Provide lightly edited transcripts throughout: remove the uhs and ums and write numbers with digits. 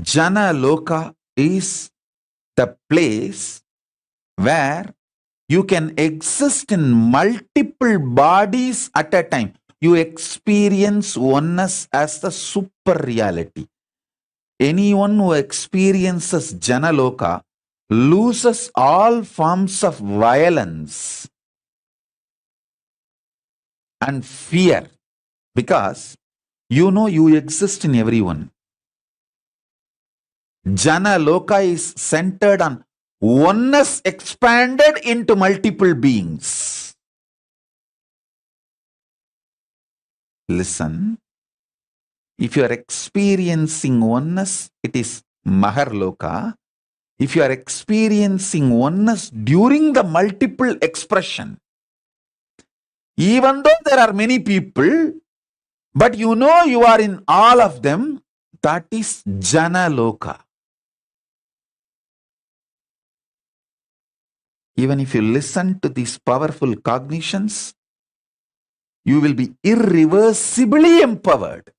Jana Loka is the place where you can exist in multiple bodies at a time. You experience oneness as the super reality. Anyone who experiences Jana Loka loses all forms of violence and fear, because you know you exist in everyone. Jana Loka is centered on oneness expanded into multiple beings. Listen, if you are experiencing oneness, it is Maharloka. If you are experiencing oneness during the multiple expression, even though there are many people, but you know you are in all of them, that is Jana Loka. Even if you listen to these powerful cognitions, you will be irreversibly empowered.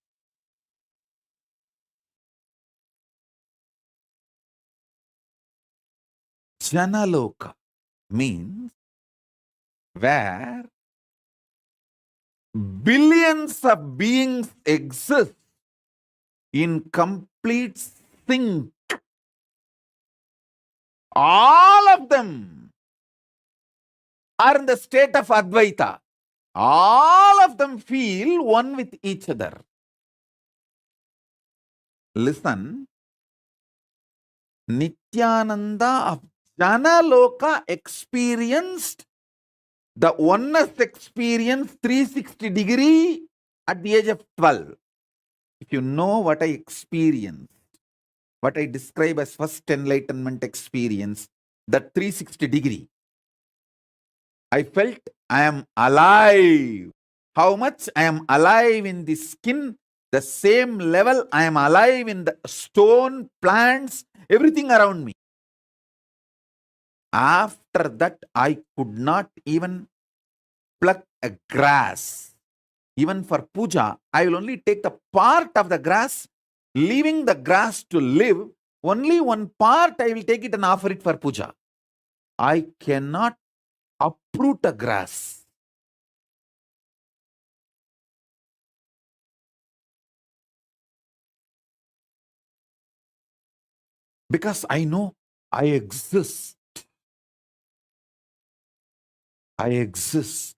Jana Loka means where billions of beings exist in complete sync. All of them are in the state of Advaita. All of them feel one with each other. Listen, Nithyananda of Jana Loka experienced the oneness experience 360 degree at the age of 12. If you know what I experienced, what I describe as first enlightenment experience, that 360 degree, I felt I am alive. How much I am alive in the skin, the same level I am alive in the stone, plants, everything around me. After that, I could not even pluck a grass. Even for puja, I will only take the part of the grass, leaving the grass to live. Only one part I will take it and offer it for puja. I cannot uproot a grass. Because I know I exist. I exist.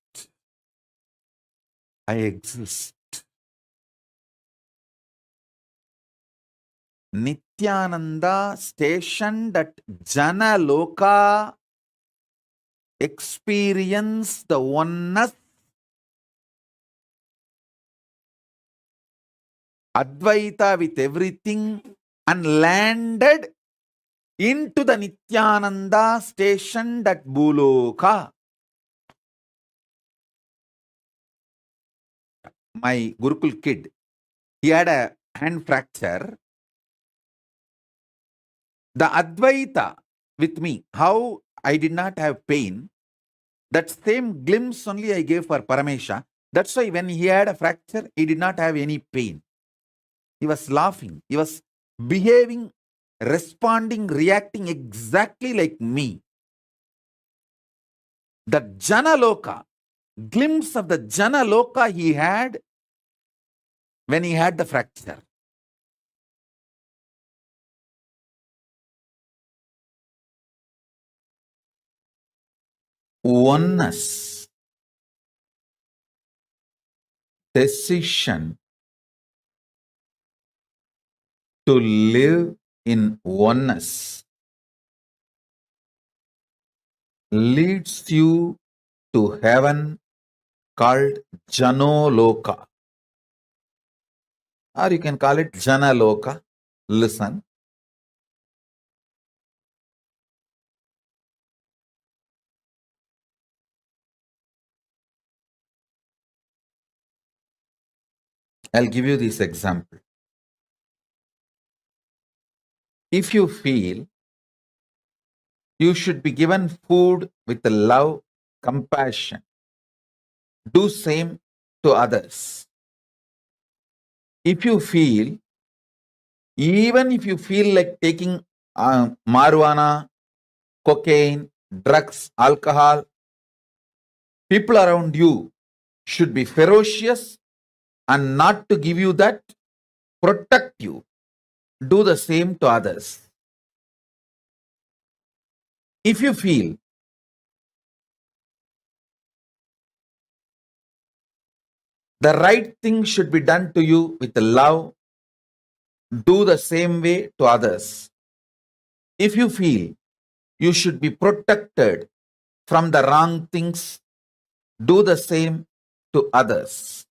I exist. Nithyananda stationed at Jana Loka experienced the oneness, Advaita with everything, and landed into the Nithyananda stationed at Bhuloka. My Gurukul kid, he had a hand fracture. The Advaita with me, how I did not have pain, that same glimpse only I gave for Paramesha. That's why when he had a fracture, he did not have any pain. He was laughing. He was behaving, responding, reacting exactly like me. The Jana Loka, glimpse of the Jana Loka he had when he had the fracture. Oneness, decision to live in oneness leads you to heaven called Janoloka. Or you can call it Janaloka. Listen. I'll give you this example. If you feel you should be given food with love, compassion, do same to others. If you feel Even if you feel like taking marijuana, cocaine, drugs, alcohol, people around you should be ferocious and not to give you that, protect you. Do the same to others. If you feel the right thing should be done to you with love, do the same way to others. If you feel you should be protected from the wrong things, do the same to others.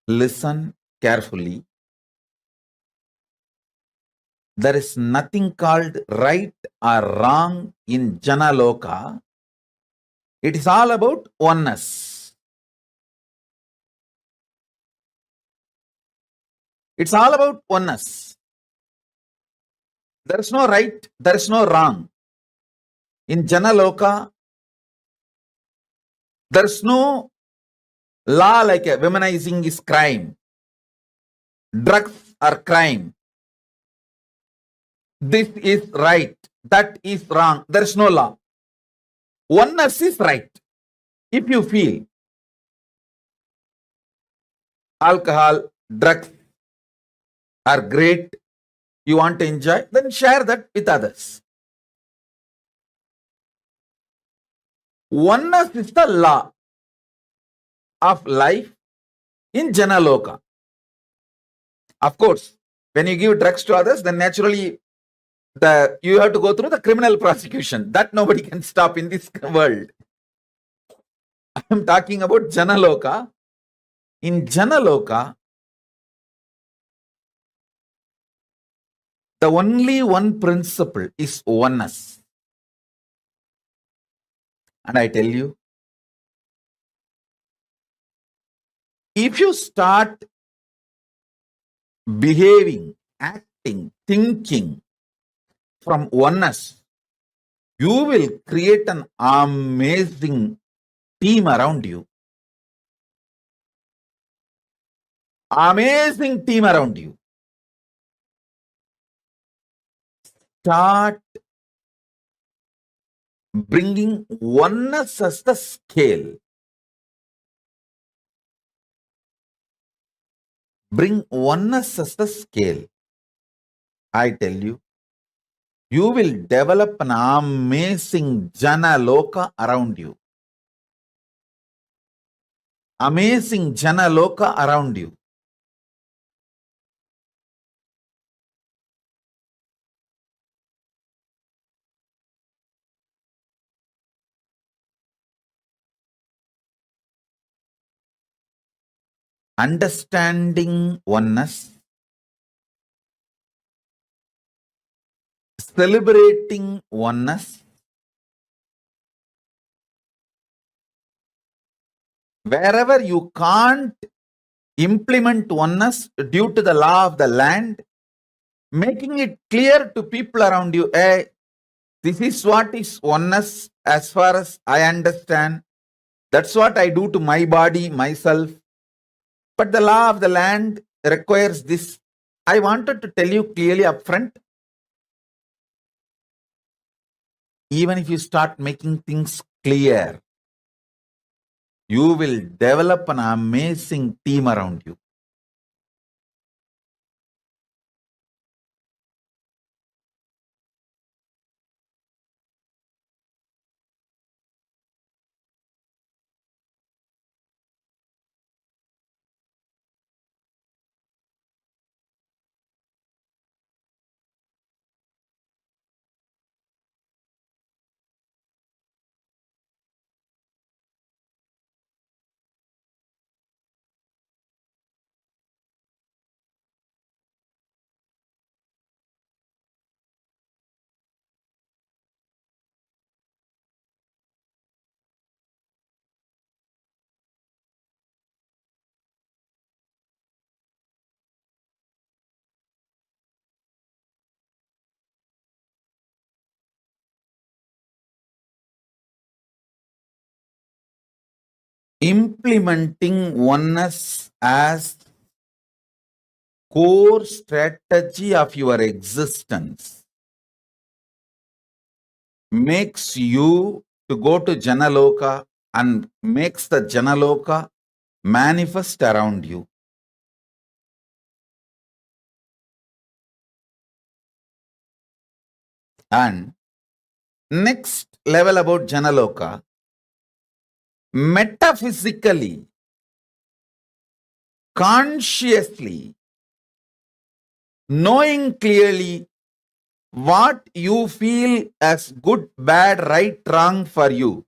Listen carefully. There is nothing called right or wrong in Janaloka. It is all about oneness. It's all about oneness. There is no right, there is no wrong. In Janaloka, there is no law like a womanizing is crime. Drugs are crime. This is right, that is wrong. There is no law. Oneness is right. If you feel alcohol, drugs are great, you want to enjoy, then share that with others. Oneness is the law of life in Janaloka. Of course, when you give drugs to others, then naturally you have to go through the criminal prosecution. That nobody can stop in this world. I am talking about Janaloka. In Janaloka, the only one principle is oneness. And I tell you, if you start behaving, acting, thinking from oneness, you will create an amazing team around you. Amazing team around you. Start bringing oneness as the scale. Bring oneness as the scale. I tell you, you will develop an amazing Janaloka around you. Amazing Janaloka around you. Understanding oneness, celebrating oneness, wherever you can't implement oneness due to the law of the land, making it clear to people around you, hey, this is what is oneness as far as I understand. That's what I do to my body, myself. But the law of the land requires this. I wanted to tell you clearly upfront. Even if you start making things clear, you will develop an amazing team around you. Implementing oneness as core strategy of your existence makes you to go to Janaloka and makes the Janaloka manifest around you. And next level about Janaloka, metaphysically, consciously, knowing clearly what you feel as good, bad, right, wrong for you.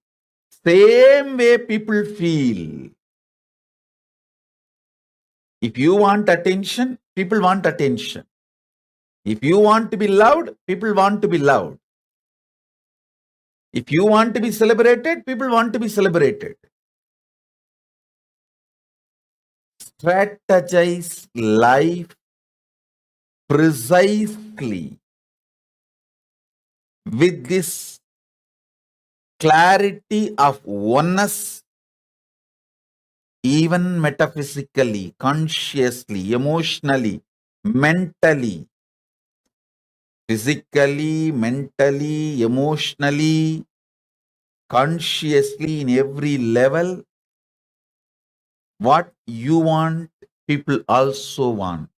Same way people feel. If you want attention, people want attention. If you want to be loved, people want to be loved. If you want to be celebrated, people want to be celebrated. Strategize life precisely with this clarity of oneness, even metaphysically, consciously, emotionally, mentally, physically, mentally, emotionally, consciously, in every level. What you want, people also want.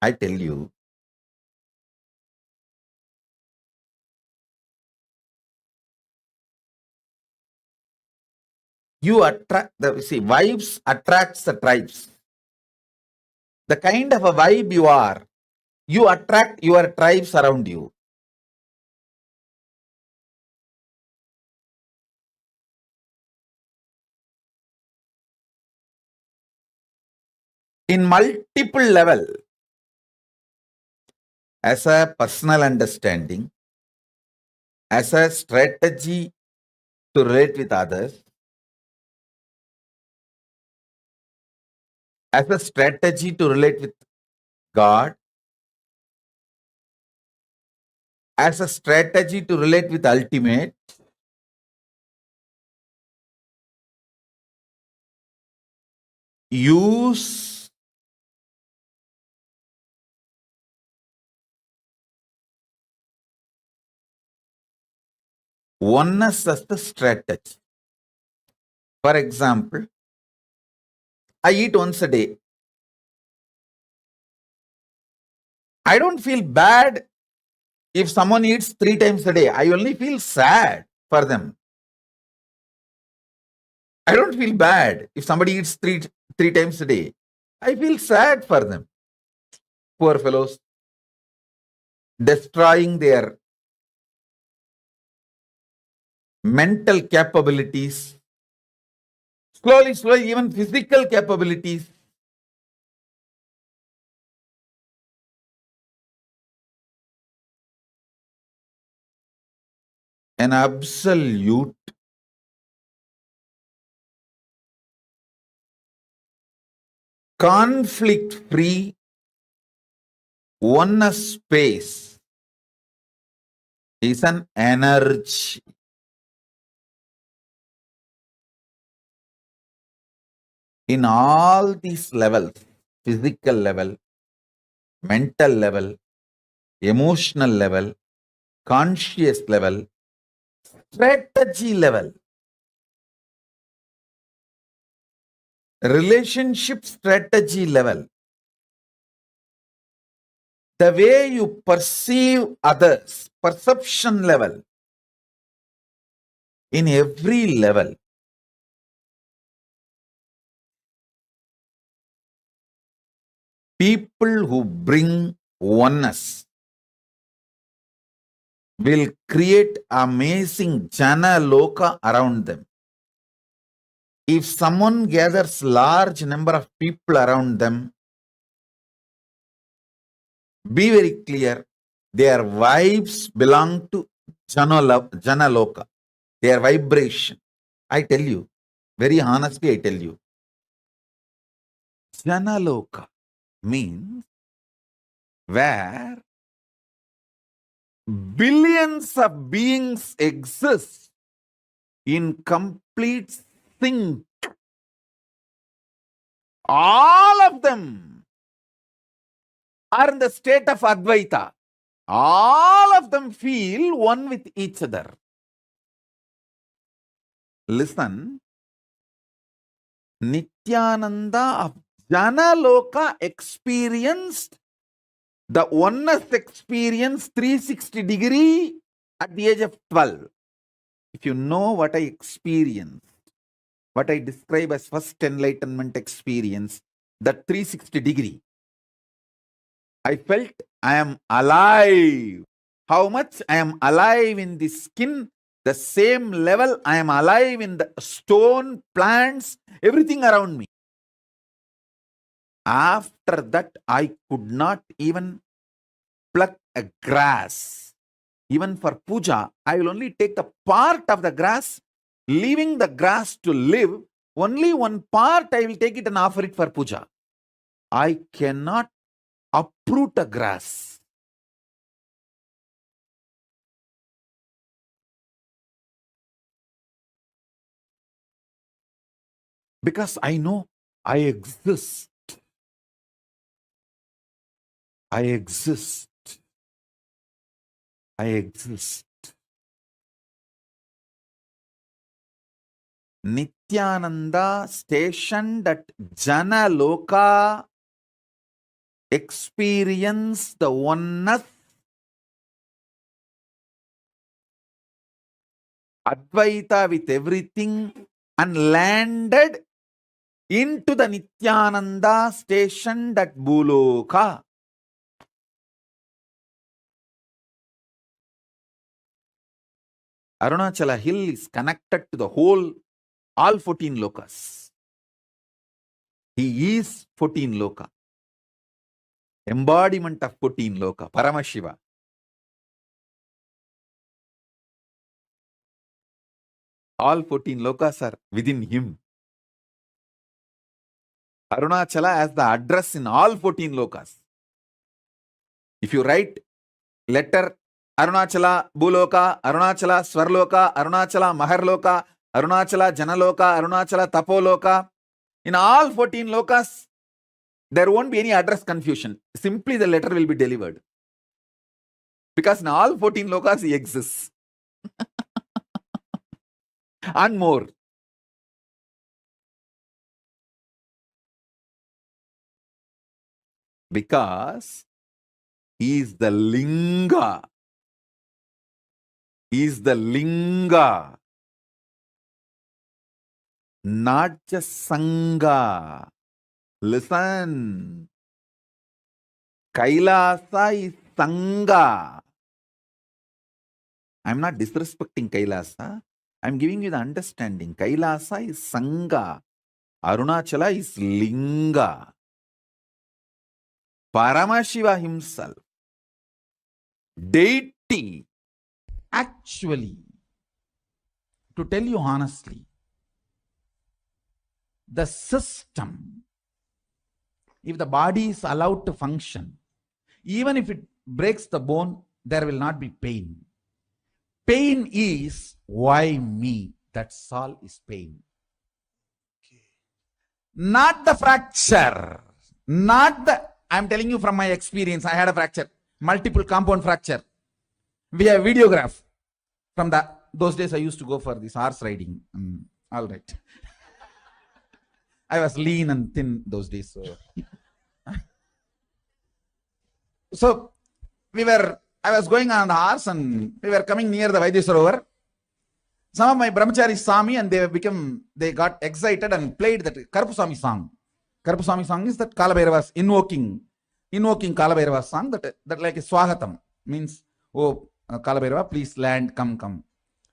I tell you, you attract vibes attracts the tribes. The kind of a vibe you are, you attract your tribes around you. In multiple level, as a personal understanding, as a strategy to relate with others, as a strategy to relate with God, as a strategy to relate with ultimate, use oneness as the strategy. For example, I eat once a day. I don't feel bad if someone eats 3 times a day. I only feel sad for them. I don't feel bad if somebody eats three times a day. I feel sad for them. Poor fellows, destroying their mental capabilities, slowly, even physical capabilities. An absolute conflict-free oneness space is an energy. In all these levels, physical level, mental level, emotional level, conscious level, strategy level, relationship strategy level, the way you perceive others, perception level, in every level, people who bring oneness will create amazing jana loka around them. If someone gathers large number of people around them, be very clear, their vibes belong to jana loka, their vibration. I tell you, very honestly, I tell you, jana loka means where billions of beings exist in complete sync all of them are in the state of Advaita. All of them feel one with each other. Listen, Nithyananda of Janaloka experienced the oneness experience 360 degree at the age of 12. If you know what I experienced, what I describe as first enlightenment experience, that 360 degree, I felt I am alive. How much I am alive in the skin, the same level I am alive in the stone, plants, everything around me. After that, I could not even pluck a grass. Even for puja, I will only take the part of the grass, leaving the grass to live. Only one part I will take it and offer it for puja. I cannot uproot a grass. Because I know I exist. I exist. I exist. Nithyananda stationed at Janaloka experienced the oneness, Advaita with everything, and landed into the Nithyananda stationed at Bhuloka. Arunachala hill is connected to the whole, all 14 lokas. He is 14 loka. Embodiment of 14 loka, Paramashiva. All 14 lokas are within him. Arunachala has the address in all 14 lokas. If you write letter Arunachala Bhuloka, Arunachala Swarloka, Arunachala Maharloka, Arunachala Janaloka, Arunachala Tapoloka, in all 14 lokas, there won't be any address confusion. Simply the letter will be delivered. Because in all 14 lokas he exists. And more. Because he is the linga. He is the linga. Not just sangha. Listen. Kailasa is sangha. I am not disrespecting Kailasa. I am giving you the understanding. Kailasa is sangha. Arunachala is linga. Paramashiva himself, deity, actually, to tell you honestly, the system, if the body is allowed to function, even if it breaks the bone, there will not be pain. Pain is, why me? That's all is pain. Not the fracture, not the, I'm telling you from my experience, I had a fracture, multiple compound fracture. We have videograph from those days I used to go for this horse riding. All right. I was lean and thin those days. So I was going on the horse and we were coming near the Vaidya. Some of my brahmacharis saw me and they got excited and played that Karpusami song. Karpusami song is that Kalabhairava's invoking Kalabhairava's song that like a Swagatam means, oh Kalabhairava, please land, come.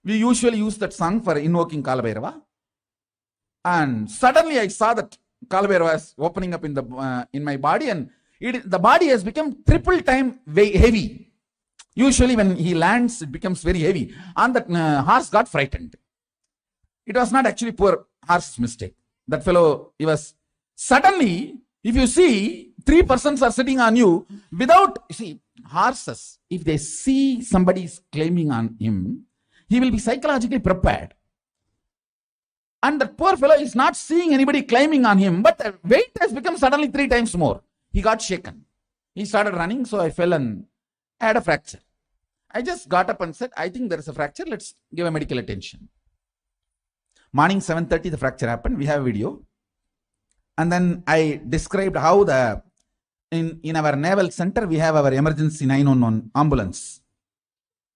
We usually use that song for invoking Kalabhairava. And suddenly I saw that Kalabhairava is opening up in my body and the body has become triple time heavy. Usually when he lands, it becomes very heavy. And that horse got frightened. It was not actually poor horse's mistake. That fellow, he was suddenly, if you see, 3 persons are sitting on you without, horses, if they see somebody is claiming on him, he will be psychologically prepared. And that poor fellow is not seeing anybody climbing on him, but the weight has become suddenly 3 times more. He got shaken. He started running, so I fell and had a fracture. I just got up and said, I think there is a fracture. Let's give a medical attention. Morning 7:30, the fracture happened. We have a video. And then I described how in our naval center, we have our emergency 911 ambulance.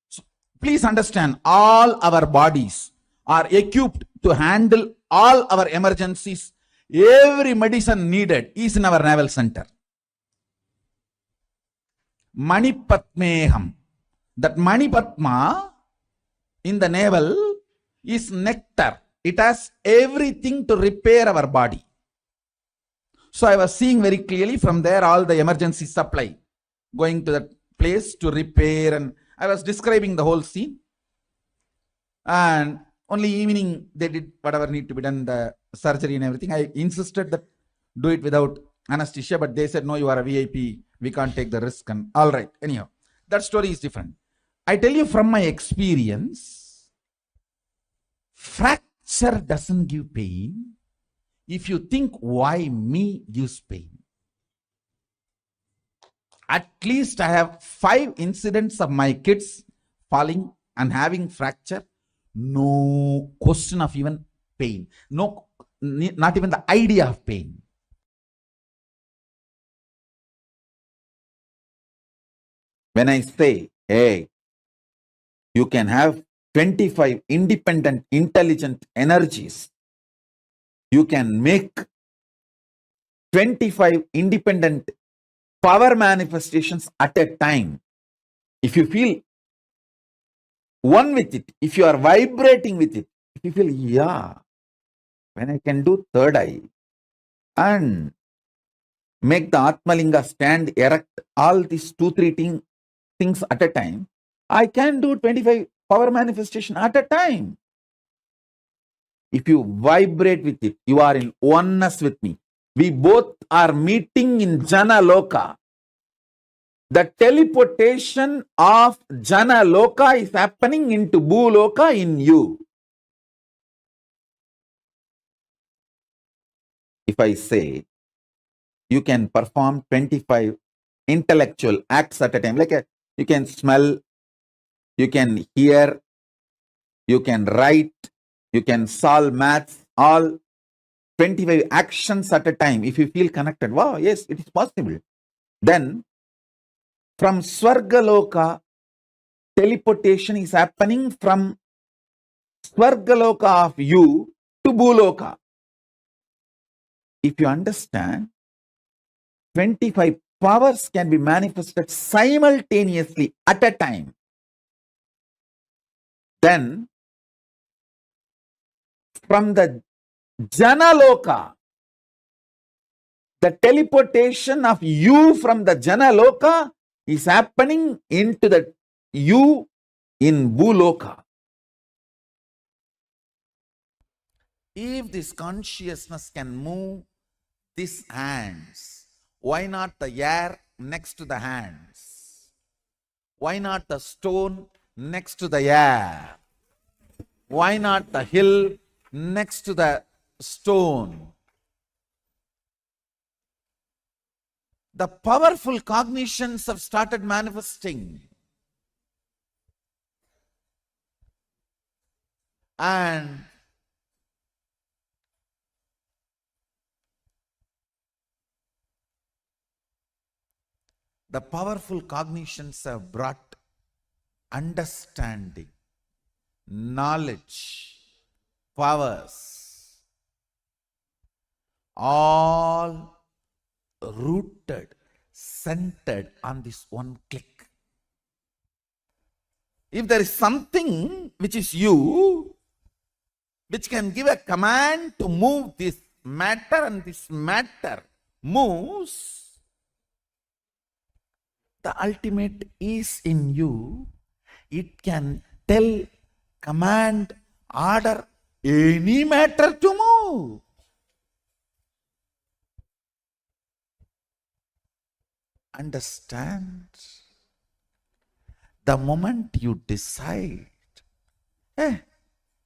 So please understand, all our bodies are equipped to handle all our emergencies. Every medicine needed is in our naval center. Manipatmeham. That Manipatma in the navel is nectar. It has everything to repair our body. So I was seeing very clearly from there all the emergency supply going to that place to repair, and I was describing the whole scene. And only evening they did whatever need to be done, the surgery and everything. I insisted that do it without anesthesia, but they said, no, you are a VIP. We can't take the risk. And all right. Anyhow, that story is different. I tell you from my experience, fracture doesn't give pain. If you think why me gives pain. At least I have 5 incidents of my kids falling and having fracture. No question of even pain. No, not even the idea of pain. When I say, hey, you can have 25 independent, intelligent energies. You can make 25 independent power manifestations at a time. If you feel one with it, if you are vibrating with it, if you feel, yeah, when I can do third eye and make the Atmalinga stand erect, all these 2-3 things at a time, I can do 25 power manifestation at a time. If you vibrate with it, you are in oneness with me. We both are meeting in Jana Loka. The teleportation of Jana Loka is happening into Bhu Loka in you. If I say, you can perform 25 intellectual acts at a time, like you can smell, you can hear, you can write, you can solve maths, all 25 actions at a time. If you feel connected, wow, yes, it is possible. Then from Swargaloka, teleportation is happening from Swargaloka of you to Bhuloka. If you understand, 25 powers can be manifested simultaneously at a time. Then from the Janaloka, the teleportation of you from the Janaloka is happening into the you in Bhuloka. If this consciousness can move these hands, why not the air next to the hands? Why not the stone next to the air? Why not the hill next to the stone? The powerful cognitions have started manifesting. And the powerful cognitions have brought understanding, knowledge, powers, all rooted, centered on this one click. If there is something which is you, which can give a command to move this matter, and this matter moves, the ultimate is in you. It can tell, command, order any matter to move. Understand? The moment you decide,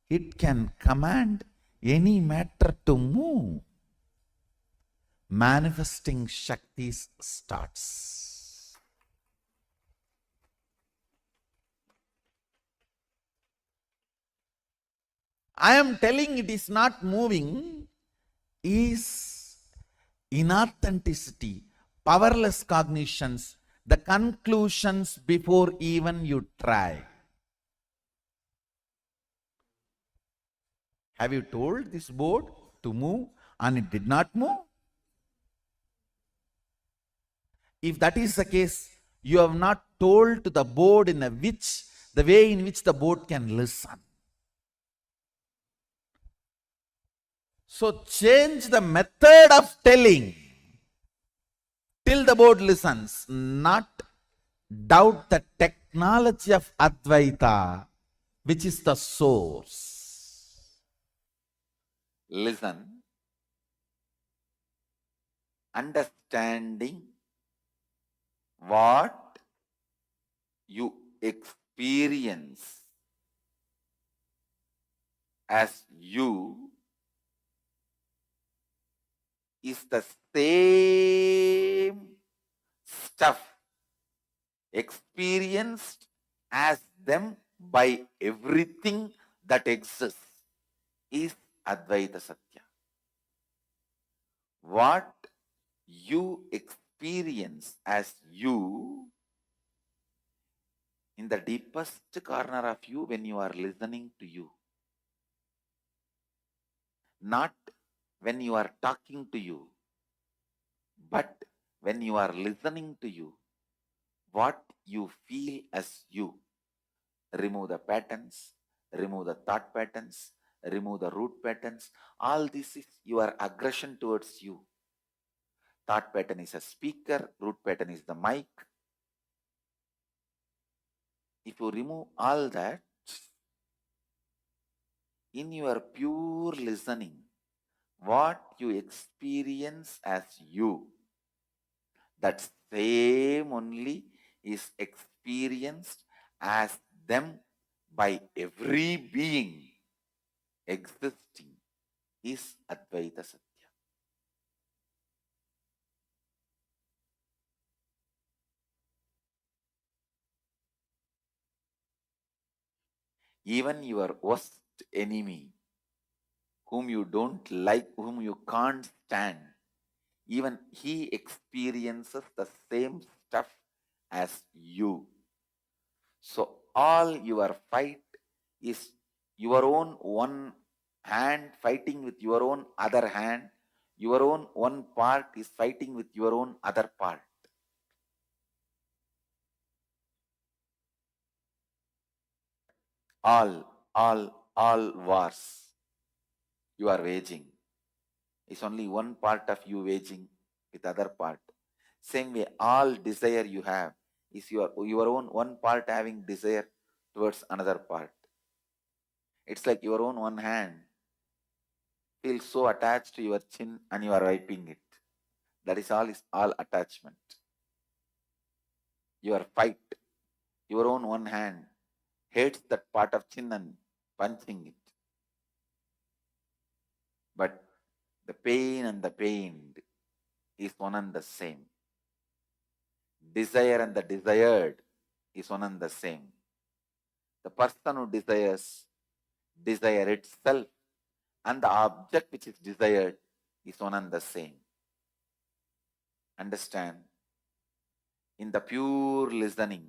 it can command any matter to move, manifesting Shaktis starts. I am telling it is not moving is inauthenticity, powerless cognitions, the conclusions before even you try. Have you told this board to move and it did not move? If that is the case, you have not told to the board in the way in which the board can listen. So change the method of telling till the board listens, not doubt the technology of Advaita, which is the source. Listen, understanding what you experience as you is the same stuff experienced as them by everything that exists is Advaita Satya. What you experience as you in the deepest corner of you when you are listening to you, not when you are talking to you, but when you are listening to you, what you feel as you. Remove the patterns, remove the thought patterns, remove the root patterns. All this is your aggression towards you. Thought pattern is a speaker, root pattern is the mic. If you remove all that, in your pure listening, what you experience as you, that same only is experienced as them by every being existing is Advaita Satya. Even your worst enemy, whom you don't like, whom you can't stand, even he experiences the same stuff as you. So all your fight is your own one hand fighting with your own other hand. Your own one part is fighting with your own other part. All wars you are waging. It's only one part of you waging with other part. Same way, all desire you have is your own one part having desire towards another part. It's like your own one hand feels so attached to your chin and you are wiping it. That is all attachment. Your fight, your own one hand hates that part of chin and punching it. But the pain and the pained is one and the same. Desire and the desired is one and the same. The person who desires desire itself, and the object which is desired is one and the same. Understand? In the pure listening,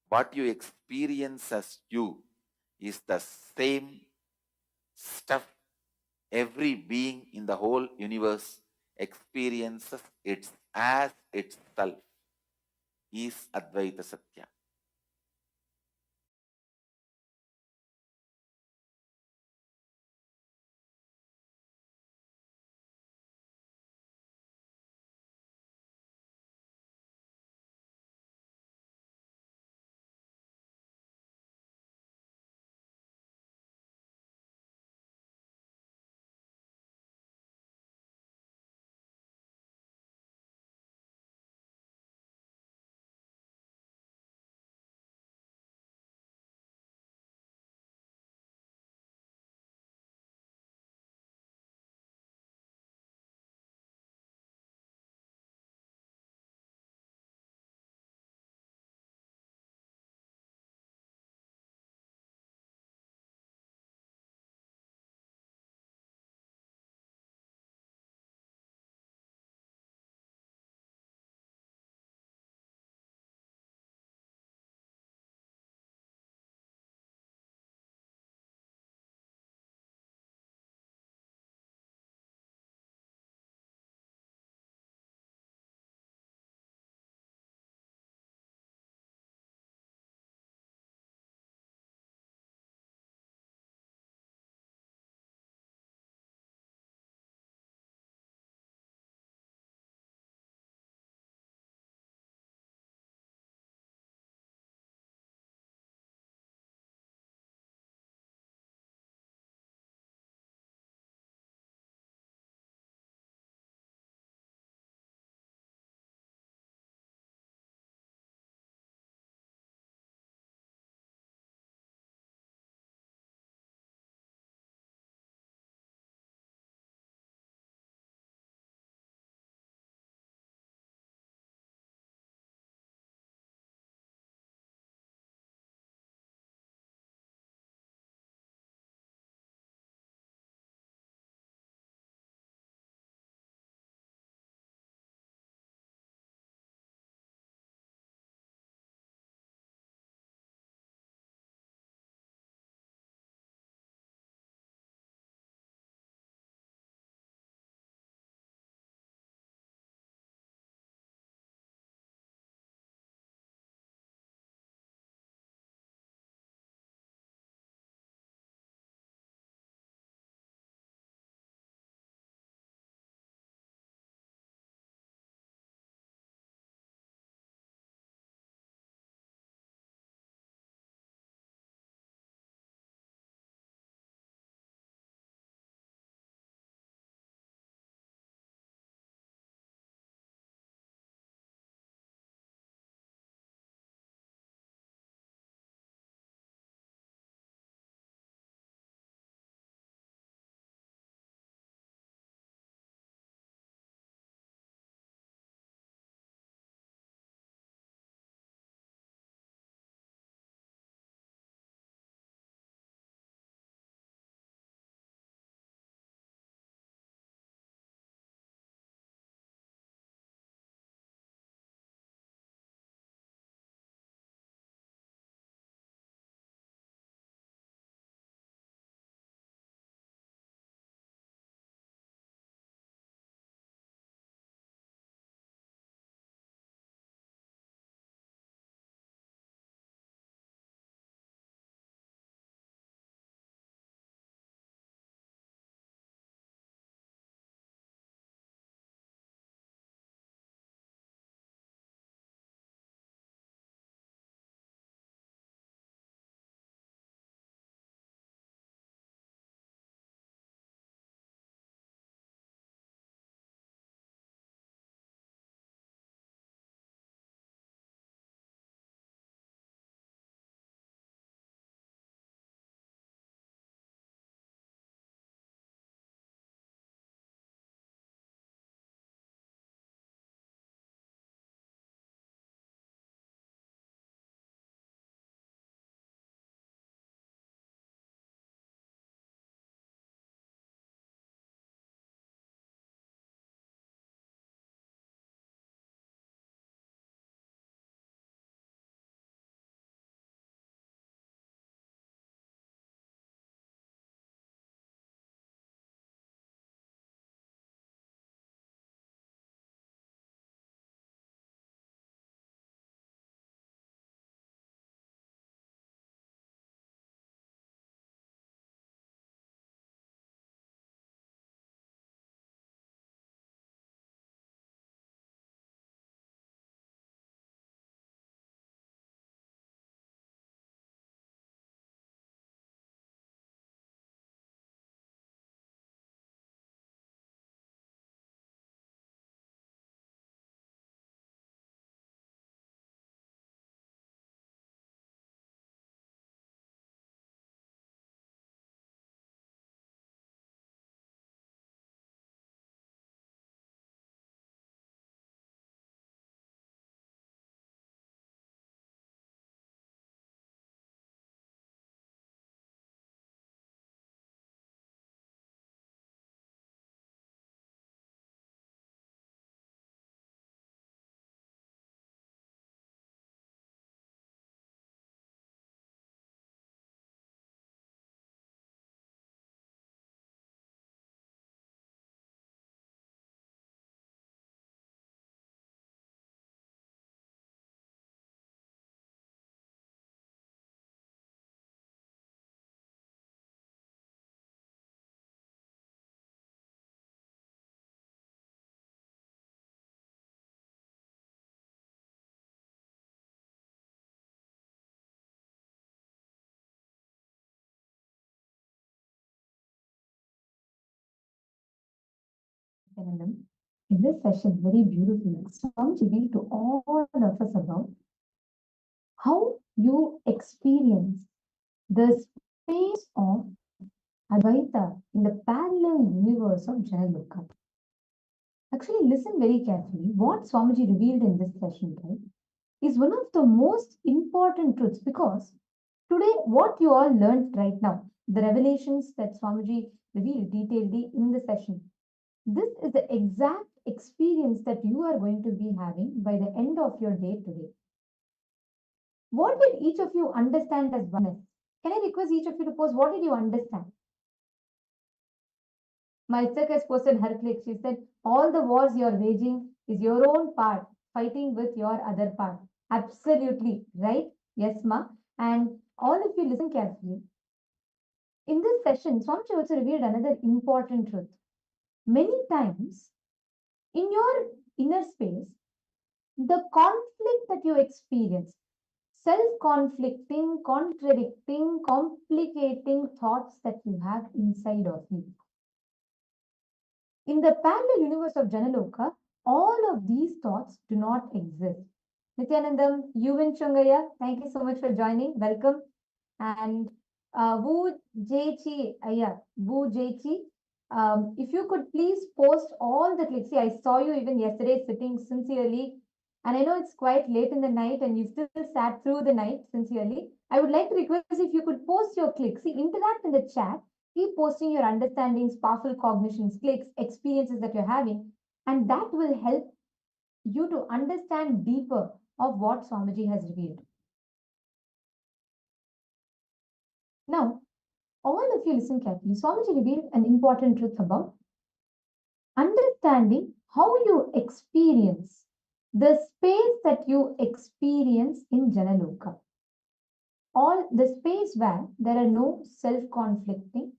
what you experience as you is the same stuff every being in the whole universe experiences it as itself is Advaita Satya. Nityananda. In this session, very beautifully, Swami revealed to all of us about how you experience the space of Advaita in the parallel universe of Janaloka. Actually, listen very carefully. What Swamiji revealed in this session, right, is one of the most important truths because today, what you all learned right now, the revelations that Swamiji revealed detailedly in the session, this is the exact experience that you are going to be having by the end of your day today. What did each of you understand as oneness? Can I request each of you to post what did you understand? Maitzak has posted her click. She said, all the wars you're waging is your own part, fighting with your other part. Absolutely, right? Yes, ma. And all of you listen carefully. In this session, Swamiji also revealed another important truth. Many times in your inner space, the conflict that you experience, self-conflicting, contradicting, complicating thoughts that you have inside of you. In the parallel universe of Janaloka, all of these thoughts do not exist. Nithyanandam, Yuvin Chungaya, thank you so much for joining. Welcome. And Vu Jechi, Vu Jechi, if you could please post all the clicks. See, I saw you even yesterday sitting sincerely. And I know it's quite late in the night and you still sat through the night sincerely. I would like to request if you could post your clicks. See, interact in the chat. Keep posting your understandings, powerful cognitions, clicks, experiences that you're having. And that will help you to understand deeper of what Swamiji has revealed. Now, all of you listen carefully. Swamiji revealed an important truth about understanding how you experience the space that you experience in Janaloka. All the space where there are no self-conflicting,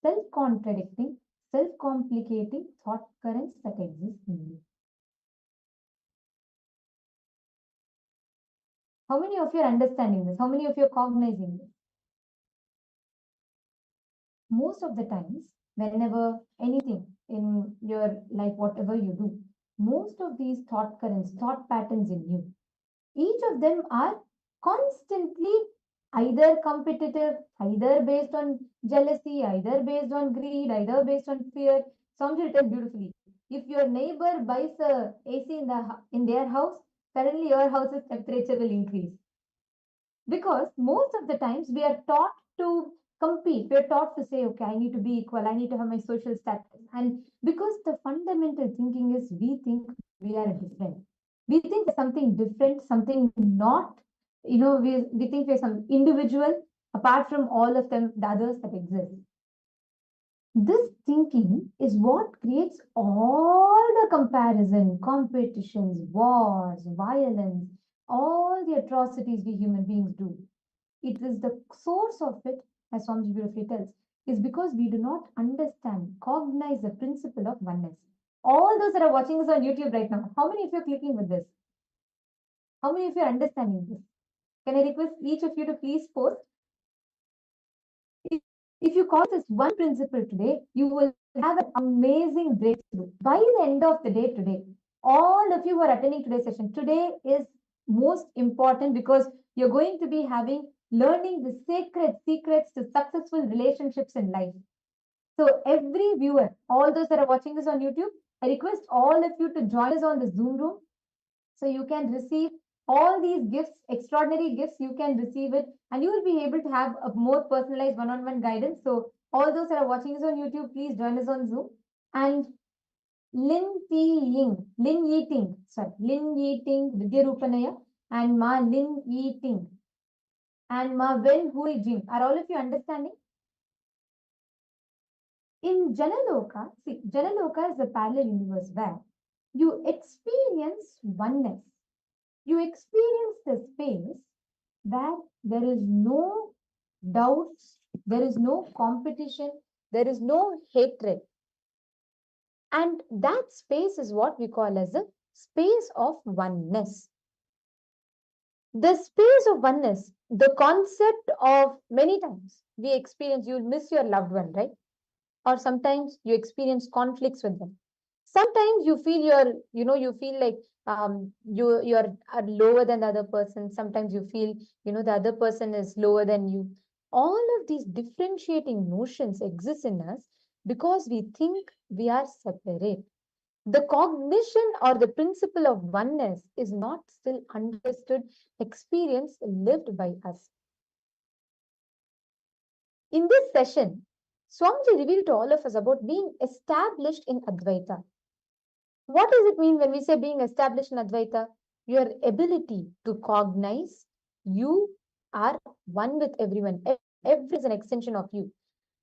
self-contradicting, self-complicating thought currents that exist in you. How many of you are understanding this? How many of you are cognizing this? Most of the times, whenever anything in your life, whatever you do, most of these thought currents, thought patterns in you, each of them are constantly either competitive, either based on jealousy, either based on greed, either based on fear. Somebody tells beautifully, if your neighbor buys a AC in their house, suddenly your house's temperature will increase. Because most of the times we are taught to compete. We're taught to say, okay, I need to be equal. I need to have my social status. And because the fundamental thinking is we think we are different. We think there's something different, something not, we think we're some individual apart from all of them, the others that exist. This thinking is what creates all the comparison, competitions, wars, violence, all the atrocities we human beings do. It is the source of it, as Swamiji beautifully tells, is because we do not understand, cognize the principle of oneness. All those that are watching us on YouTube right now, how many of you are clicking with this? How many of you are understanding this? Can I request each of you to please post? If you call this one principle today, you will have an amazing breakthrough. By the end of the day today, all of you who are attending today's session, today is most important because you're going to be having learning the sacred secrets to successful relationships in life. So every viewer, all those that are watching this on YouTube, I request all of you to join us on the Zoom room so you can receive all these gifts, extraordinary gifts, you can receive it and you will be able to have a more personalized one-on-one guidance. So all those that are watching us on YouTube, please join us on Zoom. And Lin Yeting, Vidya Rupanaya, and Ma Lin Yeting, and Ma Wen Hui Jing. Are all of you understanding? In Janaloka, see, Janaloka is a parallel universe where you experience oneness. You experience the space where there is no doubts, there is no competition, there is no hatred. And that space is what we call as a space of oneness. The space of oneness, the concept of many times we experience, you'll miss your loved one, right? Or sometimes you experience conflicts with them. Sometimes you feel you feel like you're lower than the other person. Sometimes you feel the other person is lower than you. All of these differentiating notions exist in us because we think we are separate. The cognition or the principle of oneness is not still understood experience lived by us. In this session, Swamiji revealed to all of us about being established in Advaita. What does it mean when we say being established in Advaita? Your ability to cognize you are one with everyone. Everyone is an extension of you.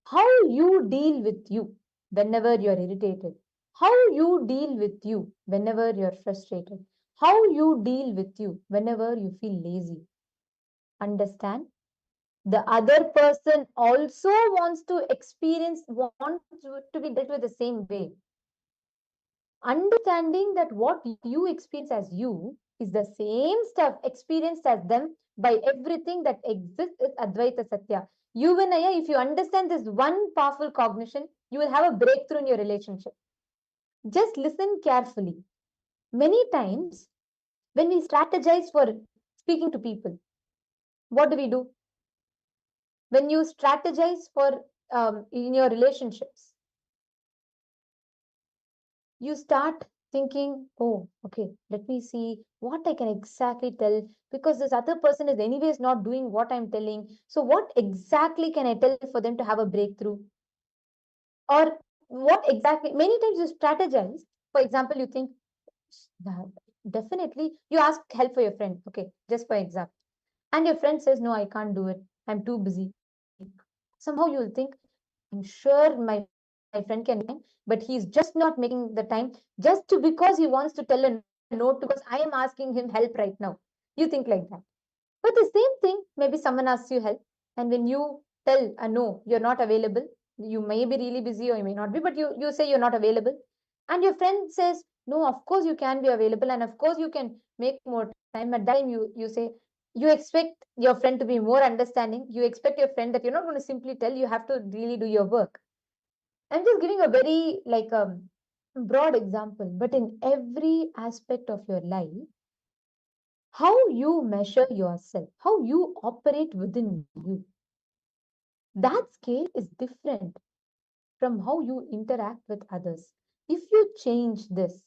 How you deal with you whenever you're irritated. How you deal with you whenever you're frustrated. How you deal with you whenever you feel lazy. Understand? The other person also wants to be dealt with the same way. Understanding that what you experience as you is the same stuff experienced as them by everything that exists is Advaita Satya. You and I, if you understand this one powerful cognition, you will have a breakthrough in your relationship. Just listen carefully. Many times, when we strategize for speaking to people, what do? When you strategize for in your relationships, you start thinking, oh, okay, let me see what I can exactly tell because this other person is anyways not doing what I'm telling. So, what exactly can I tell for them to have a breakthrough? Or what exactly? Many times you strategize. For example, you think, that definitely you ask help for your friend, okay, just for example, and your friend says, no, I can't do it, I'm too busy. Somehow you'll think, I'm sure my friend can make time, but he's just not making the time just because he wants to tell a no to because I am asking him help right now. You think like that. But the same thing, maybe someone asks you help, and when you tell a no, you're not available, you may be really busy or you may not be, but you say you're not available, and your friend says, no, of course you can be available, and of course you can make more time. At that time, you say, you expect your friend to be more understanding. You expect your friend that you're not going to simply tell, you have to really do your work. I'm just giving a very broad example, but in every aspect of your life, how you measure yourself, how you operate within you, that scale is different from how you interact with others. If you change this,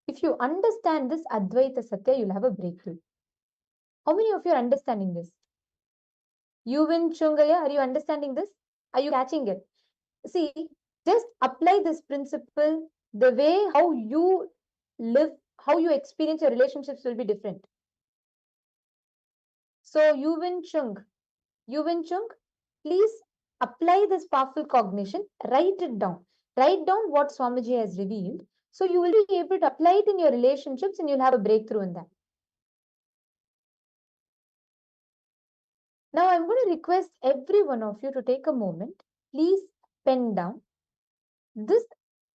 if you understand this Advaita Satya, you'll have a breakthrough. How many of you are understanding this? You win Chungaya, are you understanding this? Are you catching it? See, just apply this principle. The way how you live, how you experience your relationships will be different. So, you win Chung, please apply this powerful cognition, write it down. Write down what Swamiji has revealed. So, you will be able to apply it in your relationships and you'll have a breakthrough in that. Now, I'm going to request every one of you to take a moment. Please pen down this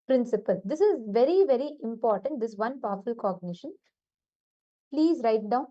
principle. This is very, very important. This one powerful cognition. Please write down.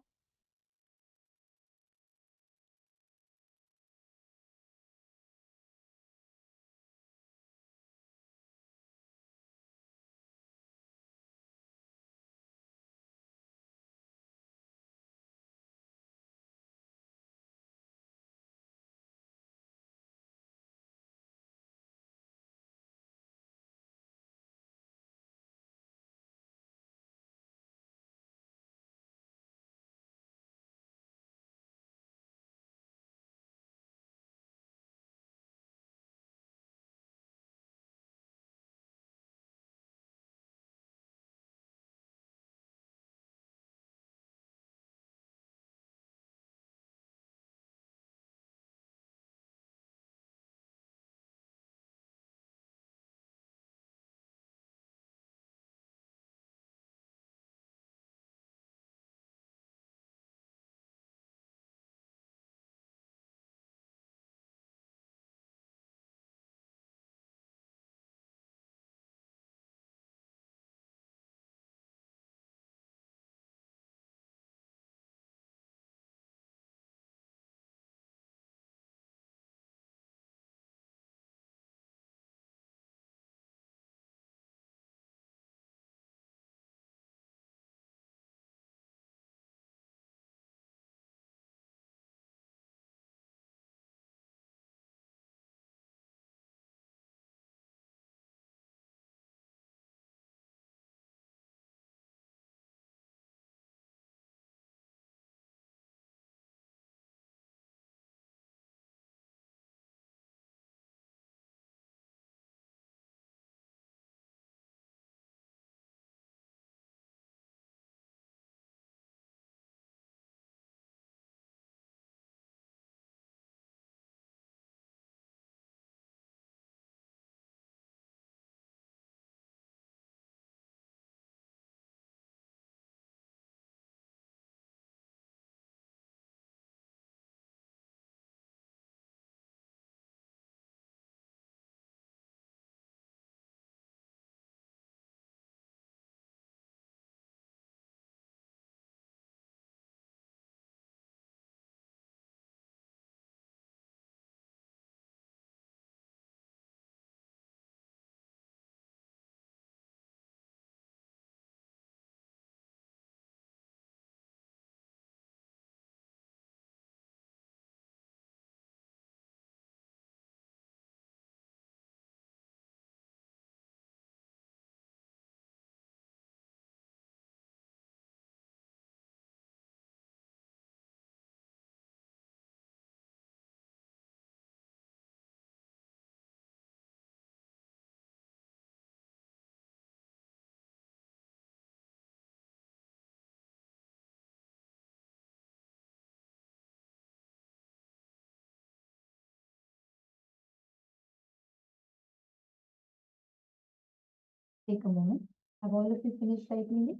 Take a moment. Have all of you finished writing it?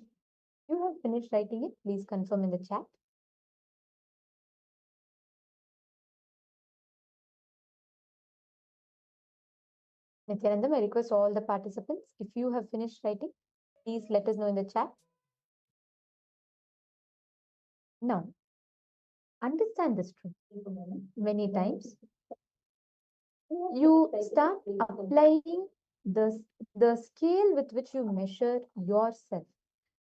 You have finished writing it. Please confirm in the chat. Nithyananda, I request all the participants, if you have finished writing, please let us know in the chat. Now, understand this truth. Many times, you start applying the, the scale with which you measure yourself.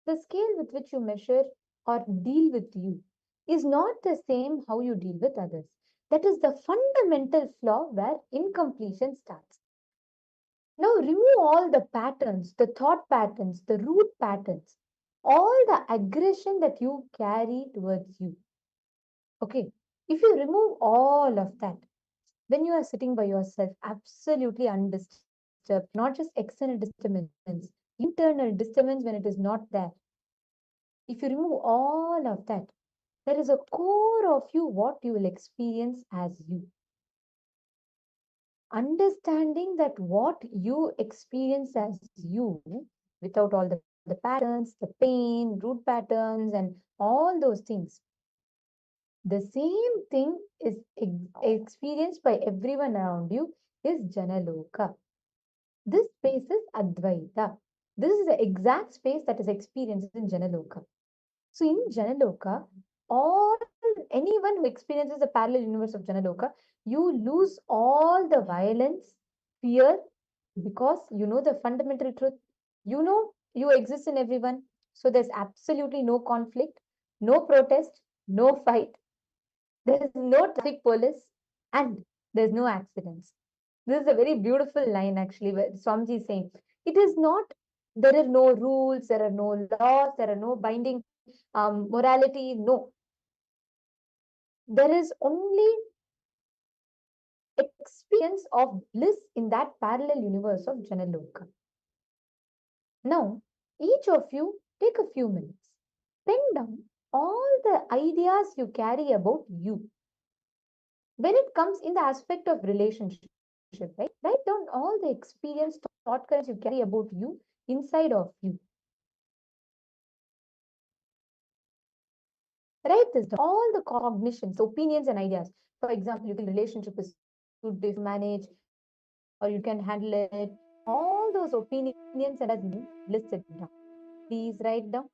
The scale with which you measure or deal with you is not the same how you deal with others. That is the fundamental flaw where incompletion starts. Now remove all the patterns, the thought patterns, the root patterns, all the aggression that you carry towards you. Okay, if you remove all of that, when you are sitting by yourself, absolutely undisturbed, not just external disturbance, internal disturbance when it is not there. If you remove all of that, there is a core of you what you will experience as you. Understanding that what you experience as you, without all the patterns, the pain, root patterns, and all those things, the same thing is experienced by everyone around you is Janaloka. This space is Advaita. This is the exact space that is experienced in Janaloka. So in Janaloka, all anyone who experiences the parallel universe of Janaloka, you lose all the violence, fear, because you know the fundamental truth. You know you exist in everyone. So there's absolutely no conflict, no protest, no fight. There is no traffic police, and there's no accidents. This is a very beautiful line, actually, where Swamiji is saying it is not, there are no rules, there are no laws, there are no binding morality. No, there is only experience of bliss in that parallel universe of Janaloka. Now, each of you take a few minutes, pen down all the ideas you carry about you. When it comes in the aspect of relationship, right? Write down all the experience, thought currents you carry about you inside of you. Write this down. All the cognitions, opinions, and ideas. For example, you think relationship is too difficult to manage, or you can handle it. All those opinions and as you list it down. Please write down.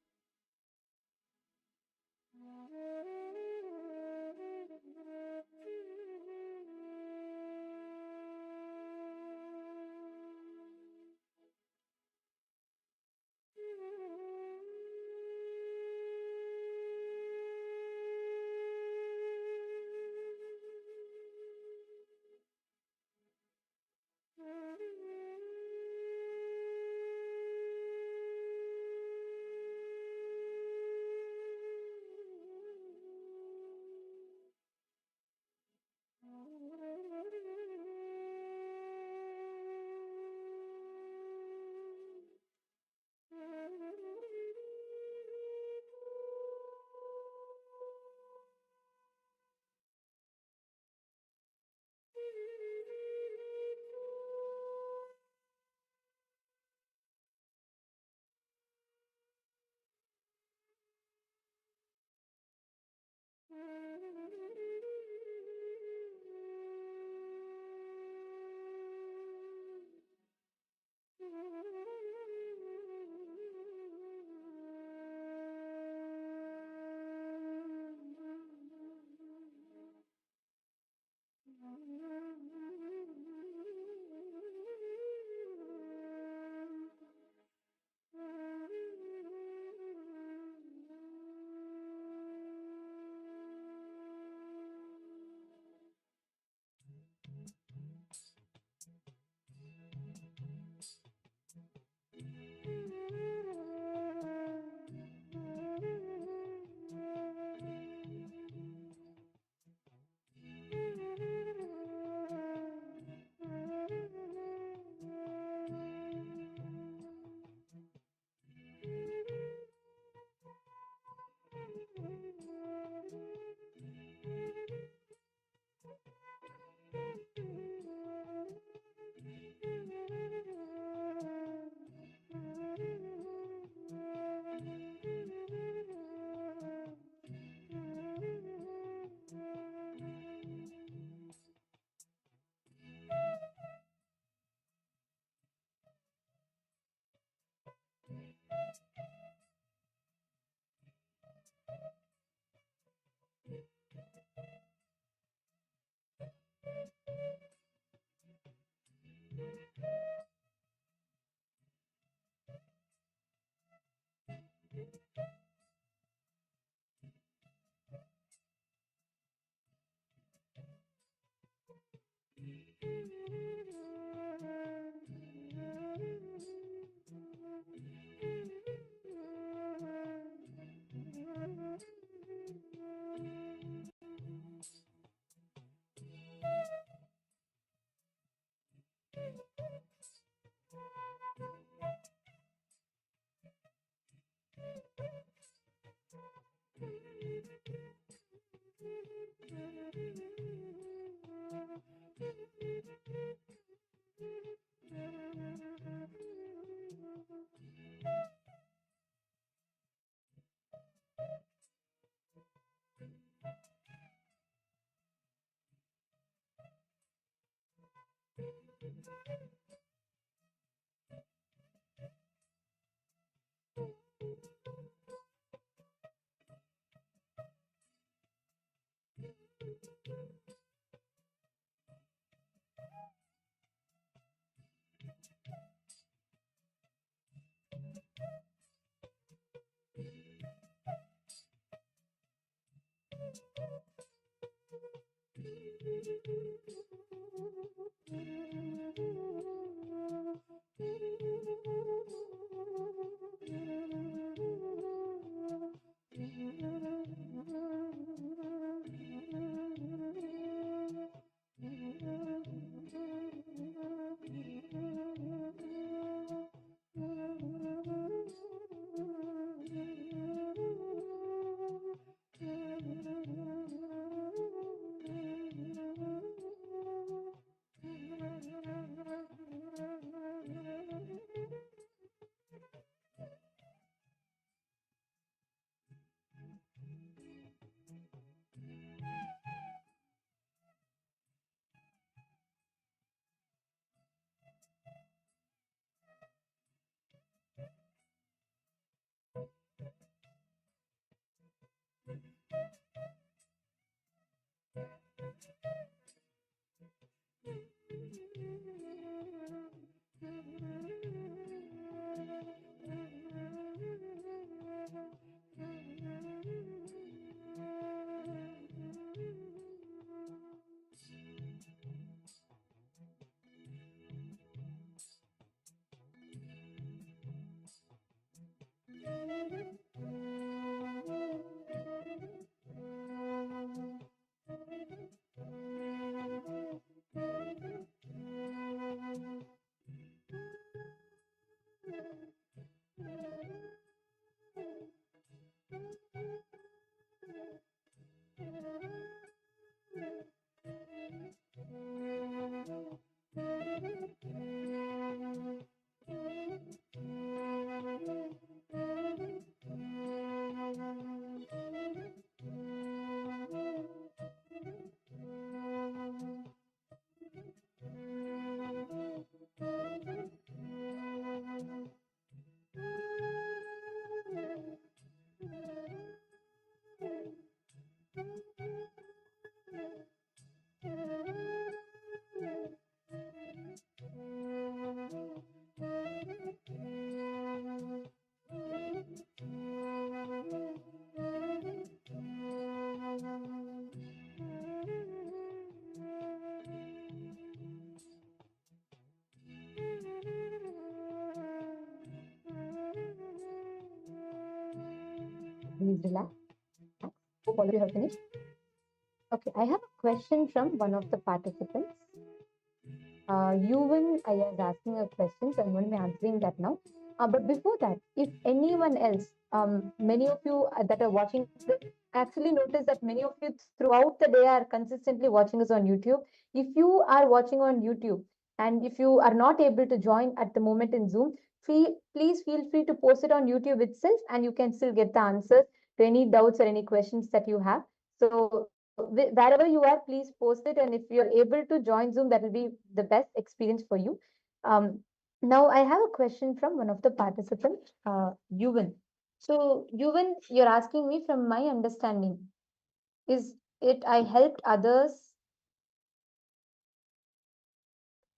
Please relax. Hope all of you have finished. Okay, I have a question from one of the participants. Yuvan is asking a question, so I'm going to be answering that now. But before that, if anyone else, many of you that are watching, actually notice that many of you throughout the day are consistently watching us on YouTube. If you are watching on YouTube and if you are not able to join at the moment in Zoom, please feel free to post it on YouTube itself, and you can still get the answers to any doubts or any questions that you have. So wherever you are, please post it. And if you're able to join Zoom, that will be the best experience for you. Um, Now, I have a question from one of the participants, Yuvan. So, Yuvan, you're asking me from my understanding, is it I helped others?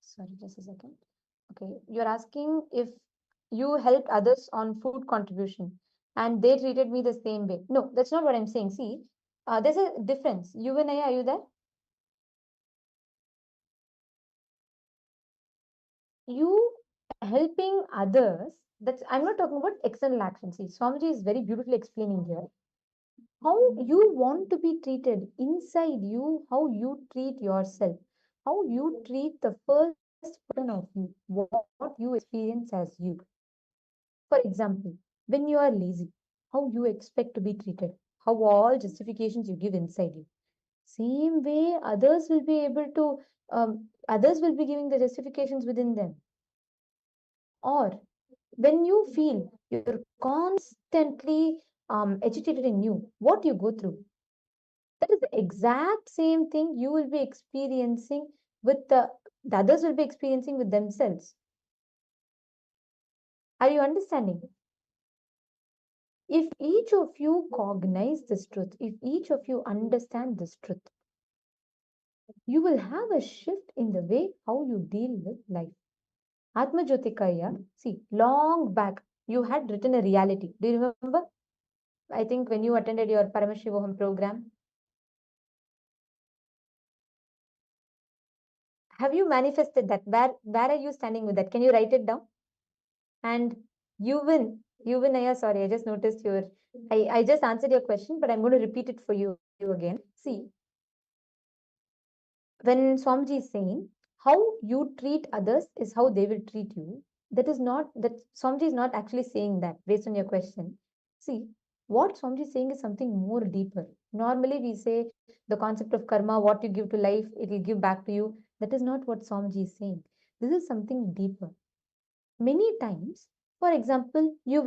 Sorry, just a second. Okay, you're asking if you helped others on food contribution and they treated me the same way. No, that's not what I'm saying. See, there's a difference. Yuvan, are you there? You helping others, that's I'm not talking about external action. See, Swamiji is very beautifully explaining here. how you want to be treated inside you, how you treat yourself, how you treat the first version of you, what you experience as you. For example, when you are lazy, how you expect to be treated, how all justifications you give inside you. Same way, others will be able to, others will be giving the justifications within them. Or when you feel you're constantly agitated in you, what you go through, that is the exact same thing you will be experiencing with the others will be experiencing with themselves. Are you understanding? If each of you cognize this truth, if each of you understand this truth, you will have a shift in the way how you deal with life. Atma Jyotikaya, see, long back, you had written a reality. Do you remember? I think when you attended your Paramashivoham program, have you manifested that? Where are you standing with that? Can you write it down? And you win, Aya, sorry, I just noticed I just answered your question, but I'm going to repeat it for you again. See, when Swamiji is saying how you treat others is how they will treat you, that is not that Swamiji is not actually saying that based on your question. See, what Swamiji is saying is something more deeper. Normally, we say the concept of karma, what you give to life, it will give back to you. That is not what Swamiji is saying. This is something deeper. Many times, for example, you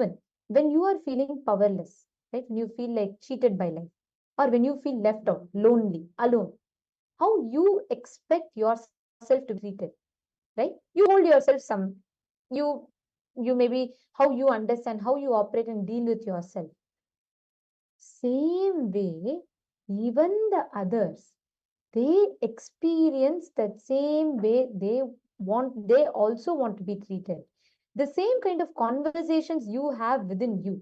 when you are feeling powerless, right? When you feel like cheated by life, or when you feel left out, lonely, alone, how you expect yourself to be treated, right? You hold yourself some, you you maybe how you understand how you operate and deal with yourself. Same way, even the others, they experience that same way they also want to be treated. The same kind of conversations you have within you,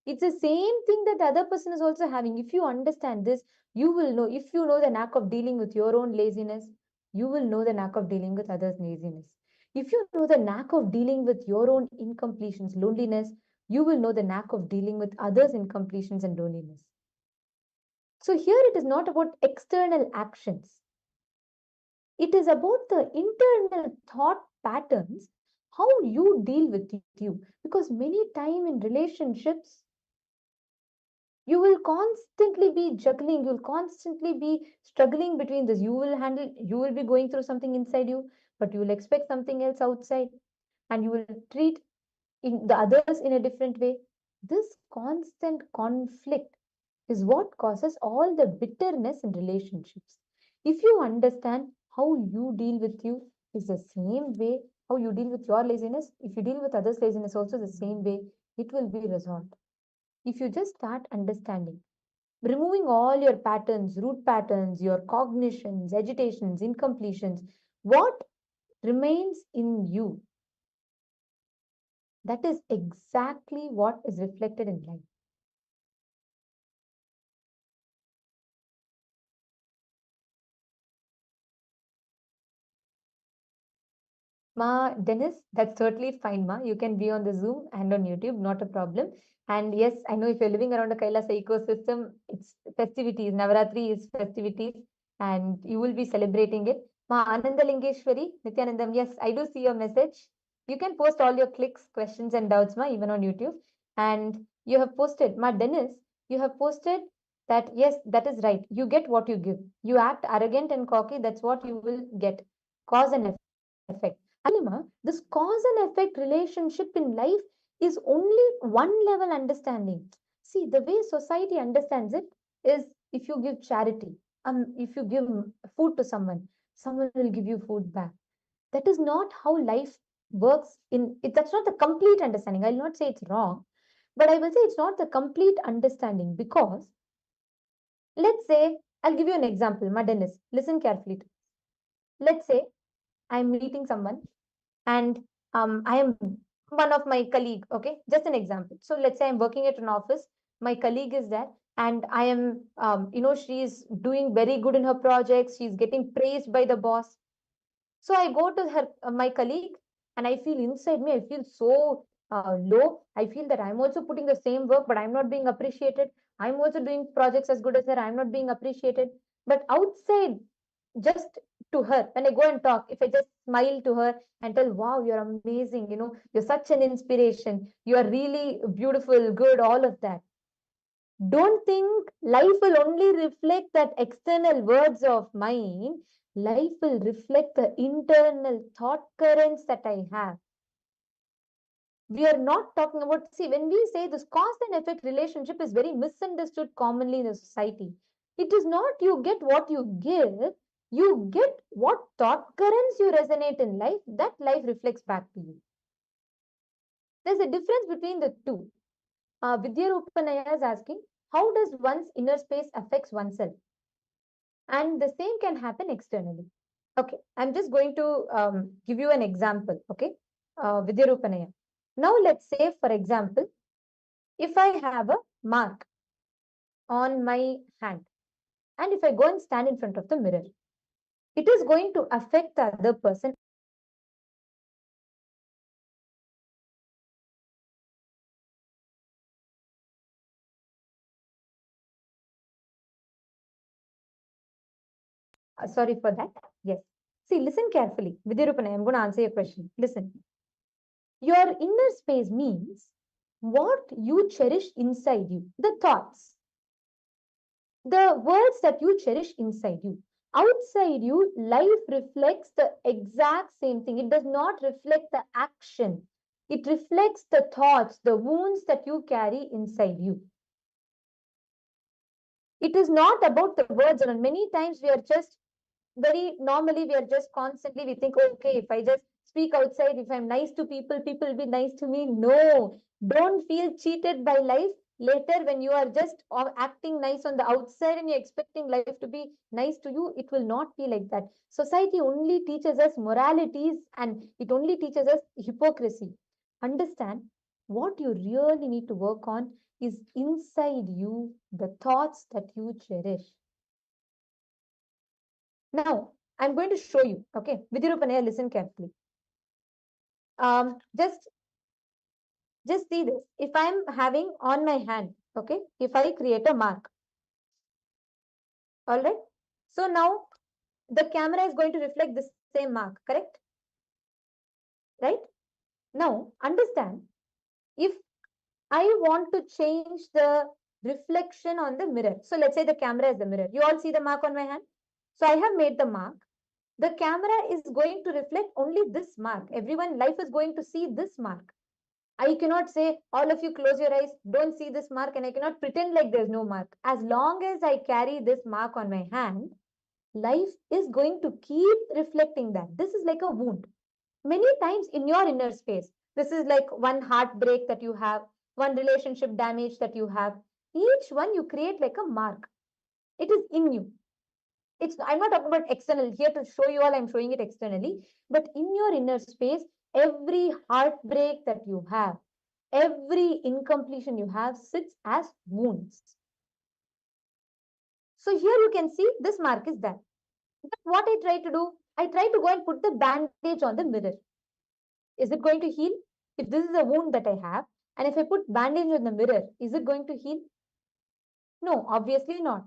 it's the same thing that the other person is also having. If you understand this, you will know. If you know the knack of dealing with your own laziness, you will know the knack of dealing with others' laziness. If you know the knack of dealing with your own incompletions, loneliness, you will know the knack of dealing with others' incompletions and loneliness. So here it is not about external actions. It is about the internal thought patterns, how you deal with you. Because many time in relationships, you will constantly be juggling, you'll constantly be struggling between this. You will be going through something inside you, but you will expect something else outside, and you will treat the others in a different way. This constant conflict is what causes all the bitterness in relationships. If you understand how you deal with you is the same way how you deal with your laziness, if you deal with others' laziness also the same way, it will be resolved. If you just start understanding, removing all your patterns, root patterns, your cognitions, agitations, incompletions, what remains in you, that is exactly what is reflected in life. Ma, Dennis, that's totally fine, Ma. You can be on the Zoom and on YouTube, not a problem. And yes, I know if you're living around the Kailasa ecosystem, it's festivities. Navaratri is festivities, and you will be celebrating it. Ma, Ananda Lingeshwari, Nithyanandam, yes, I do see your message. You can post all your clicks, questions, and doubts, Ma, even on YouTube. And you have posted, Ma, Dennis, you have posted that, yes, that is right. You get what you give. You act arrogant and cocky, that's what you will get. Cause and effect. Alima, this cause and effect relationship in life is only one level understanding. See, the way society understands it is if you give charity, if you give food to someone, someone will give you food back. That is not how life works in it. That's not the complete understanding. I'll not say it's wrong, but I will say it's not the complete understanding because let's say I'll give you an example. Ma Dennis, listen carefully. Let's say I'm meeting someone and I am one of my colleague. Okay, just an example. So let's say I'm working at an office. My colleague is there, and I am, she is doing very good in her projects. She's getting praised by the boss. So I go to her, my colleague, and I feel inside me, I feel so low. I feel that I'm also putting the same work, but I'm not being appreciated. I'm also doing projects as good as her. I'm not being appreciated. But outside, just to her, when I go and talk, if I just smile to her and tell, wow, you're amazing, you're such an inspiration, you are really beautiful, good, all of that. Don't think life will only reflect that external words of mine. Life will reflect the internal thought currents that I have. We are not talking about, see, when we say this cause and effect relationship is very misunderstood commonly in the society. It is not you get what you give, you get what thought currents you resonate in life, that life reflects back to you. There's a difference between the two. Vidya Rupanaya is asking, how does one's inner space affects oneself? And the same can happen externally. Okay, I'm just going to give you an example. Okay, Vidya Rupanaya. Now let's say, for example, if I have a mark on my hand, and if I go and stand in front of the mirror, it is going to affect the other person. Sorry for that. Yes. See, listen carefully. Vidyarupanai, I'm going to answer your question. Listen. Your inner space means what you cherish inside you, the thoughts, the words that you cherish inside you. Outside you, life reflects the exact same thing. It does not reflect the action. It reflects the thoughts, the wounds that you carry inside you. It is not about the words. And many times we are just very normally, we are just constantly, we think, oh, okay, if I just speak outside, if I'm nice to people, people will be nice to me. No, don't feel cheated by life. Later, when you are just acting nice on the outside and you're expecting life to be nice to you, it will not be like that. Society only teaches us moralities and it only teaches us hypocrisy. Understand what you really need to work on is inside you, the thoughts that you cherish. Now, I'm going to show you, okay? Vidyarupanaya, listen carefully. Just see this. If I'm having on my hand, okay? If I create a mark, all right? So now the camera is going to reflect the same mark, correct? Right? Now, understand, if I want to change the reflection on the mirror. So let's say the camera is the mirror. You all see the mark on my hand? So I have made the mark. The camera is going to reflect only this mark. Everyone, life is going to see this mark. I cannot say, all of you close your eyes, don't see this mark, and I cannot pretend like there's no mark. As long as I carry this mark on my hand, life is going to keep reflecting that. This is like a wound. Many times in your inner space, this is like one heartbreak that you have, one relationship damage that you have. Each one you create like a mark. It is in you. I'm not talking about external here to show you all, I'm showing it externally, but in your inner space, every heartbreak that you have, every incompletion you have sits as wounds. So here you can see this mark is that. But what I try to do, I try to go and put the bandage on the mirror. Is it going to heal? If this is a wound that I have, and if I put bandage on the mirror, is it going to heal? No, obviously not.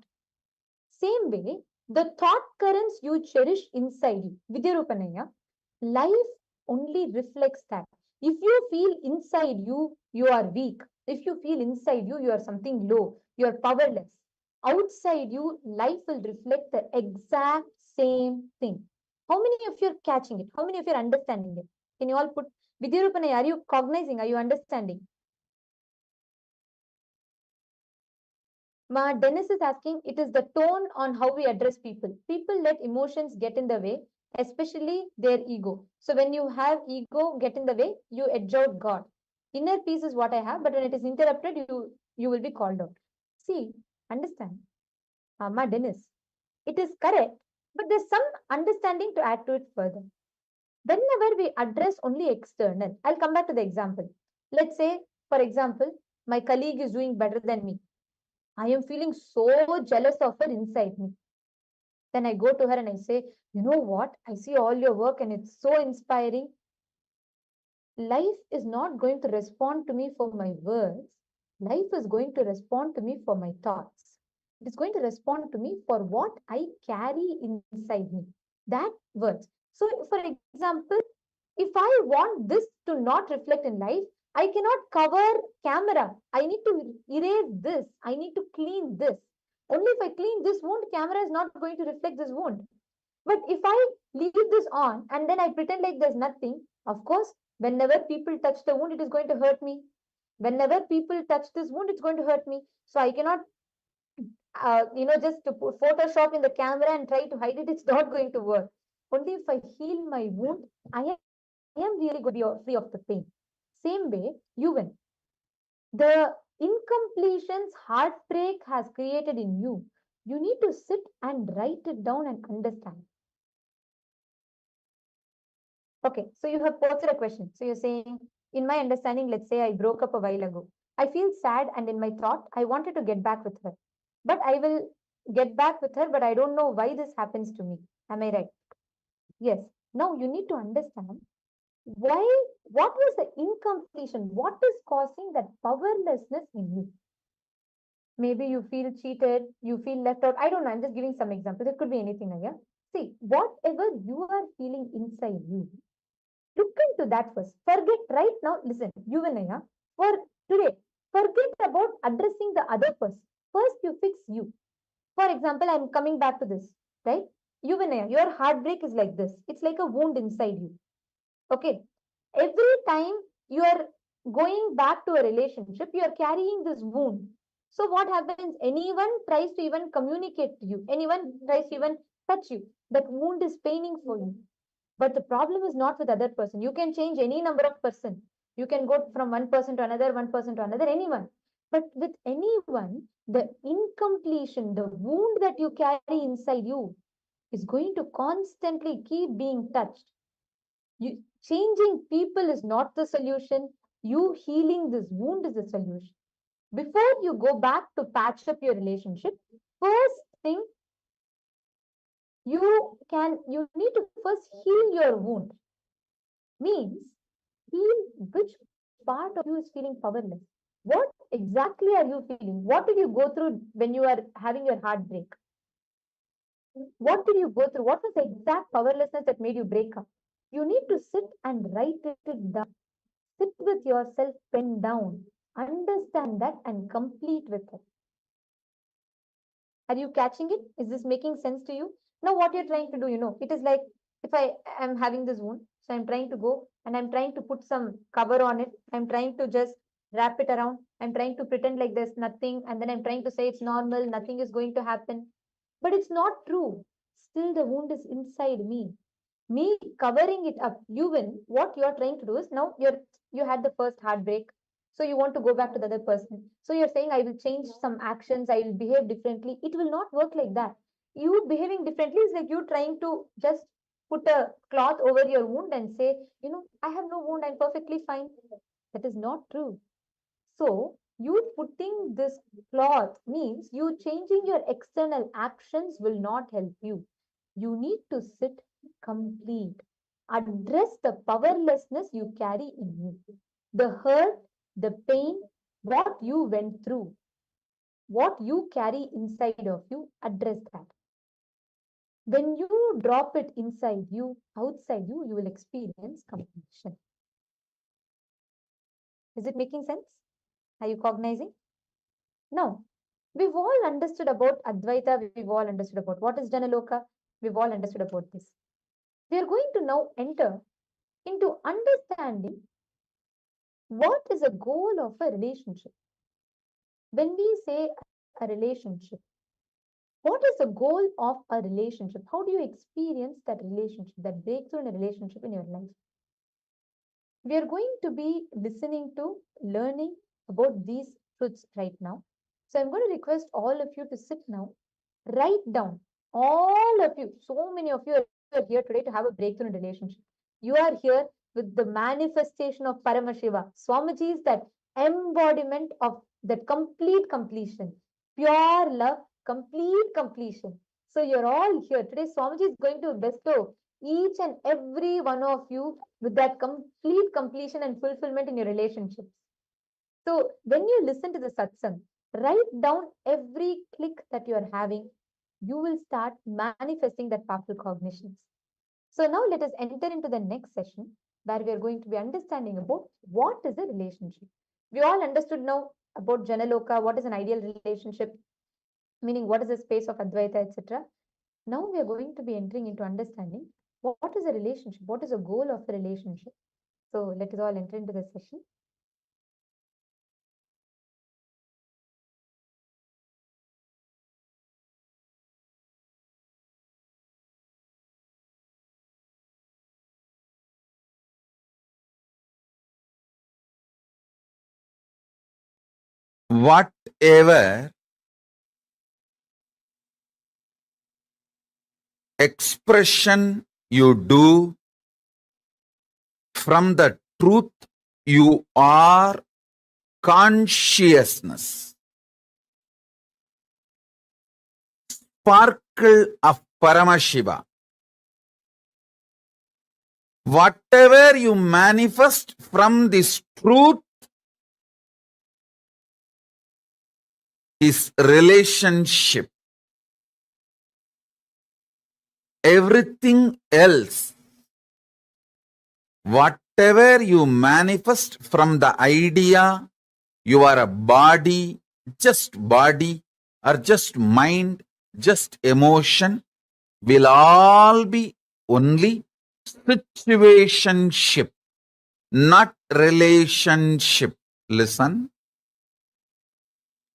Same way, the thought currents you cherish inside you, Vidyarupanaya, life only reflects that. If you feel inside you, you are weak. If you feel inside you, you are something low, you are powerless. Outside you, life will reflect the exact same thing. How many of you are catching it? How many of you are understanding it? Can you all put, Vidyarupanaya, are you cognizing? Are you understanding? Ma Dennis is asking, it is the tone on how we address people. People let emotions get in the way, especially their ego. So when you have ego get in the way, you edge out God. Inner peace is what I have, but when it is interrupted, you will be called out. See, understand. Ma Dennis, it is correct, but there's some understanding to add to it further. Whenever we address only external, I'll come back to the example. Let's say, for example, my colleague is doing better than me. I am feeling so jealous of her inside me. Then I go to her and I say, you know what? I see all your work and it's so inspiring. Life is not going to respond to me for my words. Life is going to respond to me for my thoughts. It is going to respond to me for what I carry inside me. That words. So, for example, if I want this to not reflect in life, I cannot cover camera. I need to erase this. I need to clean this. Only if I clean this wound, camera is not going to reflect this wound. But if I leave this on and then I pretend like there's nothing, of course, whenever people touch the wound, it is going to hurt me. Whenever people touch this wound, it's going to hurt me. So I cannot, just to put Photoshop in the camera and try to hide it. It's not going to work. Only if I heal my wound, I am really going to be free of the pain. Same way, you win. The incompletions heartbreak has created in you. You need to sit and write it down and understand. Okay, so you have posted a question. So you're saying, in my understanding, let's say I broke up a while ago. I feel sad, and in my thought, I wanted to get back with her. But I will get back with her, but I don't know why this happens to me. Am I right? Yes. Now you need to understand why, what was the incompletion? What is causing that powerlessness in you? Maybe you feel cheated, you feel left out. I don't know. I'm just giving some examples. It could be anything, yeah. See, whatever you are feeling inside you, look into that first. Forget right now. Listen, you and I, for today, forget about addressing the other first. First, you fix you. For example, I'm coming back to this, right? You and I, your heartbreak is like this. It's like a wound inside you. Okay. Every time you are going back to a relationship, you are carrying this wound. So what happens? Anyone tries to even communicate to you. Anyone tries to even touch you. That wound is paining for you. But the problem is not with other person. You can change any number of person. You can go from one person to another, one person to another, anyone. But with anyone, the incompletion, the wound that you carry inside you is going to constantly keep being touched. Changing people is not the solution. You healing this wound is the solution. Before you go back to patch up your relationship, first thing you need to first heal your wound. Means heal which part of you is feeling powerless. What exactly are you feeling? What did you go through when you are having your heartbreak? What did you go through? What was the exact powerlessness that made you break up? You need to sit and write it down. Sit with yourself, pen down, understand that, and complete with it. Are you catching it? Is this making sense to you? Now, what you're trying to do, it is like if I am having this wound, so I'm trying to go and I'm trying to put some cover on it. I'm trying to just wrap it around. I'm trying to pretend like there's nothing, and then I'm trying to say it's normal, nothing is going to happen. But it's not true. Still, the wound is inside me. Me covering it up. You win. What you're trying to do is now you had the first heartbreak, so you want to go back to the other person. So you're saying I will change some actions, I will behave differently. It will not work like that. You behaving differently is like you trying to just put a cloth over your wound and say, I have no wound, I'm perfectly fine. That is not true. So you putting this cloth means you changing your external actions will not help you. You need to sit complete. Address the powerlessness you carry in you. The hurt, the pain, what you went through, what you carry inside of you, address that. When you drop it inside you, outside you, you will experience completion. Is it making sense? Are you cognizing? Now, we've all understood about Advaita, we've all understood about what is Janaloka, we've all understood about this. We are going to now enter into understanding what is a goal of a relationship. When we say a relationship, what is the goal of a relationship? How do you experience that relationship, that breakthrough in a relationship in your life? We are going to be listening to, learning about these truths right now. So I'm going to request all of you to sit now, write down, all of you, so many of you are here today to have a breakthrough in relationship. You are here with the manifestation of Paramashiva. Swamiji is that embodiment of that complete completion, pure love, complete completion. So you're all here. Today, Swamiji is going to bestow each and every one of you with that complete completion and fulfillment in your relationships. So when you listen to the satsang, write down every click that you are having. You will start manifesting that powerful cognitions. So now let us enter into the next session where we are going to be understanding about what is a relationship. We all understood now about Janaloka, what is an ideal relationship, meaning what is the space of Advaita, etc. Now we are going to be entering into understanding what is a relationship, what is the goal of a relationship. So let us all enter into the session. Whatever expression you do from the truth, you are consciousness. Sparkle of Paramashiva. Whatever you manifest from this truth is relationship. Everything else, whatever you manifest from the idea you are a body or just mind, just emotion, will all be only situationship, not relationship.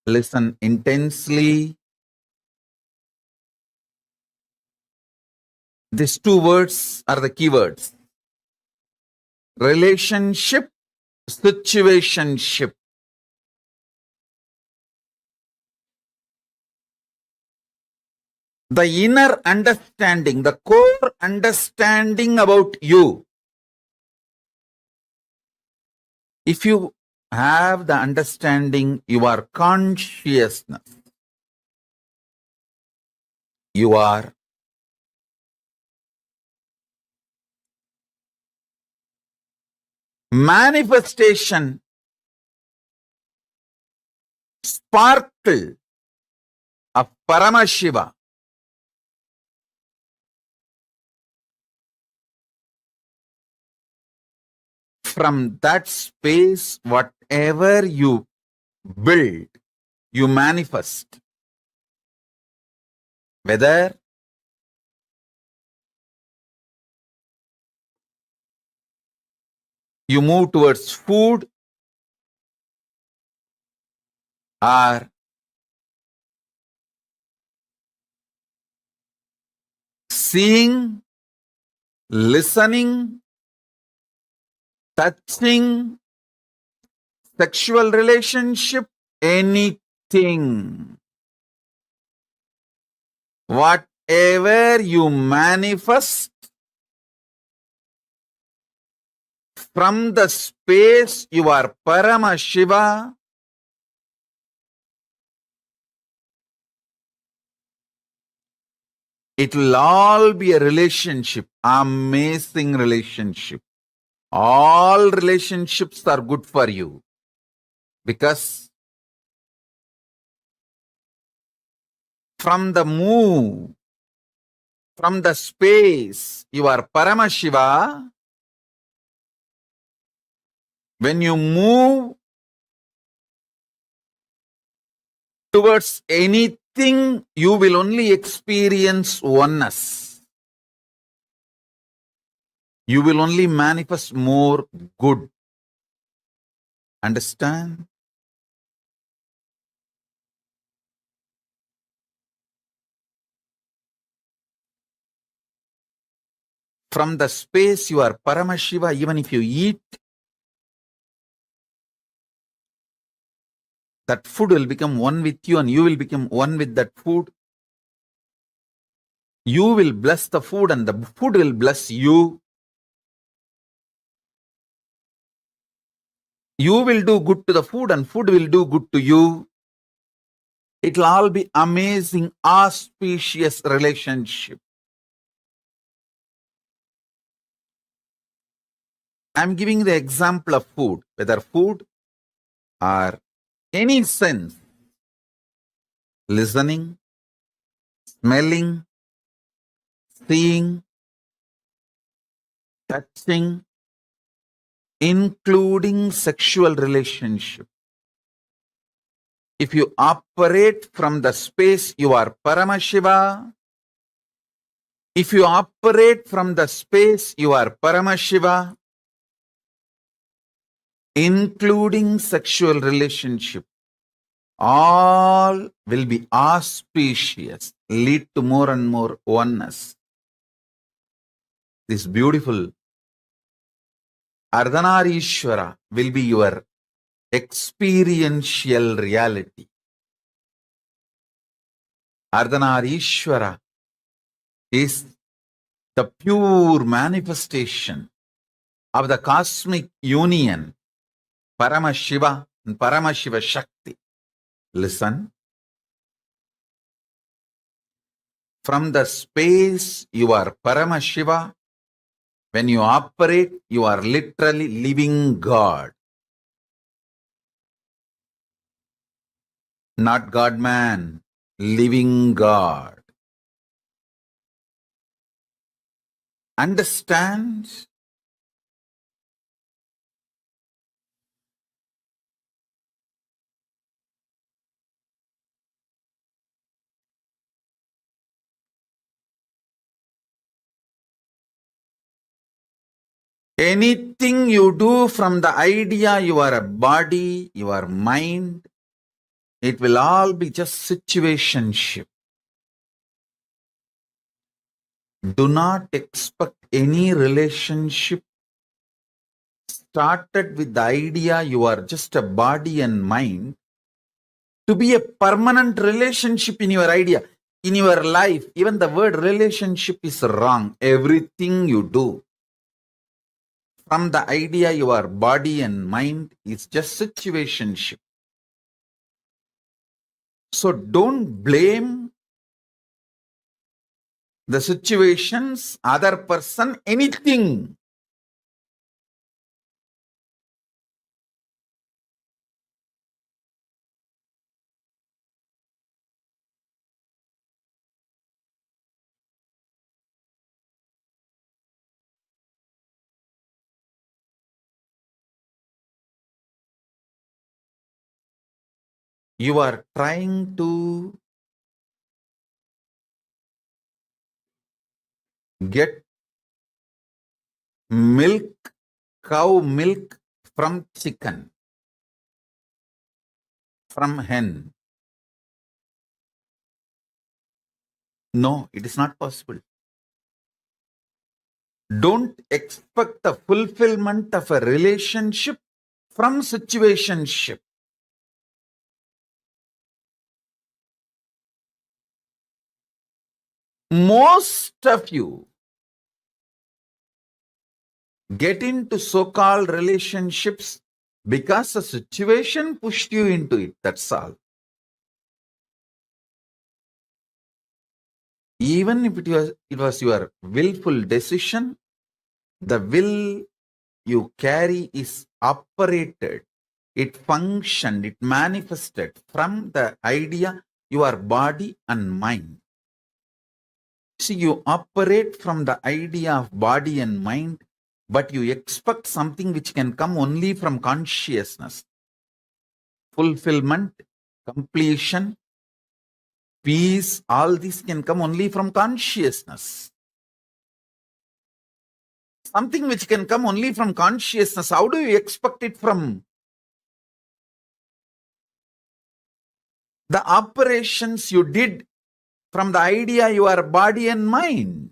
Listen intensely. These two words are the keywords. Relationship, situationship. The inner understanding, the core understanding about you. If you have the understanding, you are consciousness. You are manifestation, sparkle of Paramashiva. From that space, whatever you build, you manifest. Whether you move towards food or seeing, listening, touching, sexual relationship, anything. Whatever you manifest from the space you are Paramashiva, it will all be a relationship, amazing relationship. All relationships are good for you because from the move, from the space you are Paramashiva, when you move towards anything, you will only experience oneness. You will only manifest more good. Understand? From the space you are Paramashiva, even if you eat, that food will become one with you and you will become one with that food. You will bless the food and the food will bless you. You will do good to the food and food will do good to you. It will all be amazing, auspicious relationship. I'm giving the example of food, whether food or any sense, listening, smelling, seeing, touching, including sexual relationship. If you operate from the space you are Paramashiva, if you operate from the space you are Paramashiva, including sexual relationship, all will be auspicious, lead to more and more oneness. This beautiful Ardhanarishwara will be your experiential reality. Ardhanarishwara is the pure manifestation of the cosmic union, Paramashiva and Paramashiva Shakti. Listen, from the space you are Paramashiva, when you operate, you are literally living God. Not God-man, living God. Understand? Anything you do from the idea you are a body, you are mind, it will all be just situationship. Do not expect any relationship started with the idea you are just a body and mind to be a permanent relationship in your idea, in your life. Even the word relationship is wrong. Everything you do from the idea you are body and mind is just situationship. So don't blame the situations, other person, anything. You are trying to get milk, cow milk from chicken, from hen. No, it is not possible. Don't expect the fulfillment of a relationship from situationship. Most of you get into so-called relationships because the situation pushed you into it. That's all. Even if it was your willful decision, the will you carry is operated. It functioned, it manifested from the idea you are body and mind. See, you operate from the idea of body and mind, but you expect something which can come only from consciousness. Fulfillment, completion, peace, all this can come only from consciousness. Something which can come only from consciousness, how do you expect it from the operations you did from the idea you are body and mind?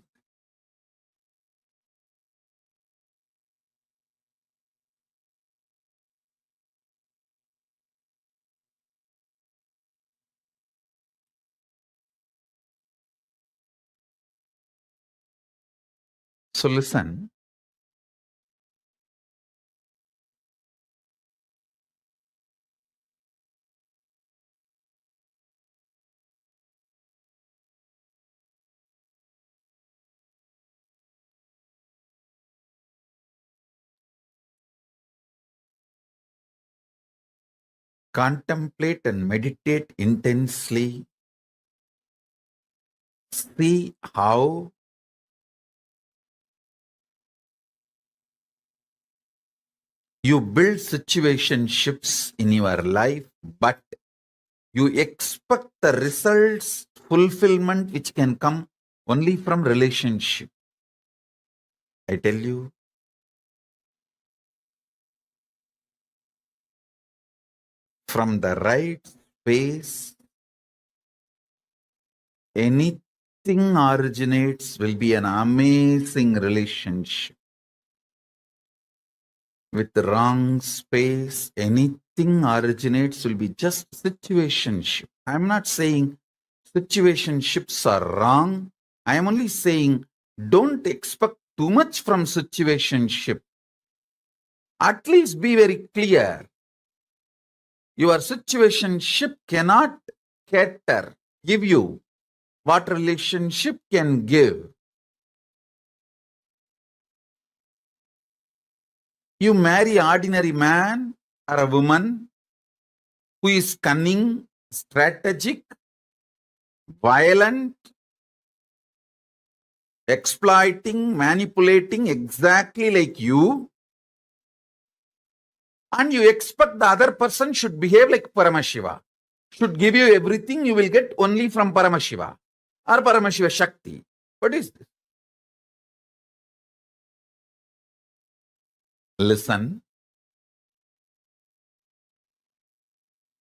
So listen, Contemplate and meditate intensely. See how you build situationships in your life, but you expect the results, fulfillment, which can come only from relationship. I tell you, from the right space, anything originates will be an amazing relationship. With the wrong space, anything originates will be just situationship. I'm not saying situationships are wrong. I am only saying don't expect too much from situationship. At least be very clear. Your situationship cannot give you what relationship can give. You marry ordinary man or a woman who is cunning, strategic, violent, exploiting, manipulating exactly like you, and you expect the other person should behave like Paramashiva, should give you everything you will get only from Paramashiva or Paramashiva Shakti. What is this? Listen.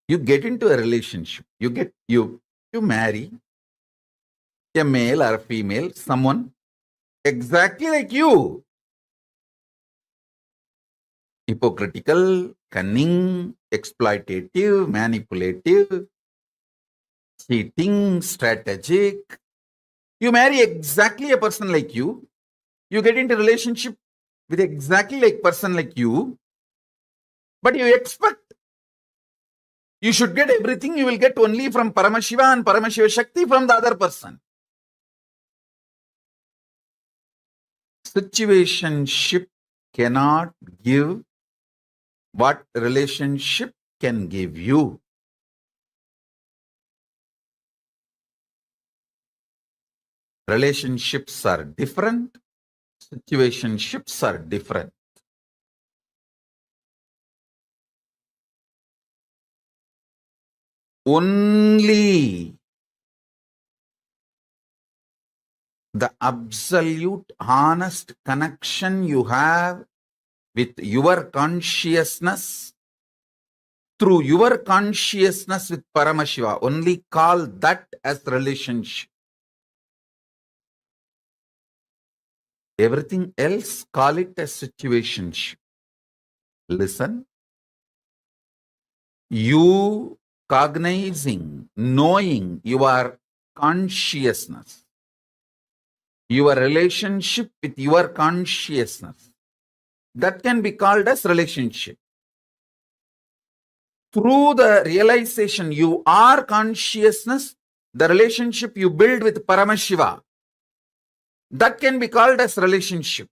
You get into a relationship. You marry a male or a female, someone exactly like you. Hypocritical, cunning, exploitative, manipulative, cheating, strategic. You marry exactly a person like you. You get into relationship with exactly like person like you. But you expect you should get everything you will get only from Paramashiva and Paramashiva Shakti from the other person. Situationship cannot give what relationship can give you. Relationships are different. Situationships are different. Only the absolute honest connection you have with your consciousness, through your consciousness with Paramashiva, only call that as relationship. Everything else, call it as situationship. Listen. You cognizing, knowing your consciousness, your relationship with your consciousness, that can be called as relationship. Through the realization you are consciousness, the relationship you build with Paramashiva, that can be called as relationship.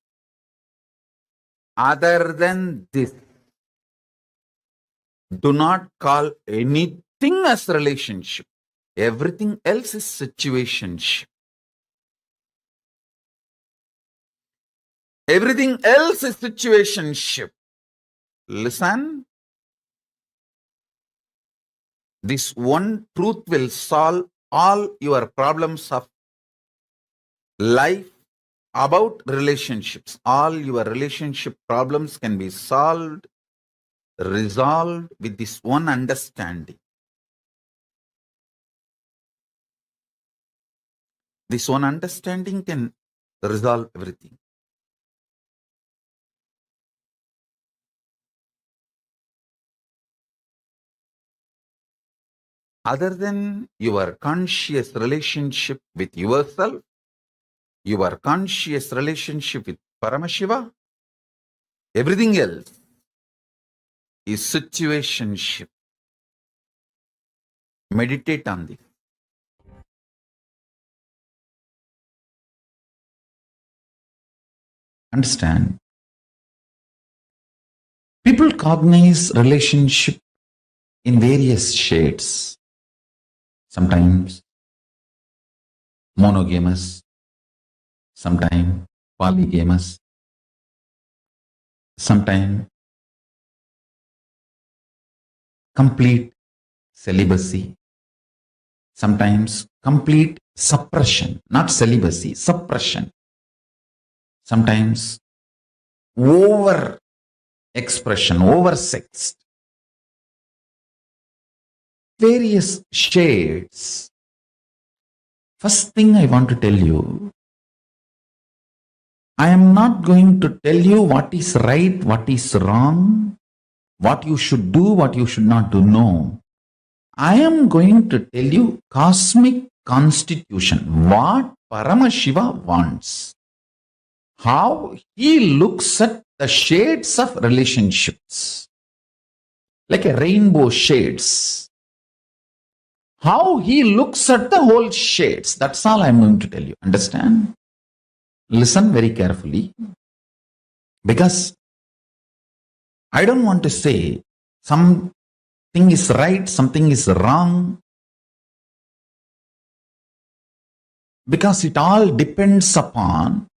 Other than this, do not call anything as relationship. Everything else is situationship. Everything else is situationship. Listen. This one truth will solve all your problems of life about relationships. All your relationship problems can be solved, resolved with this one understanding. This one understanding can resolve everything. Other than your conscious relationship with yourself, your conscious relationship with Paramashiva, everything else is situationship. Meditate on this. Understand? People cognize relationship in various shades. Sometimes monogamous, sometimes polygamous, sometimes complete celibacy, sometimes complete suppression, not celibacy, suppression, sometimes over expression, over sexed, various shades. First thing I want to tell you, I am not going to tell you what is right, what is wrong, what you should do, what you should not do. No. I am going to tell you cosmic constitution, what Paramashiva wants, how he looks at the shades of relationships, like a rainbow shades, how he looks at the whole shades. That's all I'm going to tell you. Understand? Listen very carefully, because I don't want to say something is right, something is wrong, because it all depends upon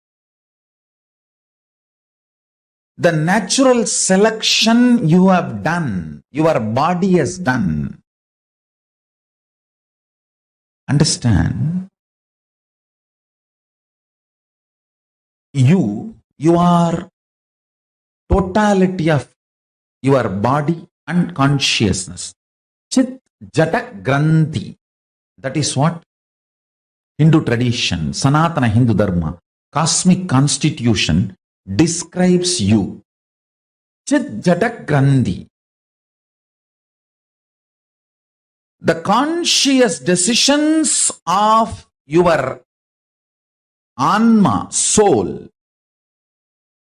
the natural selection you have done, your body has done. Understand? You are totality of your body and consciousness. Chit Jata Granthi. That is what Hindu tradition, Sanatana Hindu Dharma, cosmic constitution describes you. Chit Jata Granthi. The conscious decisions of your Anma, soul,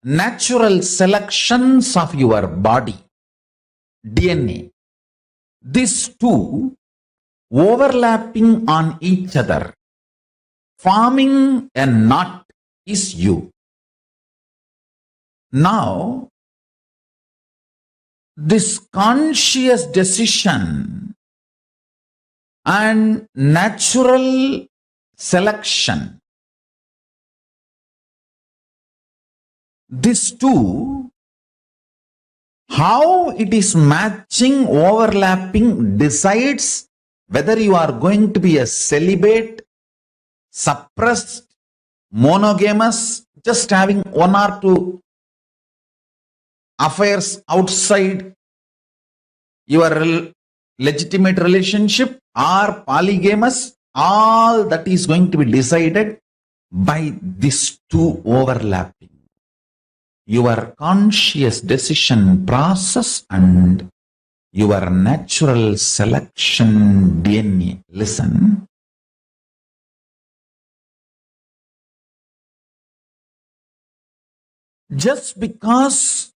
natural selections of your body, DNA, these two overlapping on each other, forming a knot, is you. Now, this conscious decision and natural selection, these two, how it is matching, overlapping, decides whether you are going to be a celibate, suppressed, monogamous, just having one or two affairs outside your legitimate relationship, or polygamous. All that is going to be decided by these two overlapping. Your conscious decision process and your natural selection DNA. Listen. Just because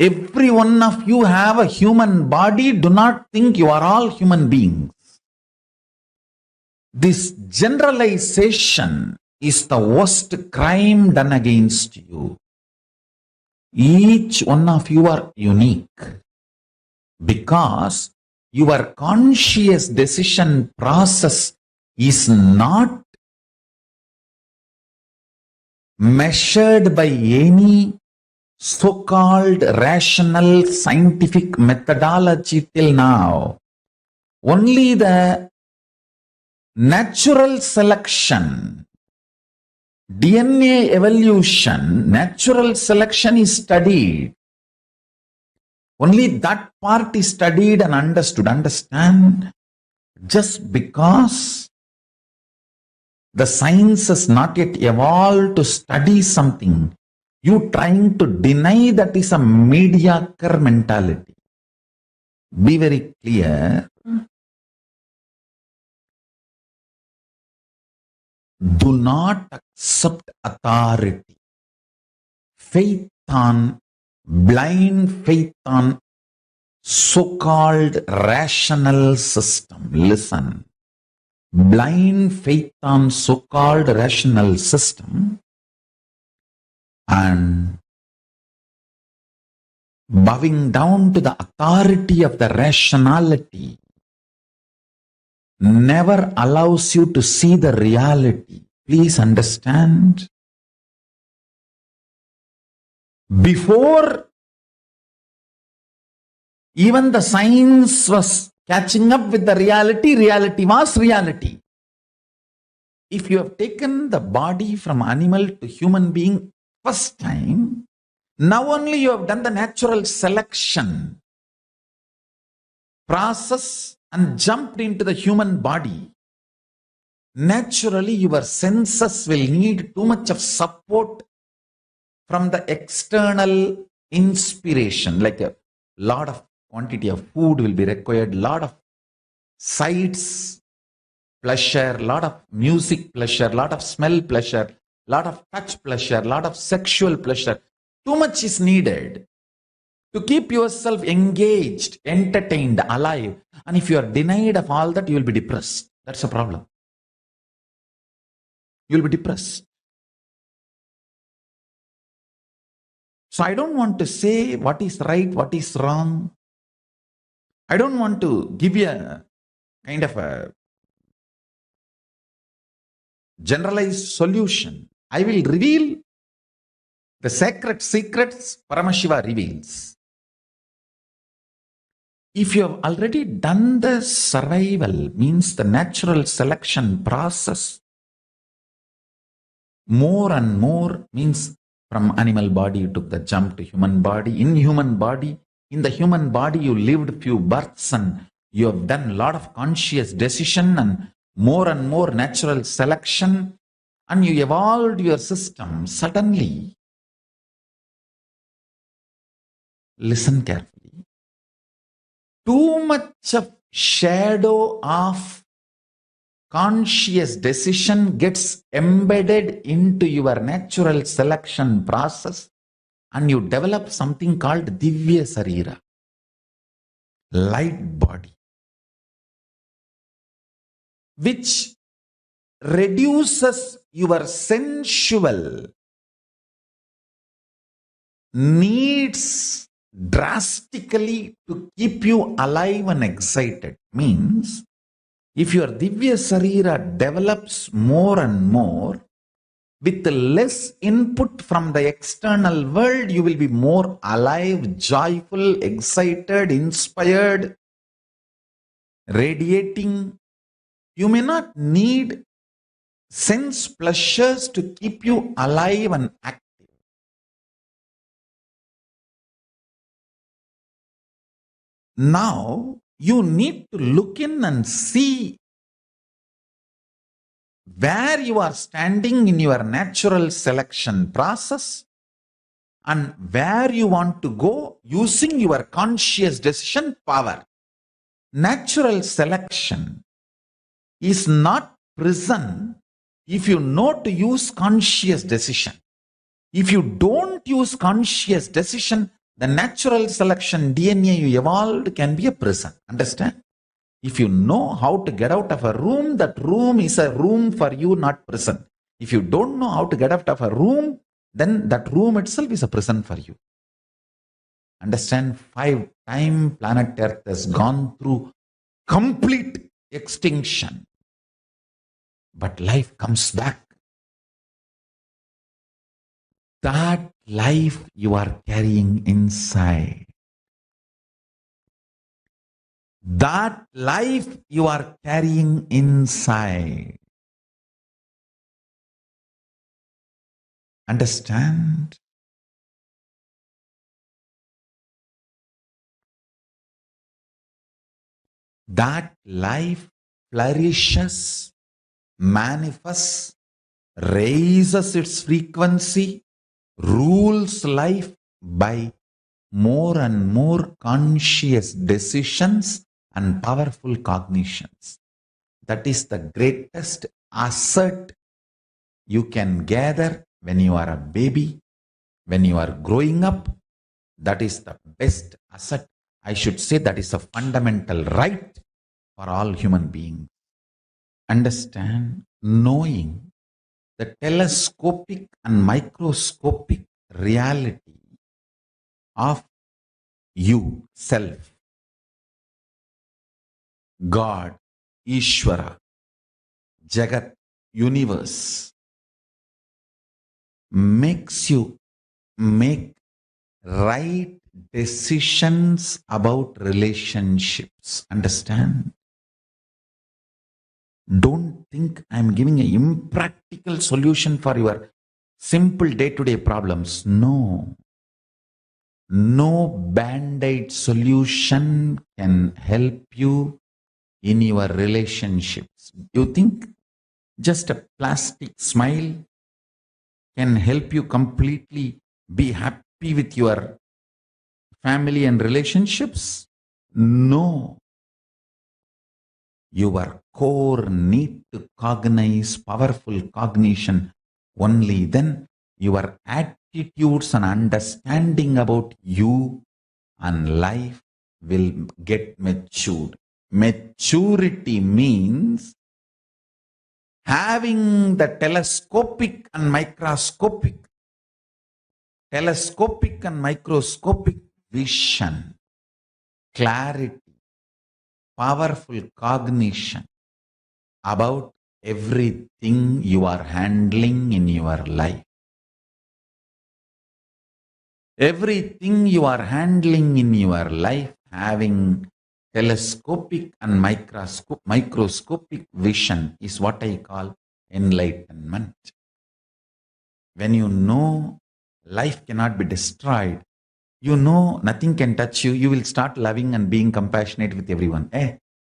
every one of you have a human body, do not think you are all human beings. This generalization is the worst crime done against you. Each one of you are unique, because your conscious decision process is not measured by any so-called rational scientific methodology till now. Only the natural selection, DNA evolution, natural selection is studied. Only that part is studied and understood. Understand? Just because the science has not yet evolved to study something, you trying to deny, that is a mediocre mentality. Be very clear. Do not accept authority. Faith on, blind faith on so-called rational system. Listen. Blind faith on so-called rational system and bowing down to the authority of the rationality, never allows you to see the reality. Please understand. Before even the science was catching up with the reality, reality was reality. If you have taken the body from animal to human being first time, now only you have done the natural selection process and jumped into the human body. Naturally, your senses will need too much of support from the external inspiration, like a lot of quantity of food will be required, lot of sights pleasure, lot of music pleasure, lot of smell pleasure, lot of touch pleasure, lot of sexual pleasure. Too much is needed to keep yourself engaged, entertained, alive. And if you are denied of all that, you will be depressed. That's a problem. You will be depressed. So I don't want to say what is right, what is wrong. I don't want to give you a kind of a generalized solution. I will reveal the sacred secrets Paramashiva reveals. If you have already done the survival, means the natural selection process, more and more means from animal body you took the jump to human body. In the human body you lived few births and you have done a lot of conscious decision and more natural selection, and you evolved your system. Suddenly, listen carefully, too much of shadow of conscious decision gets embedded into your natural selection process, and you develop something called Divya Sarira, light body, which reduces your sensual needs drastically to keep you alive and excited. Means, if your Divya Sarira develops more and more, with less input from the external world, you will be more alive, joyful, excited, inspired, radiating. You may not need sense pleasures to keep you alive and active. Now, you need to look in and see where you are standing in your natural selection process and where you want to go using your conscious decision power. Natural selection is not prison if you know to use conscious decision. If you don't use conscious decision, the natural selection DNA you evolved can be a prison. Understand? If you know how to get out of a room, that room is a room for you, not prison. If you don't know how to get out of a room, then that room itself is a prison for you. Understand? 5 times planet Earth has gone through complete extinction. But life comes back. That life you are carrying inside. That life you are carrying inside. Understand? That life flourishes, manifests, raises its frequency, rules life by more and more conscious decisions and powerful cognitions. That is the greatest asset you can gather when you are a baby, when you are growing up. That is the best asset. I should say that is a fundamental right for all human beings. Understand, knowing the telescopic and microscopic reality of you, self, God, Ishvara, Jagat, universe, makes you make right decisions about relationships. Understand? Don't think I'm giving an impractical solution for your simple day-to-day problems. No. No band-aid solution can help you in your relationships. You think just a plastic smile can help you completely be happy with your family and relationships? No. Your core need to cognize powerful cognition. Only then your attitudes and understanding about you and life will get matured. Maturity means having the telescopic and microscopic vision, clarity, powerful cognition about everything you are handling in your life. Everything you are handling in your life, having telescopic and microscopic vision is what I call enlightenment. When you know life cannot be destroyed, you know nothing can touch you, you will start loving and being compassionate with everyone.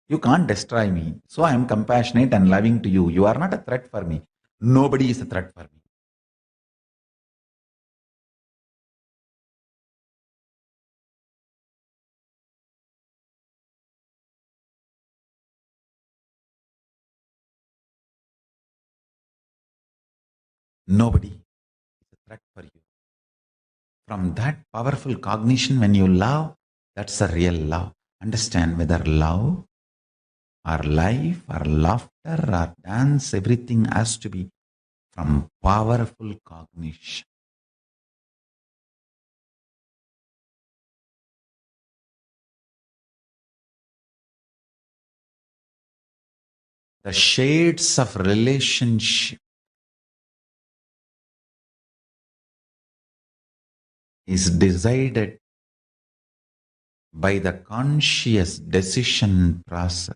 You can't destroy me, so I am compassionate and loving to you. You are not a threat for me. Nobody is a threat for me. Nobody is a threat for you. From that powerful cognition, when you love, that's a real love. Understand, whether love or life or laughter or dance, everything has to be from powerful cognition. The shades of relationship is decided by the conscious decision process.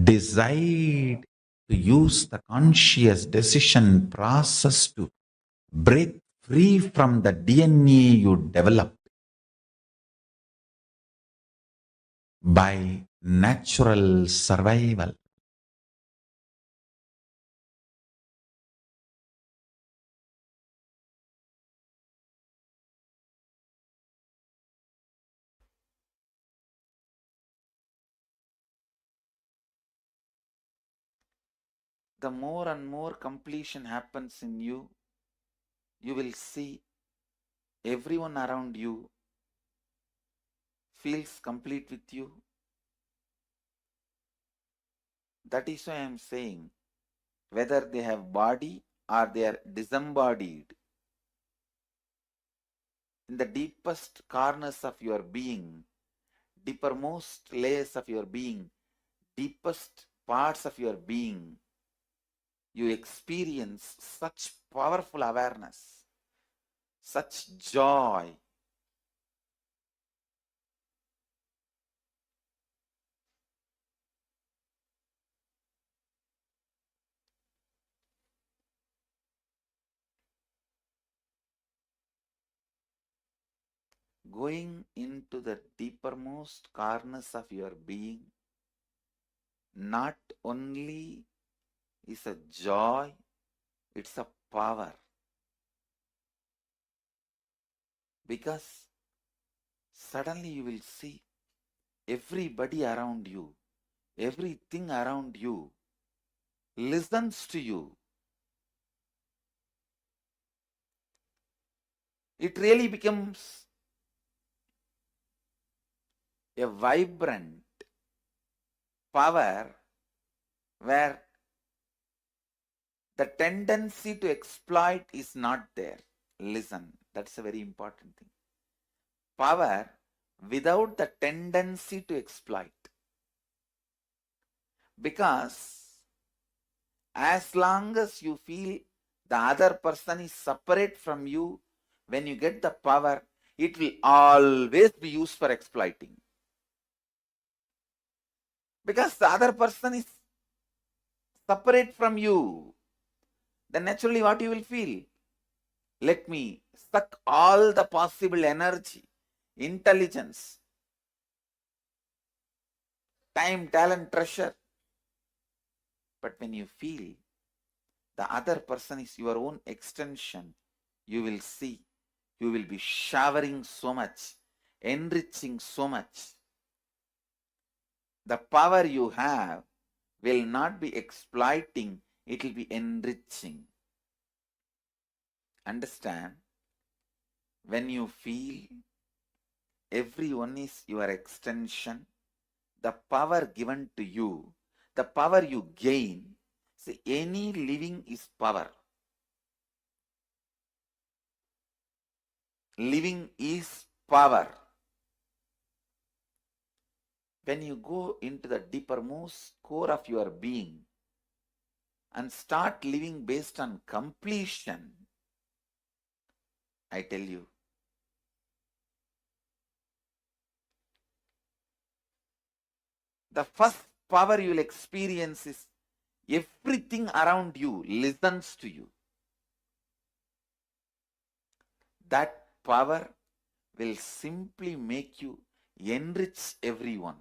Decide to use the conscious decision process to break free from the DNA you developed by natural survival. The more and more completion happens in you, you will see everyone around you feels complete with you. That is why I am saying, whether they have body or they are disembodied, in the deepest corners of your being, deepermost layers of your being, deepest parts of your being, you experience such powerful awareness, such joy. Going into the deepermost corners of your being not only is a joy, it's a power. Because suddenly you will see everybody around you, everything around you listens to you. It really becomes a vibrant power where the tendency to exploit is not there. Listen. That's a very important thing. Power without the tendency to exploit. Because as long as you feel the other person is separate from you, when you get the power, it will always be used for exploiting. Because the other person is separate from you, then naturally what you will feel? Let me suck all the possible energy, intelligence, time, talent, treasure. But when you feel the other person is your own extension, you will see, you will be showering so much, enriching so much. The power you have will not be exploiting, it will be enriching. Understand? When you feel everyone is your extension, the power given to you, the power you gain, see, any living is power. Living is power. When you go into the deepermost core of your being and start living based on completion, I tell you, the first power you will experience is everything around you listens to you. That power will simply make you enrich everyone.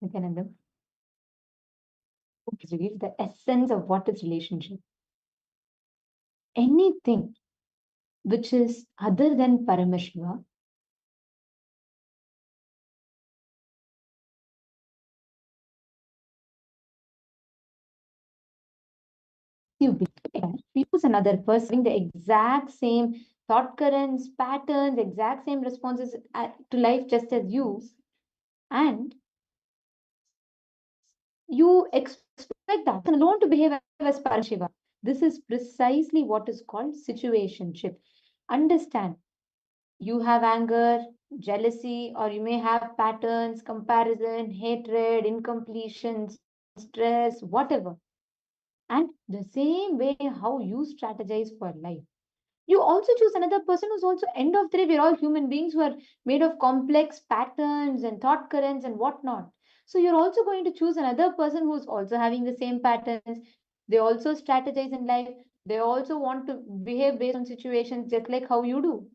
Nithyananda, it's really the essence of what is relationship. Anything which is other than Paramashiva you choose another person having the exact same thought currents, patterns, exact same responses to life just as you, and you expect that person alone to behave as Paramashiva. This is precisely what is called situationship. Understand, you have anger, jealousy, or you may have patterns, comparison, hatred, incompletion, stress, whatever. And the same way how you strategize for life. You also choose another person who's also end of the day. We're all human beings who are made of complex patterns and thought currents and whatnot. So you're also going to choose another person who's also having the same patterns. They also strategize in life. They also want to behave based on situations just like how you do.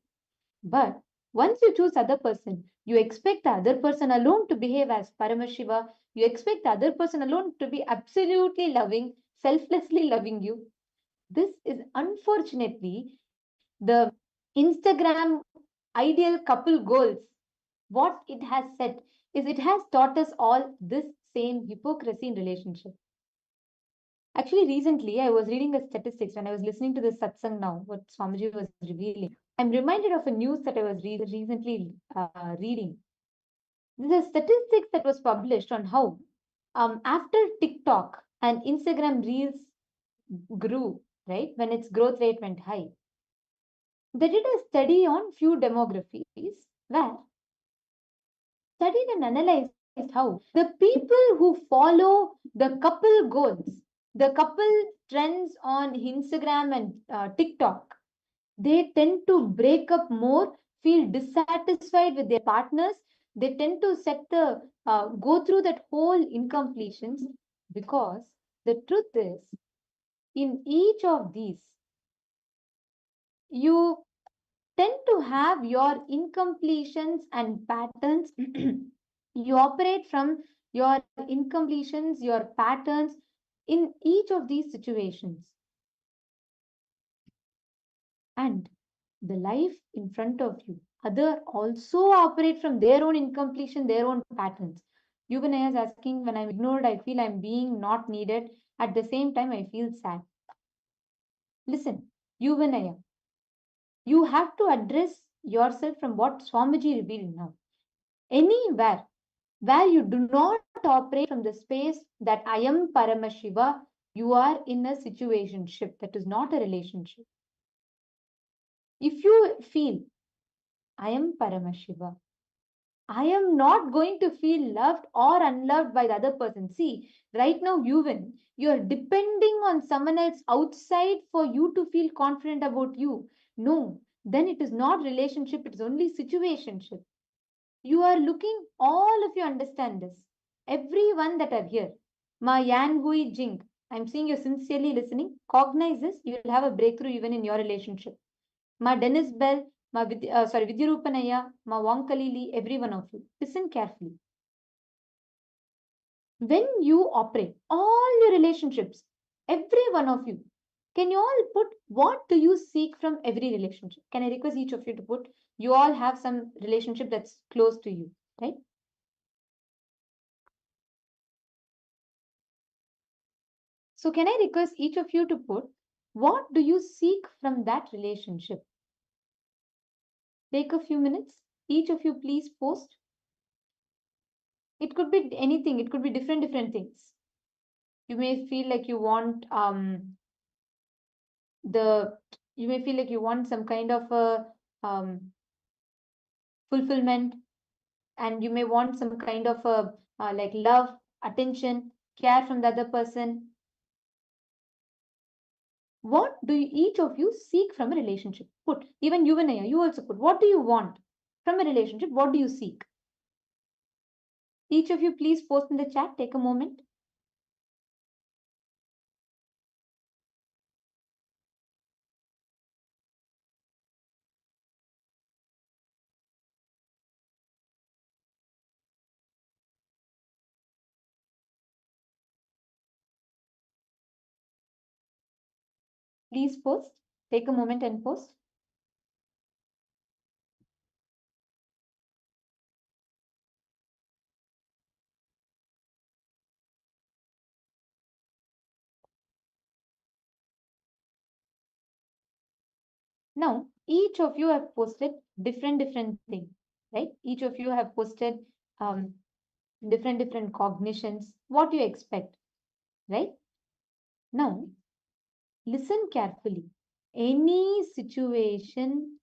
But once you choose other person, you expect the other person alone to behave as Paramashiva. You expect the other person alone to be absolutely loving, selflessly loving you. This is unfortunately the Instagram ideal couple goals. What it has said is it has taught us all this same hypocrisy in relationship. Actually, recently I was reading the statistics when I was listening to the satsang now, what Swamiji was revealing. I'm reminded of a news that I was recently reading. There's a statistics that was published on how after TikTok and Instagram Reels grew, right, when its growth rate went high, they did a study on few demographies where studied and analyzed how the people who follow the couple goals, the couple trends on Instagram and TikTok, they tend to break up more, feel dissatisfied with their partners. They tend to set the go through that whole incompletions because the truth is, in each of these, you tend to have your incompletions and patterns. You operate from your incompletions, your patterns in each of these situations. And the life in front of you, other also operate from their own incompletion, their own patterns. Yuvanaya is asking, when I'm ignored, I feel I'm being not needed. At the same time, I feel sad. Listen, Yuvanaya, you have to address yourself from what Swamiji revealed now. Anywhere where you do not operate from the space that I am Paramashiva, you are in a situationship that is not a relationship. If you feel I am Paramashiva, I am not going to feel loved or unloved by the other person. See, right now, you are depending on someone else outside for you to feel confident about you. No, then it is not relationship, it is only situationship. You are looking, all of you understand this. Everyone that are here. Ma Yan Hui Jing. I'm seeing you sincerely listening. Cognize this, you will have a breakthrough even in your relationship. Ma Dennis Bell, Vidyarupanaya, Ma Wong Kalili, every one of you. Listen carefully. When you operate all your relationships, every one of you, can you all put what do you seek from every relationship? Can I request each of you to put? You all have some relationship that's close to you, right? So can I request each of you to put what do you seek from that relationship? Take a few minutes. Each of you please post. It could be anything. It could be different things. You may feel like you want the you may feel like you want some kind of a fulfillment, and you may want some kind of a like love, attention, care from the other person. What do you, each of you seek from a relationship? Put, even Yuvanaya, you also put. What do you want from a relationship? What do you seek? Each of you please post in the chat. Take a moment. Please post. Take a moment and post. Now, each of you have posted different things, right? Each of you have posted um, different cognitions. What you expect, right? Now, listen carefully. Any situation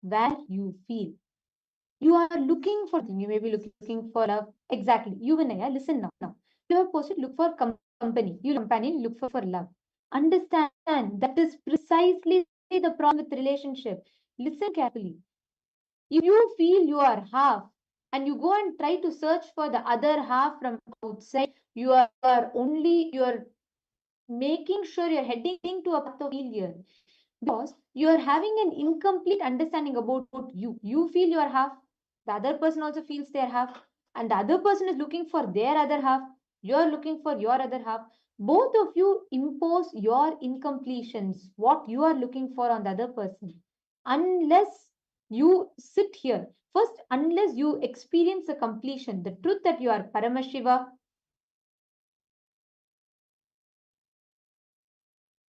where you feel you are looking for something, you may be looking for love. Exactly. You and I, listen now. Now, you have posted look for company. You companion, look for love. Understand that is precisely the problem with relationship. Listen carefully. If you feel you are half and you go and try to search for the other half from outside, you are making sure you're heading to a path of failure because you're having an incomplete understanding about you. You feel your half, the other person also feels their half, and the other person is looking for their other half. You're looking for your other half. Both of you impose your incompletions, what you are looking for on the other person. Unless you sit here, first, unless you experience the completion, the truth that you are Paramashiva,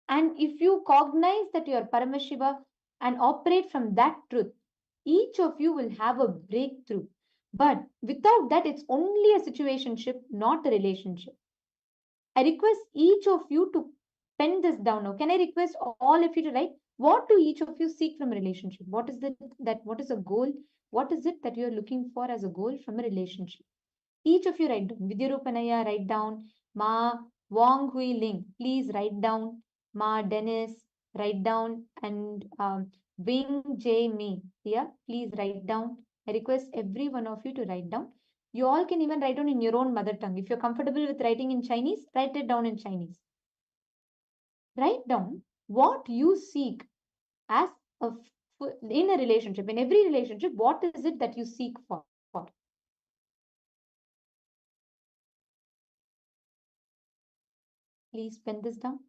and if you cognize that you are Paramashiva and operate from that truth, each of you will have a breakthrough. But without that, it's only a situationship, not a relationship. I request each of you to pen this down now. Can I request all of you to write what do each of you seek from a relationship? What is a goal? What is it that you're looking for as a goal from a relationship? Each of you write down. Vidyarupanaya, write down. Ma Wong Hui Ling, please write down. Ma Dennis, write down. And Wing J Me, yeah, please write down. I request every one of you to write down. You all can even write down in your own mother tongue. If you're comfortable with writing in Chinese, write it down in Chinese. Write down what you seek as a in a relationship. In every relationship, what is it that you seek for? Please pen this down.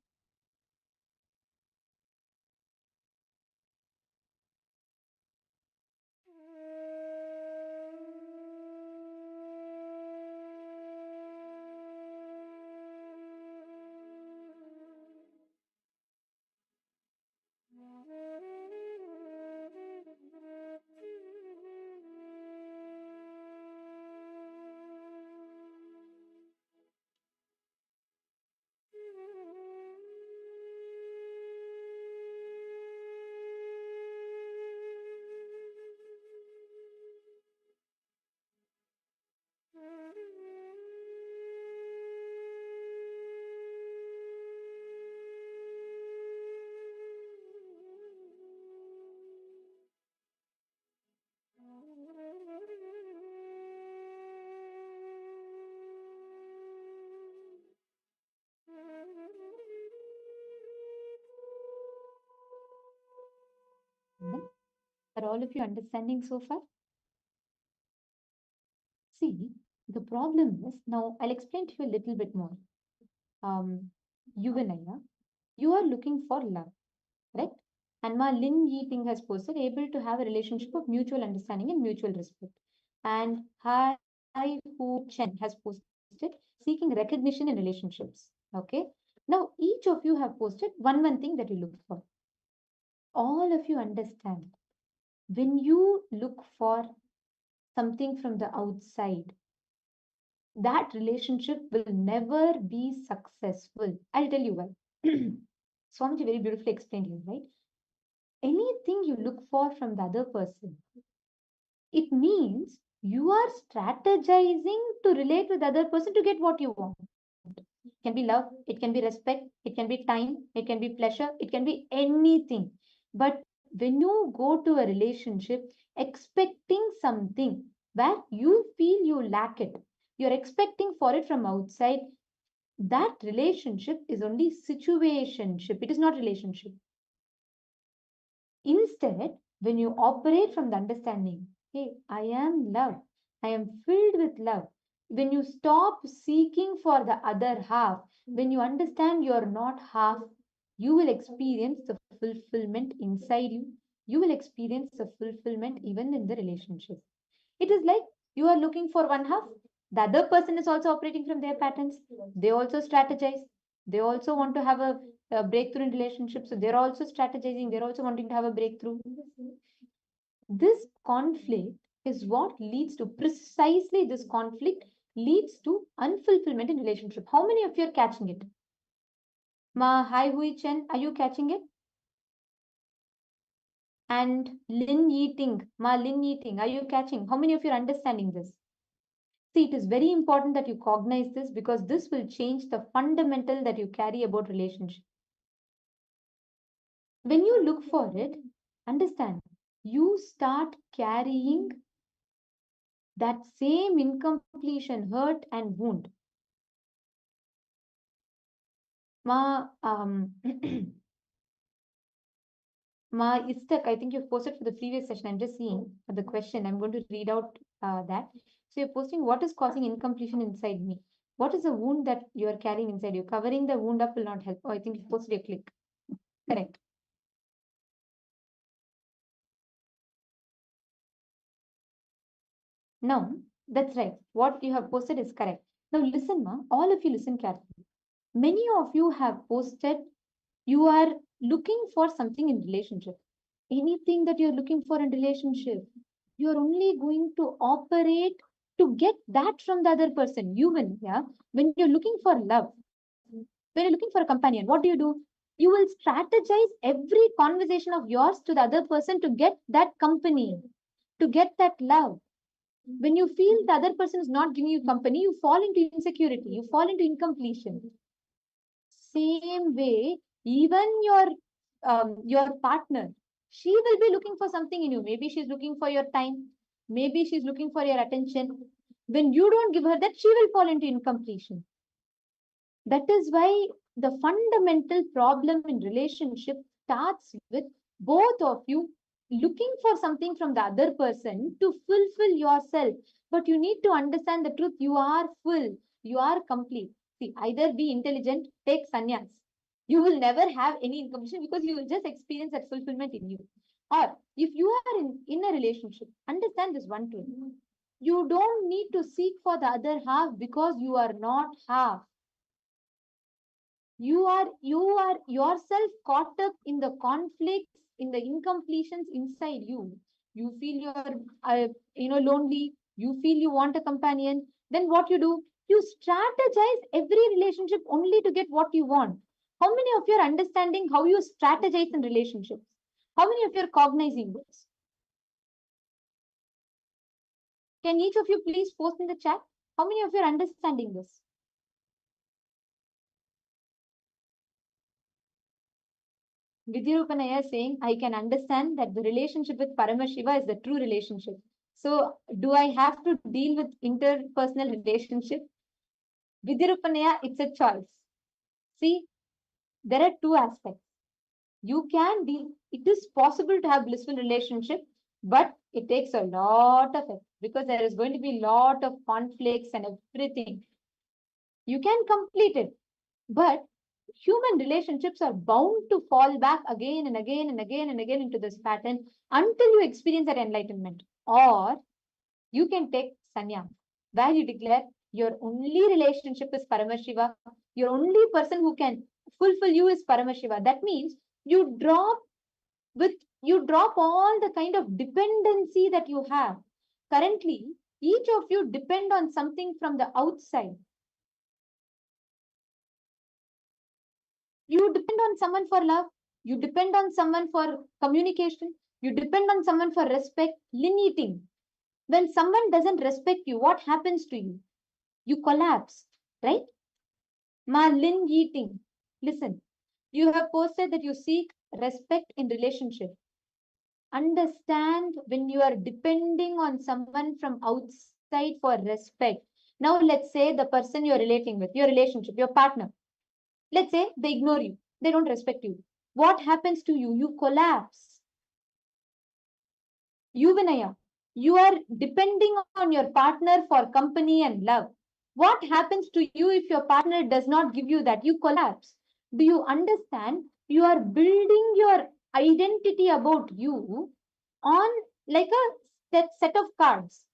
Are all of you understanding so far? See, the problem is now I'll explain to you a little bit more. You and I, you are looking for love, right? And Ma Lin Yi Ting has posted able to have a relationship of mutual understanding and mutual respect. And Hai Hu Chen has posted seeking recognition in relationships. Okay. Now each of you have posted one thing that you look for. All of you understand when you look for something from the outside, that relationship will never be successful. I'll tell you why. Swamiji very beautifully explained here, right? Anything you look for from the other person, it means you are strategizing to relate with the other person to get what you want. It can be love, it can be respect, it can be time, it can be pleasure, it can be anything. But when you go to a relationship expecting something where you feel you lack it, you're expecting for it from outside, that relationship is only situationship. It is not relationship. Instead, when you operate from the understanding, hey, I am love, I am filled with love. When you stop seeking for the other half, when you understand you're not half, you will experience the fulfillment inside you. You will experience the fulfillment even in the relationship. It is like you are looking for one half, the other person is also operating from their patterns. They also strategize. They also want to have a breakthrough in relationships. So they're also strategizing. They're also wanting to have a breakthrough. This conflict is what leads to, precisely this conflict leads to unfulfillment in relationship. How many of you are catching it? Ma Hai Hui Chen, are you catching it? And Lin Yeating, Ma Lin Yeating, are you catching? How many of you are understanding this? See, it is very important that you cognize this, because this will change the fundamental that you carry about relationship. When you look for it, understand, you start carrying that same incompletion, hurt and wound. Ma Ma Istak, I think you've posted for the previous session. I'm just seeing the question. I'm going to read out that. So you're posting, what is causing incompletion inside me? What is the wound that you are carrying inside you? Covering the wound up will not help. Oh, I think you posted a click. Correct. Now, that's right. What you have posted is correct. Now listen, ma, all of you listen carefully. Many of you have posted, you are looking for something in relationship. Anything that you're looking for in relationship, you're only going to operate to get that from the other person. You will, yeah. When you're looking for love, when you're looking for a companion, what do? You will strategize every conversation of yours to the other person to get that company, to get that love. When you feel the other person is not giving you company, you fall into insecurity, you fall into incompletion. Same way, even your partner, she will be looking for something in you. Maybe she's looking for your time, maybe she's looking for your attention. When you don't give her that, she will fall into incompletion. That is why the fundamental problem in relationship starts with both of you looking for something from the other person to fulfill yourself. But you need to understand the truth. You are full. You are complete. See, either be intelligent, take sannyas. You will never have any incompletion, because you will just experience that fulfillment in you. Or if you are in a relationship, understand this one truth. You don't need to seek for the other half, because you are not half. You are yourself caught up in the conflicts, in the incompletions inside you. You feel you're lonely, you feel you want a companion. Then what you do, you strategize every relationship only to get what you want. How many of you are understanding how you strategize in relationships? How many of you are cognizing this? Can each of you please post in the chat? How many of you are understanding this? Vidyarupanaya is saying, I can understand that the relationship with Paramashiva is the true relationship. So, do I have to deal with interpersonal relationship? Vidyarupanaya, it's a choice. See, there are two aspects. You can deal, it is possible to have blissful relationship, but it takes a lot of effort, because there is going to be a lot of conflicts and everything. You can complete it, but human relationships are bound to fall back again and again and again and again into this pattern until you experience that enlightenment. Or you can take sanya, where you declare your only relationship is Paramashiva, your only person who can fulfill you is Paramashiva. That means you drop all the kind of dependency that you have. Currently, each of you depend on something from the outside. You depend on someone for love. You depend on someone for communication. You depend on someone for respect. Limiting. When someone doesn't respect you, what happens to you? You collapse, right? Ma Lin Yeating. Listen, you have posted that you seek respect in relationship. Understand, when you are depending on someone from outside for respect. Now, let's say the person you're relating with, your relationship, your partner, let's say they ignore you, they don't respect you. What happens to you? You collapse. You, Vinaya, you are depending on your partner for company and love. What happens to you if your partner does not give you that? You collapse. Do you understand? You are building your identity about you on like a set of cards.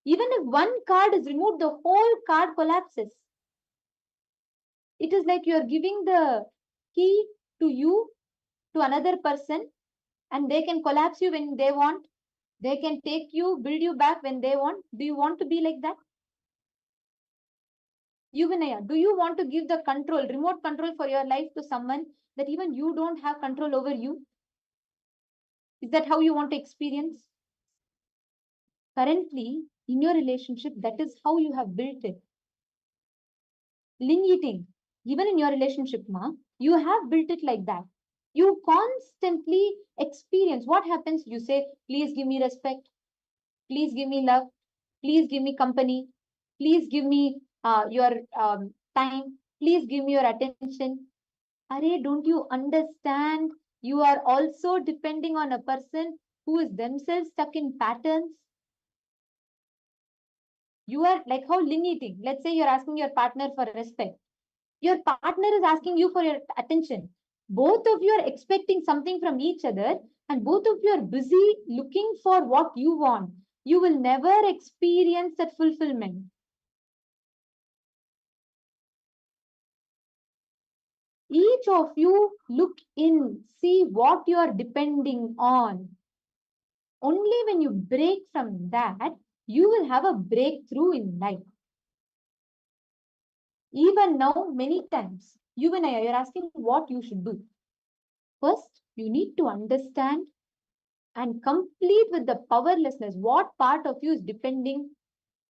Even if one card is removed, the whole card collapses. It is like you are giving the key to you, to another person, and they can collapse you when they want. They can take you, build you back when they want. Do you want to be like that? You, Vinaya, do you want to give the control, remote control for your life to someone that even you don't have control over you? Is that how you want to experience? Currently, in your relationship, that is how you have built it. Ling eating, even in your relationship, you have built it like that. You constantly experience what happens. You say, please give me respect, please give me love, please give me company, please give me your time, please give me your attention. Arey, don't you understand? You are also depending on a person who is themselves stuck in patterns. You are like how ling eating. Let's say you're asking your partner for respect. Your partner is asking you for your attention. Both of you are expecting something from each other, and both of you are busy looking for what you want. You will never experience that fulfillment. Each of you look in, see what you are depending on. Only when you break from that, you will have a breakthrough in life. Even now, many times, you and I, you're asking what you should do. First, you need to understand and complete with the powerlessness. What part of you is depending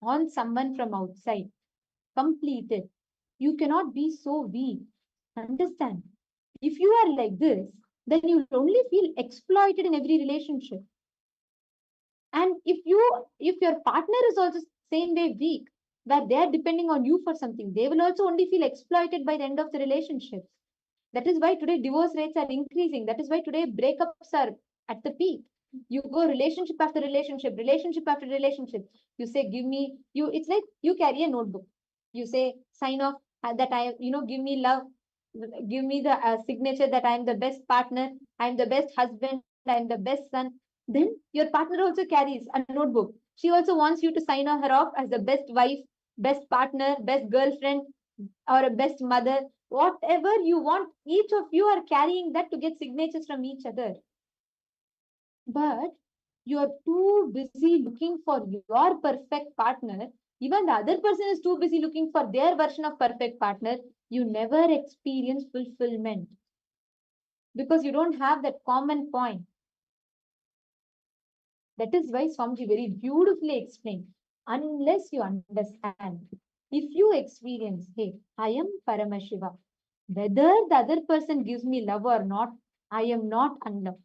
on someone from outside? Complete it. You cannot be so weak. Understand. If you are like this, then you will only feel exploited in every relationship. And if your partner is also same way weak, where they are depending on you for something, they will also only feel exploited by the end of the relationship. That is why today divorce rates are increasing. That is why today breakups are at the peak. You go relationship after relationship, relationship after relationship. You say, give me, you, it's like you carry a notebook. You say, sign off that I, give me love, give me the signature that I'm the best partner, I'm the best husband, I'm the best son. Then your partner also carries a notebook. She also wants you to sign her off as the best wife, best partner, best girlfriend, or a best mother. Whatever you want, each of you are carrying that to get signatures from each other. But you are too busy looking for your perfect partner. Even the other person is too busy looking for their version of perfect partner. You never experience fulfillment because you don't have that common point. That is why Swamiji very beautifully explained. Unless you understand, if you experience, hey, I am Paramashiva, whether the other person gives me love or not, I am not unloved.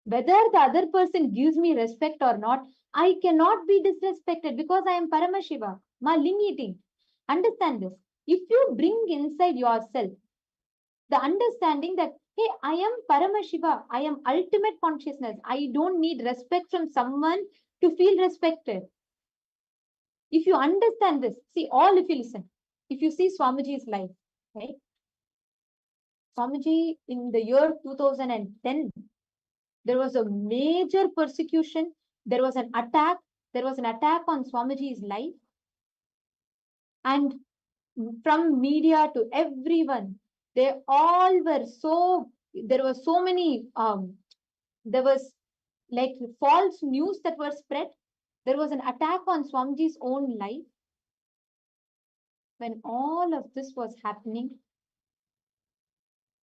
Whether the other person gives me respect or not, I cannot be disrespected because I am Paramashiva, Ling eating. Understand this. If you bring inside yourself the understanding that, hey, I am Paramashiva, I am ultimate consciousness, I don't need respect from someone to feel respected. If you understand this, see, all if you listen, if you see Swamiji's life, right? Swamiji in the year 2010, there was a major persecution. There was an attack. There was an attack on Swamiji's life. And from media to everyone, they all were so, there were so many, there was like false news that were spread. There was an attack on Swamiji's own life. When all of this was happening,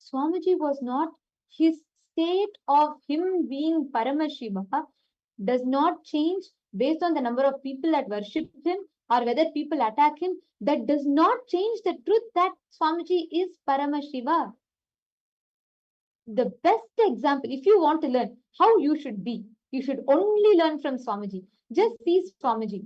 Swamiji was not, his state of him being Paramashiva does not change based on the number of people that worship him or whether people attack him. That does not change the truth that Swamiji is Paramashiva. The best example, if you want to learn how you should be, you should only learn from Swamiji. Just see Swamiji.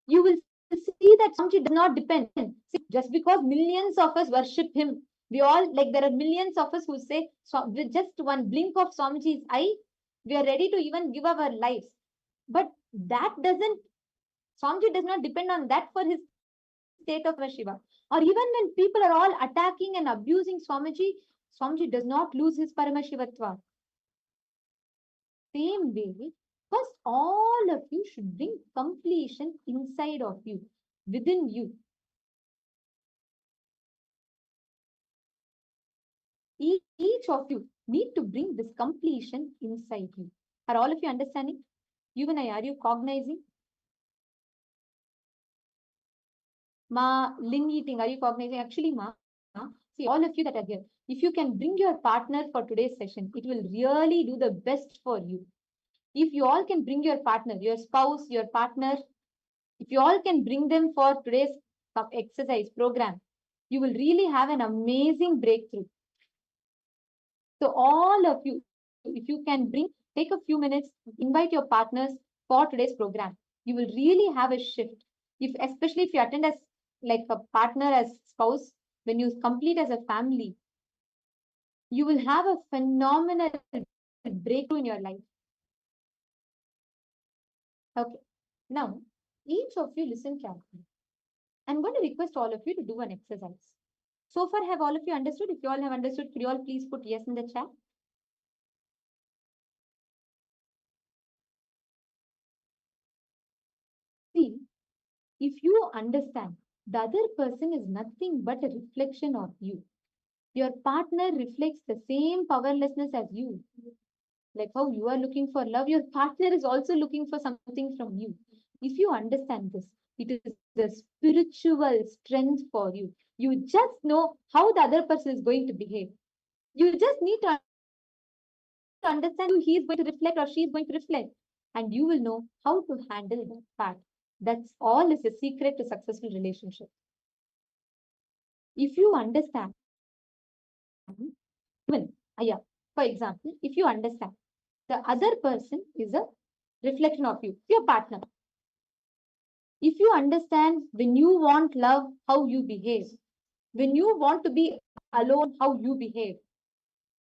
You will see that Swamiji does not depend. See, just because millions of us worship him, we all, like there are millions of us who say, with just one blink of Swamiji's eye, we are ready to even give our lives. But that doesn't, Swamiji does not depend on that for his state of Shiva. Or even when people are all attacking and abusing Swamiji, Swamiji does not lose his Paramashivatva. Same way, first all of you should bring completion inside of you, within you. Each of you need to bring this completion inside you. Are all of you understanding? You and I, are you cognizing? Ma, Lin eating, are you cognizing? Actually, Ma, see, all of you that are here, if you can bring your partner for today's session, it will really do the best for you. If you all can bring your partner, your spouse, your partner, if you all can bring them for today's exercise program, you will really have an amazing breakthrough. So all of you, if you can take a few minutes, invite your partners for today's program. You will really have a shift. Especially if you attend as like a partner, as spouse, when you complete as a family, you will have a phenomenal breakthrough in your life. Okay. Now, each of you listen carefully. I'm going to request all of you to do an exercise. So far, have all of you understood? If you all have understood, could you all please put yes in the chat? See, if you understand the other person is nothing but a reflection of you, your partner reflects the same powerlessness as you. Like how you are looking for love, your partner is also looking for something from you. If you understand this, it is the spiritual strength for you. You just know how the other person is going to behave. You just need to understand who he is going to reflect or she is going to reflect, and you will know how to handle that part. That's all is a secret to successful relationship. If you understand, even for example, if you understand the other person is a reflection of you, your partner. If you understand when you want love, how you behave, when you want to be alone, how you behave,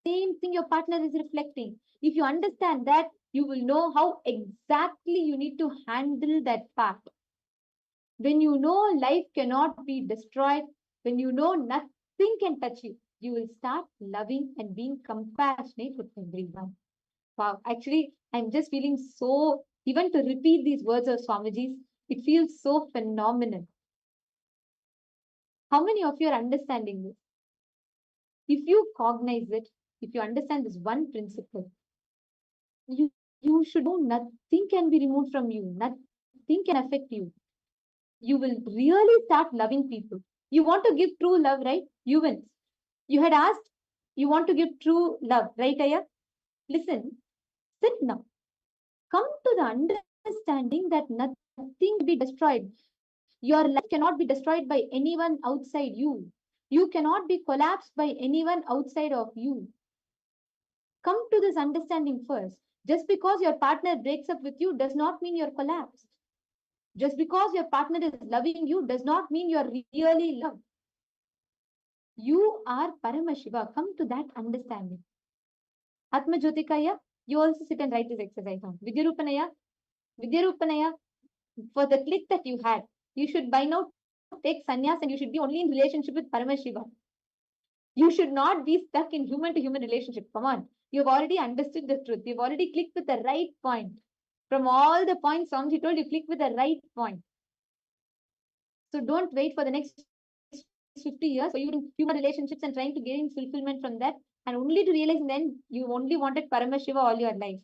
same thing your partner is reflecting. If you understand that, you will know how exactly you need to handle that part. When you know life cannot be destroyed, when you know nothing can touch you, you will start loving and being compassionate with everyone. Wow, actually, I'm just feeling so, even to repeat these words of Swamiji's, it feels so phenomenal. How many of you are understanding this? If you cognize it, if you understand this one principle, you, you should know nothing can be removed from you, nothing can affect you. You will really start loving people. You want to give true love, right? You will. You had asked, you want to give true love, right, Aya? Listen, sit now. Come to the understanding that nothing can be destroyed. Your life cannot be destroyed by anyone outside you. You cannot be collapsed by anyone outside of you. Come to this understanding first. Just because your partner breaks up with you does not mean you're collapsed. Just because your partner is loving you does not mean you're really loved. You are Paramashiva. Come to that understanding. Atma Jyotikaya, you also sit and write this exercise on. Vidyarupanaya, for the click that you had, you should by now take sannyas and you should be only in relationship with Paramashiva. You should not be stuck in human to human relationship. Come on. You've already understood the truth. You've already clicked with the right point. From all the points Swamiji told, you click with the right point. So don't wait for the next 50 years for you in human relationships and trying to gain fulfillment from that, and only to realize then you only wanted Paramashiva all your life.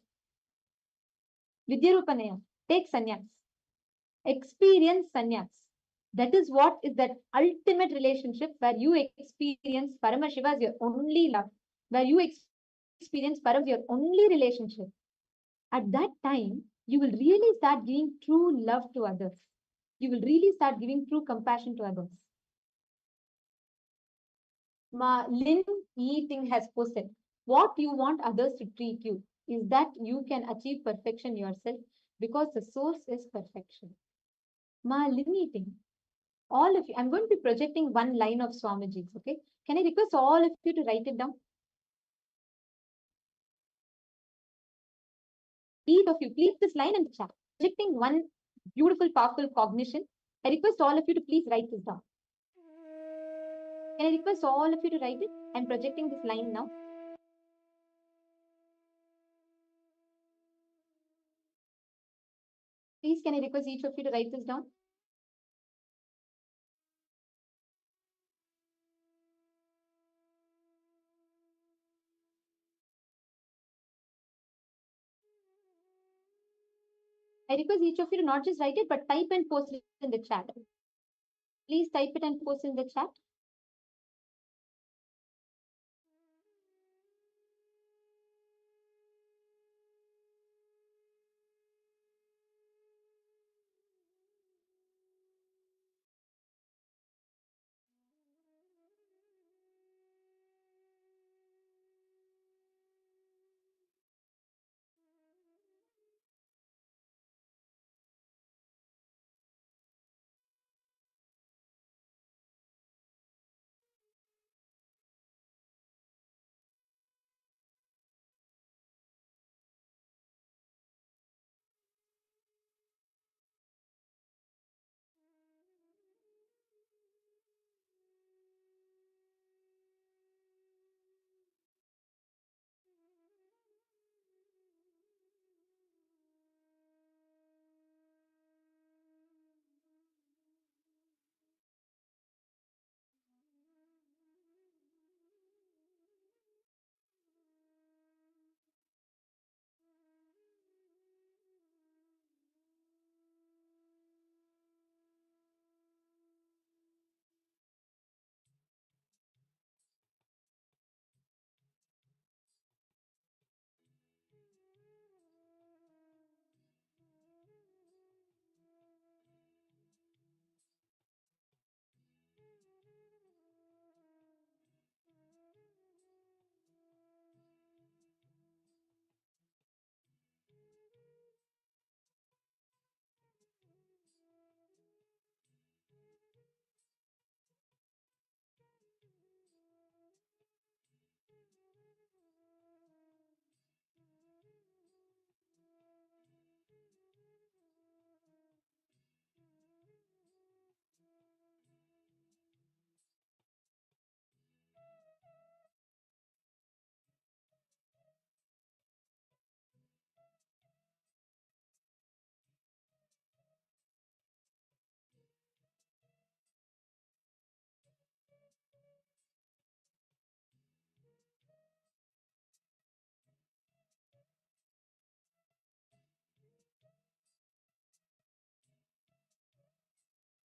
Vidyarupanaya, take sannyas. Experience sannyas. That is what is that ultimate relationship where you experience Paramashiva as your only love, where you experience Param as your only relationship. At that time, you will really start giving true love to others. You will really start giving true compassion to others. Lin Yi-Ting has posted, what you want others to treat you is that you can achieve perfection yourself because the source is perfection. Lin Yi-Ting, all of you, I'm going to be projecting one line of Swamiji's, okay? Can I request all of you to write it down? Each of you, please this line in the chat. Projecting one beautiful, powerful cognition. I request all of you to please write this down. Can I request all of you to write it? I'm projecting this line now. Please, can I request each of you to write this down? I request each of you to not just write it, but type and post it in the chat. Please type it and post in the chat.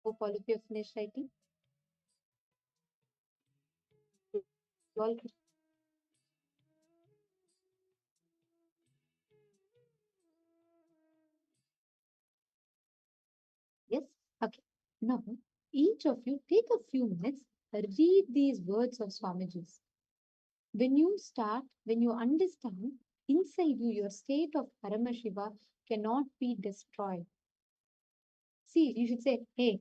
Hope all of you have finished writing. You all yes? Okay. Now, each of you take a few minutes, read these words of Swamiji's. When you understand, inside you, your state of Paramashiva cannot be destroyed. See, you should say, hey,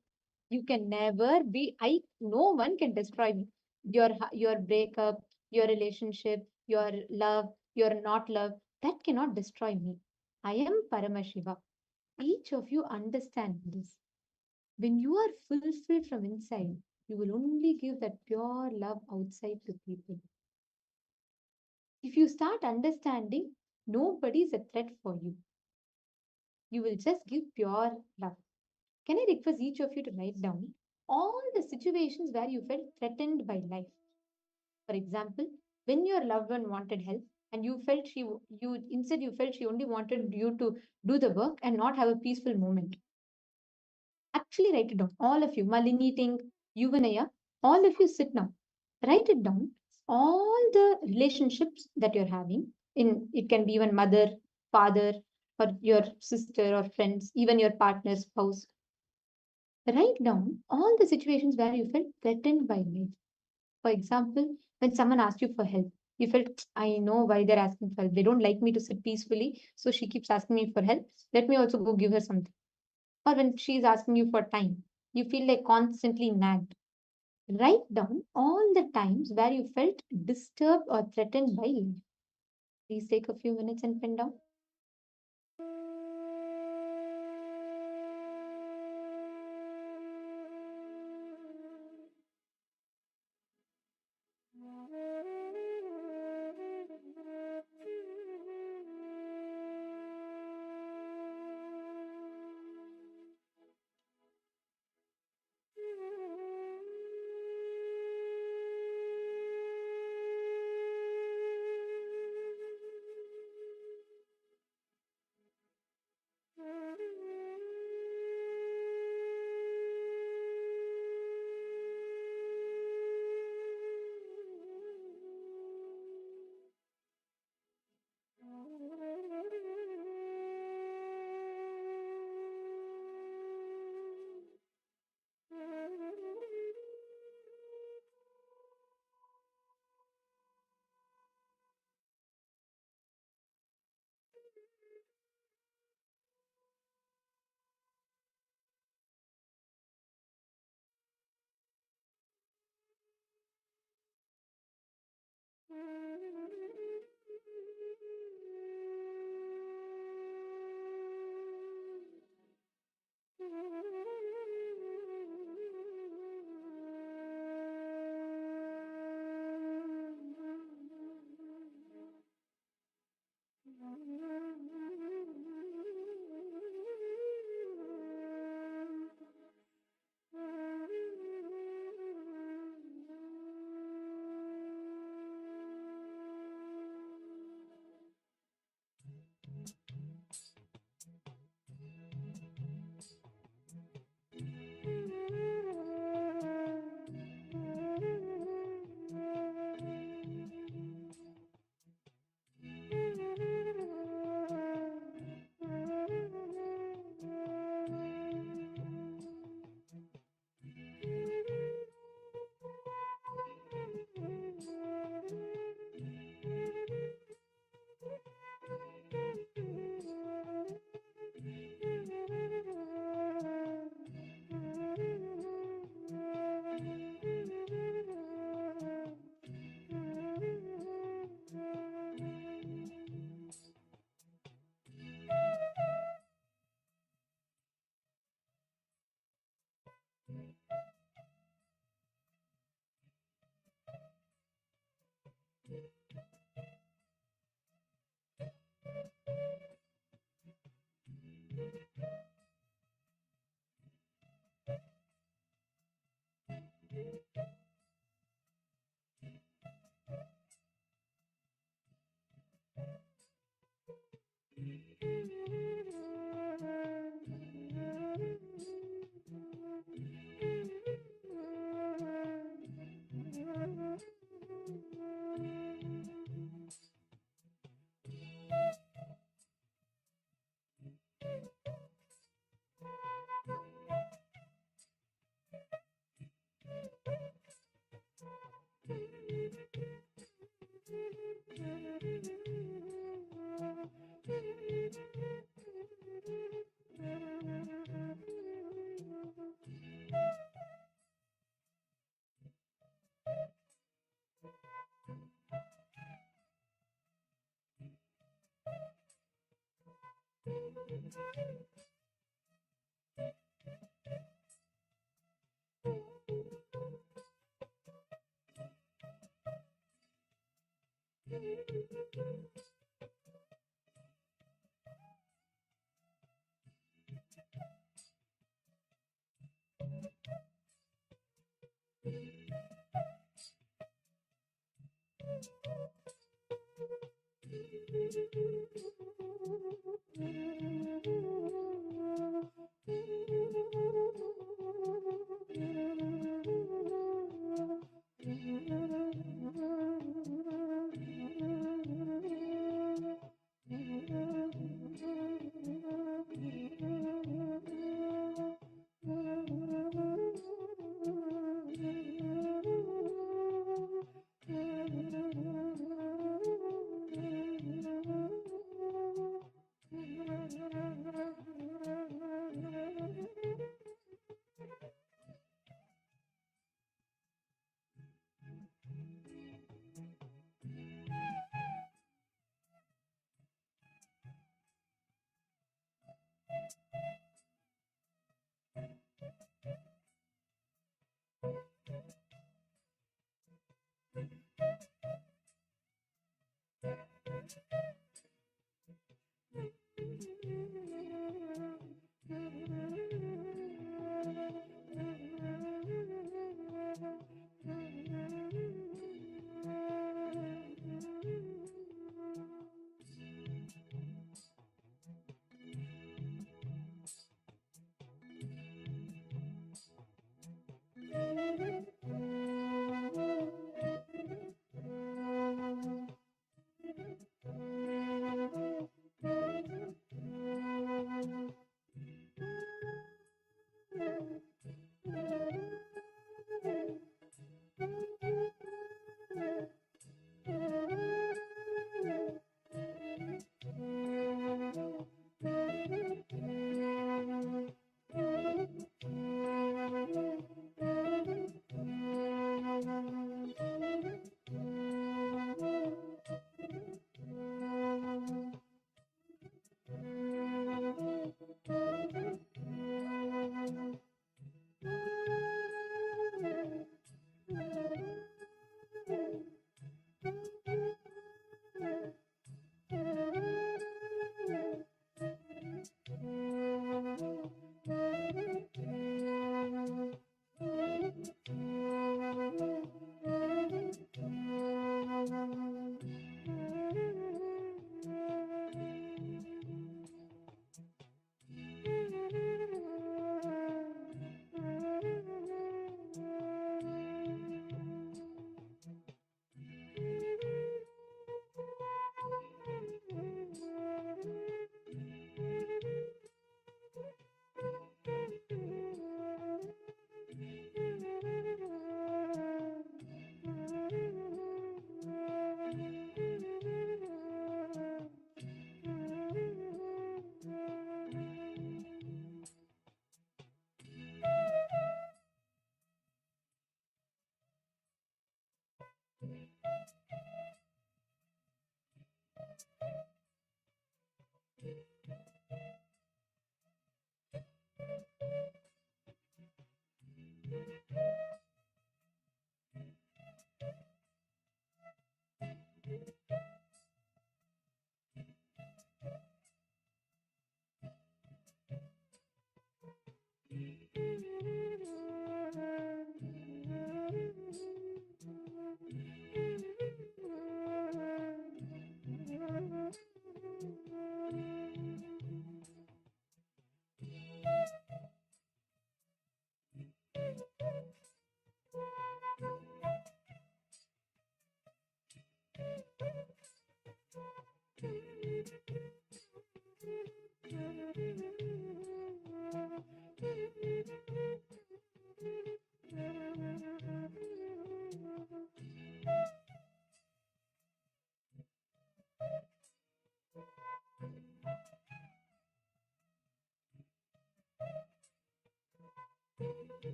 you can never be, no one can destroy me. Your breakup, your relationship, your love, your not love, that cannot destroy me. I am Paramashiva. Each of you understand this. When you are fulfilled from inside, you will only give that pure love outside to people. If you start understanding, nobody is a threat for you. You will just give pure love. Can I request each of you to write down all the situations where you felt threatened by life? For example, when your loved one wanted help and you felt you felt she only wanted you to do the work and not have a peaceful moment. Actually, write it down. All of you, Malini, Ting, Yuvanaya, all of you sit now. Write it down. All the relationships that you're having, it can be even mother, father, or your sister or friends, even your partner, spouse. Write down all the situations where you felt threatened by life. For example, when someone asked you for help, you felt, I know why they're asking for help. They don't like me to sit peacefully, so she keeps asking me for help. Let me also go give her something. Or when she's asking you for time, you feel like constantly nagged. Write down all the times where you felt disturbed or threatened by life. Please take a few minutes and pen down.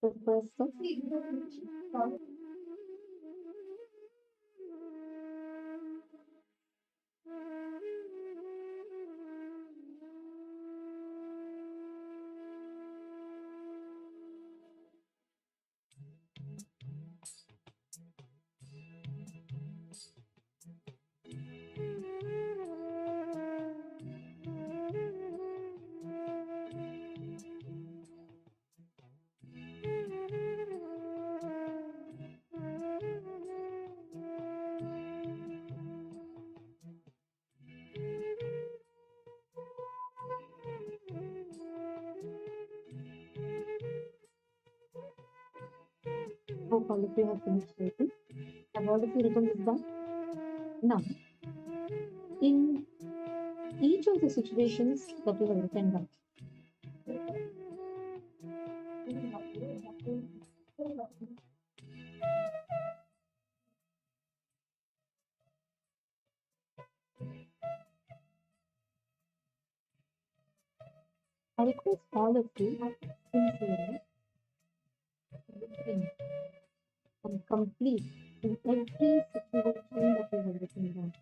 the person. Hope all of you have finished writing. Have all of you written this down? Now, in each of the situations that you have written down, I request all of you sincerely think and complete in every situation that you have written down,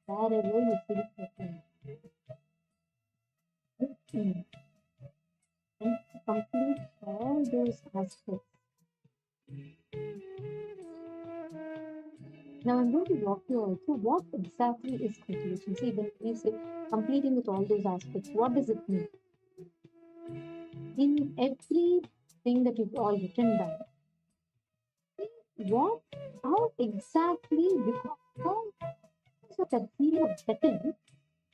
wherever you feel certain. Think and complete all those aspects. Now I'm going to walk you all through what exactly is cultivation. See, when we say completing with all those aspects, what does it mean? In everything that you've all written down, what, how exactly, because of that feeling of settling,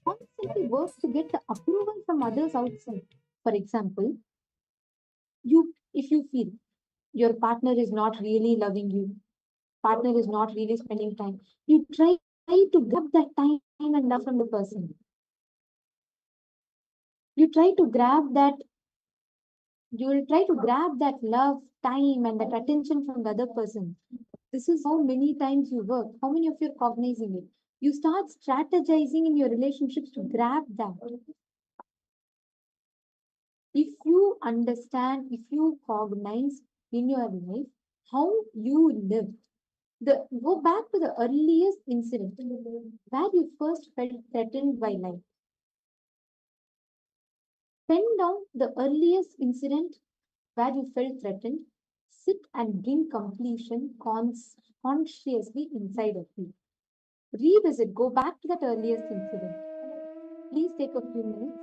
constantly work to get the approval from others outside. For example, if you feel your partner is not really loving you, partner is not really spending time, you try to grab that time and love from the person. You try to grab that, you will try to grab that love, time, and that attention from the other person. This is how many times you work. How many of you are cognizing it? You start strategizing in your relationships to grab that. If you understand, if you cognize in your life how you live, go back to the earliest incident where you first felt threatened by life. Pen down the earliest incident where you felt threatened. Sit and bring completion consciously inside of you. Revisit, go back to that earliest incident. Please take a few minutes.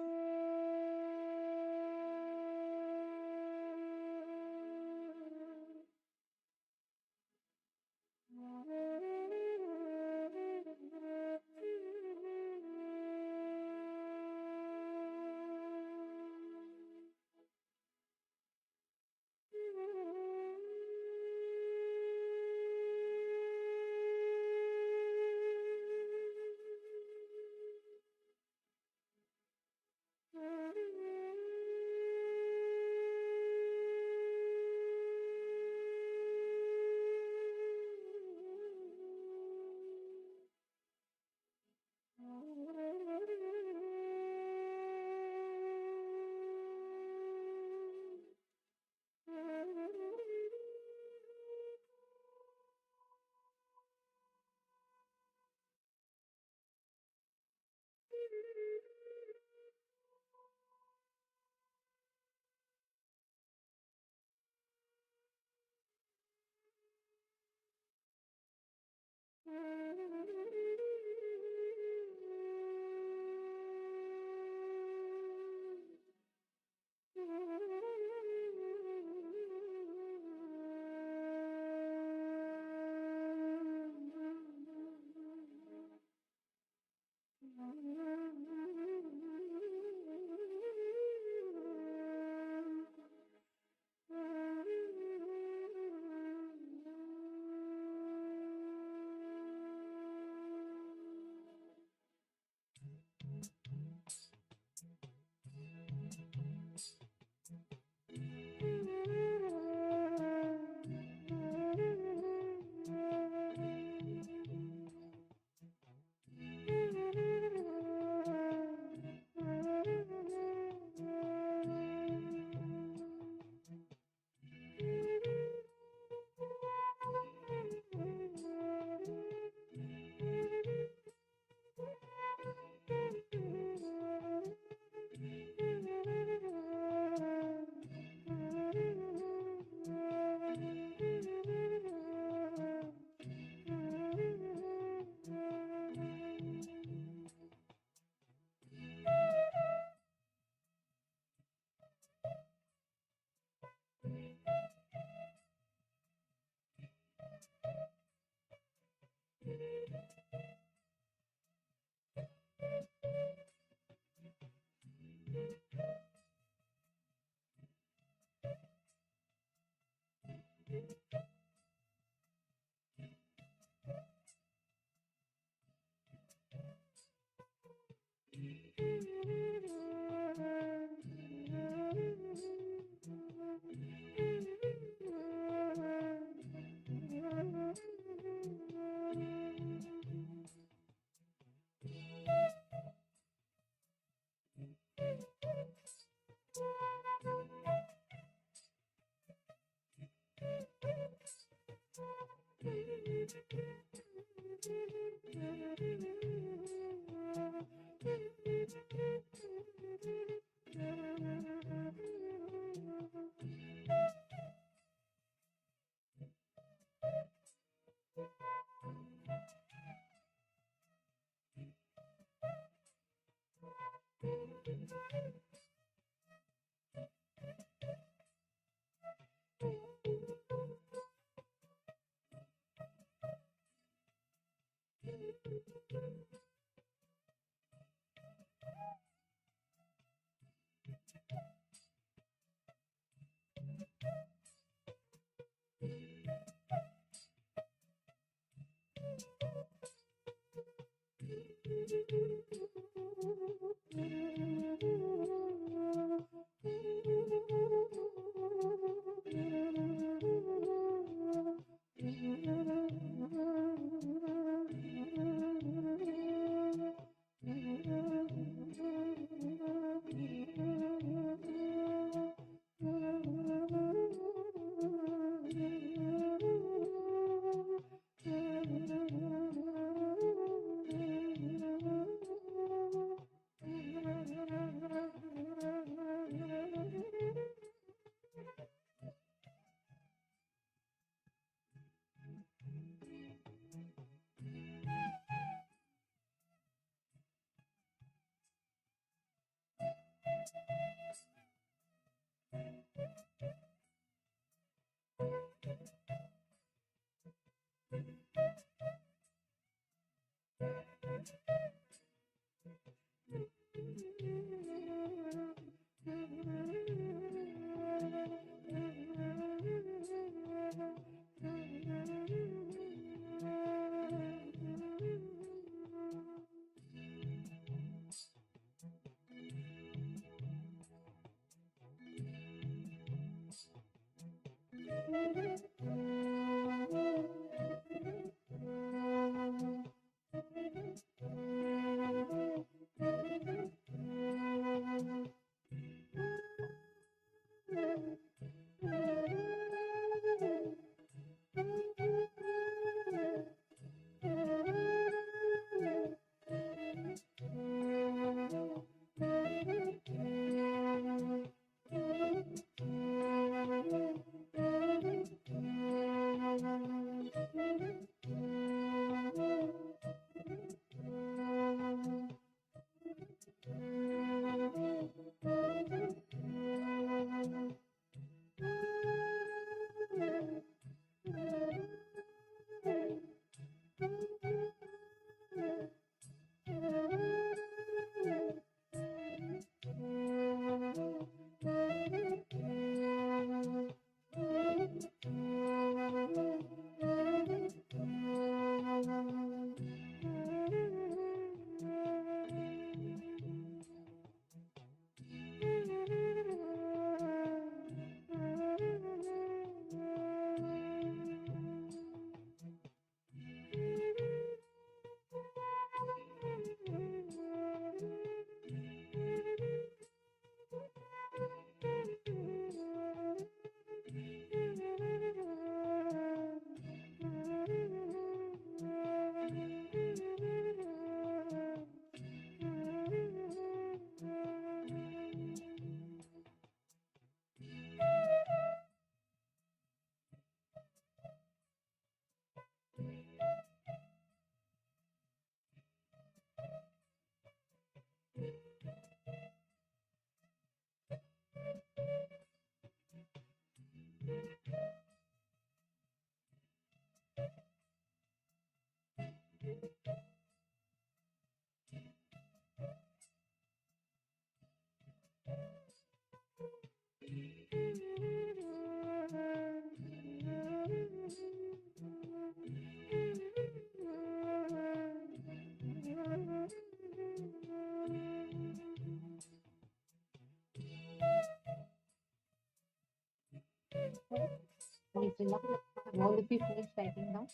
All the people is writing down.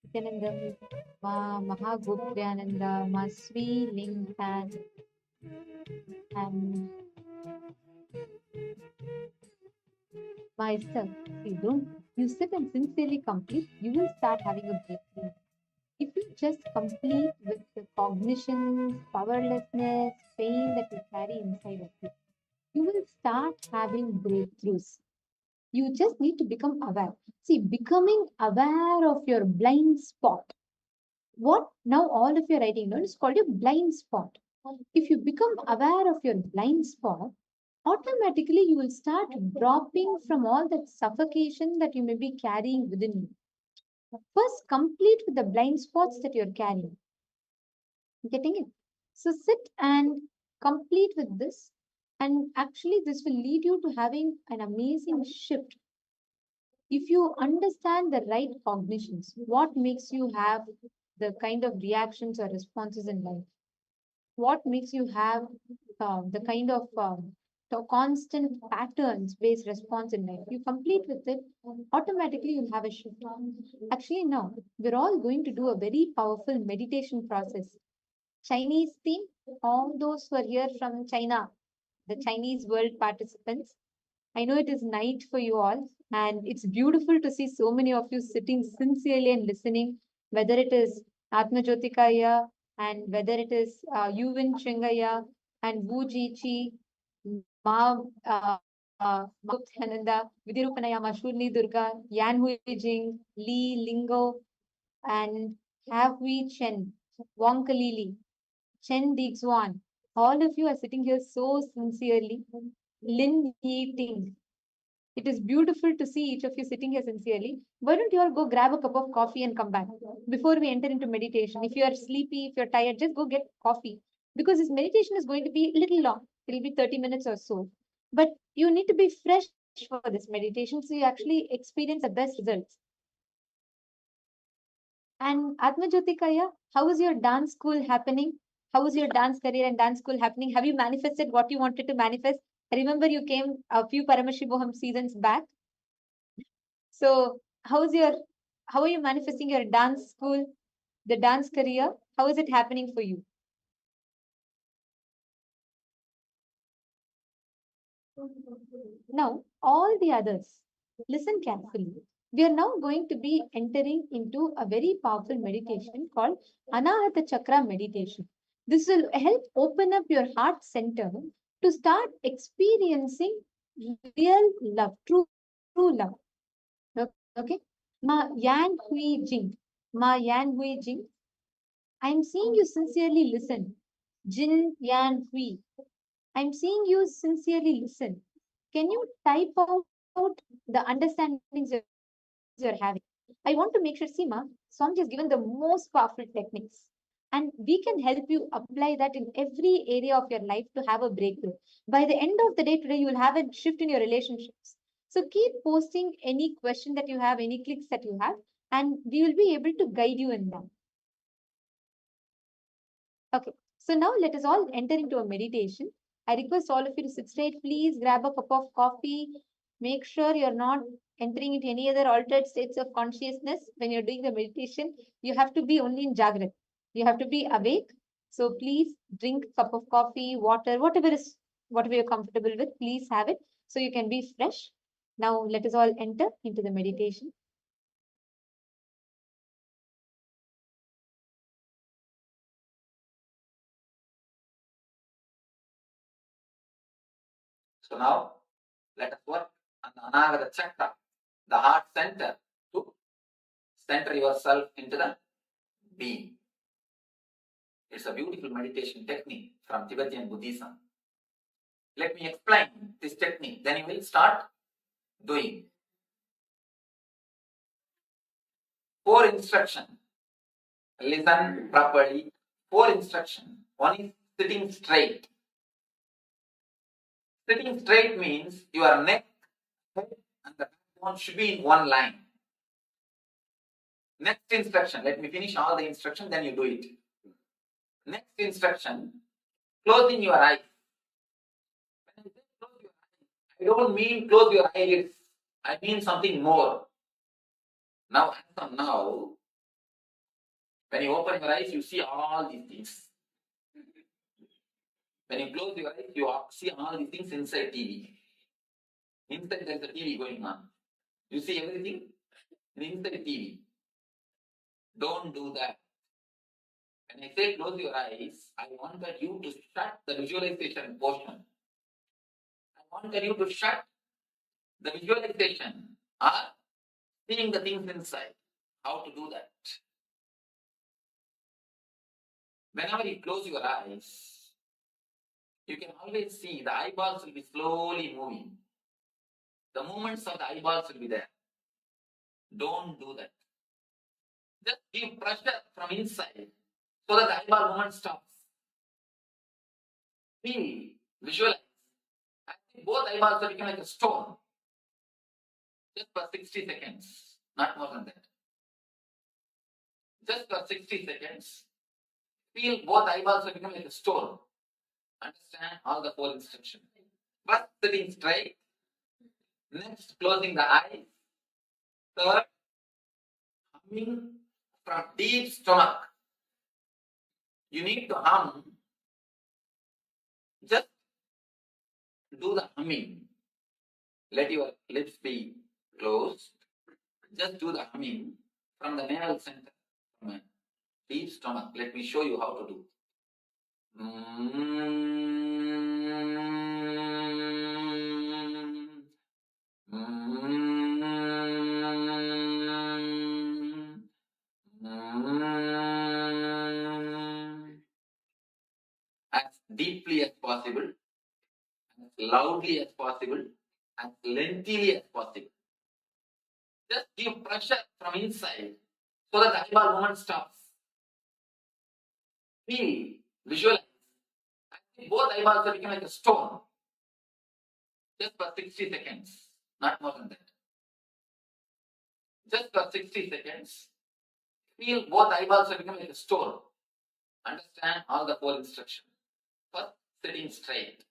Nithyananda, Mahagupyananda, Masvi Linghan, and myself. You sit and sincerely complete, you will start having a breakthrough. If you just complete with the cognitions, powerlessness, pain that you carry inside of you will start having breakthroughs. You just need to become aware. See, becoming aware of your blind spot. What now all of your writing notes is called a blind spot. If you become aware of your blind spot, automatically you will start dropping from all that suffocation that you may be carrying within you. First, complete with the blind spots that you're carrying. Getting it? So sit and complete with this. And actually, this will lead you to having an amazing shift. If you understand the right cognitions, what makes you have the kind of reactions or responses in life? What makes you have the kind of the constant patterns based response in life? You complete with it, automatically you'll have a shift. Actually, no, we're all going to do a very powerful meditation process. Chinese theme, all those who are here from China, the Chinese world participants. I know it is night for you all, and it's beautiful to see so many of you sitting sincerely and listening, whether it is Atma Jyotikaya and whether it is Yuvin Chingaya and Wu Ji Chi, Ma Nithyananda, Vidirupanaya Mashurni Durga, Yan Hui Jing, Li Lingo, and Have We Chen, Wong Kalili, Chen Dixuan. All of you are sitting here so sincerely. Lin Yi Ting. It is beautiful to see each of you sitting here sincerely. Why don't you all go grab a cup of coffee and come back before we enter into meditation? If you are sleepy, if you're tired, just go get coffee because this meditation is going to be a little long. It'll be 30 minutes or so. But you need to be fresh for this meditation so you actually experience the best results. And Atma Jyotikaya, how is your dance school happening? How is your dance career and dance school happening? Have you manifested what you wanted to manifest? I remember you came a few Paramashivoham seasons back. So how are you manifesting your dance school, the dance career? How is it happening for you? Now, all the others, listen carefully. We are now going to be entering into a very powerful meditation called Anahata Chakra meditation. This will help open up your heart center to start experiencing real love, true love. Okay? Ma Yan Hui Jing. Ma Yan Hui Jing. I'm seeing you sincerely listen. Jin Yan Hui. I'm seeing you sincerely listen. Can you type out the understandings you're having? I want to make sure, Seema, Swami has given the most powerful techniques. And we can help you apply that in every area of your life to have a breakthrough. By the end of the day today, you will have a shift in your relationships. So keep posting any question that you have, any clicks that you have, and we will be able to guide you in that. Okay, so now let us all enter into a meditation. I request all of you to sit straight. Please grab a cup of coffee. Make sure you're not entering into any other altered states of consciousness when you're doing the meditation. You have to be only in Jagrat. You have to be awake. So please drink a cup of coffee, water, whatever you're comfortable with, please have it so you can be fresh. Now let us all enter into the meditation. So now let us work on the Anahata Chakra, the heart center, to center yourself into the being. It's a beautiful meditation technique from Tibetan Buddhism. Let me explain this technique, then you will start doing. 4 instructions. Listen properly. 4 instructions. One is sitting straight. Sitting straight means your neck, head, and the backbone should be in one line. Next instruction, let me finish all the instructions, then you do it. Next instruction, closing your eyes. When I say close your eyes, I don't mean close your eyelids. I mean something more. Now, as of now, when you open your eyes, you see all these things. When you close your eyes, you see all these things inside TV. Inside there's a TV going on. You see everything inside TV. Don't do that. When I say close your eyes, I wanted you to shut the visualization portion. I wanted you to shut the visualization or seeing the things inside. How to do that? Whenever you close your eyes, you can always see the eyeballs will be slowly moving. The movements of the eyeballs will be there. Don't do that. Just give pressure from inside so that the eyeball movement stops. Feel, visualize. I think both eyeballs are becoming like a stone. Just for 60 seconds, not more than that. Just for 60 seconds, feel both eyeballs are becoming like a stone. Understand all the 4 instructions. First, sitting straight. Next, closing the eyes. Third, humming from deep stomach. You need to hum. Just do the humming. Let your lips be closed. Just do the humming from the navel center, from a deep stomach. Let me show you how to do. As deeply as possible, as loudly as possible, as lengthily as possible. Just give pressure from inside so that the eyeball movement stops. Feel, visualize. I think both eyeballs are becoming like a stone. Just for 60 seconds, not more than that. Just for 60 seconds, feel both eyeballs are becoming like a stone. Understand all the 4 instructions. First, sitting straight.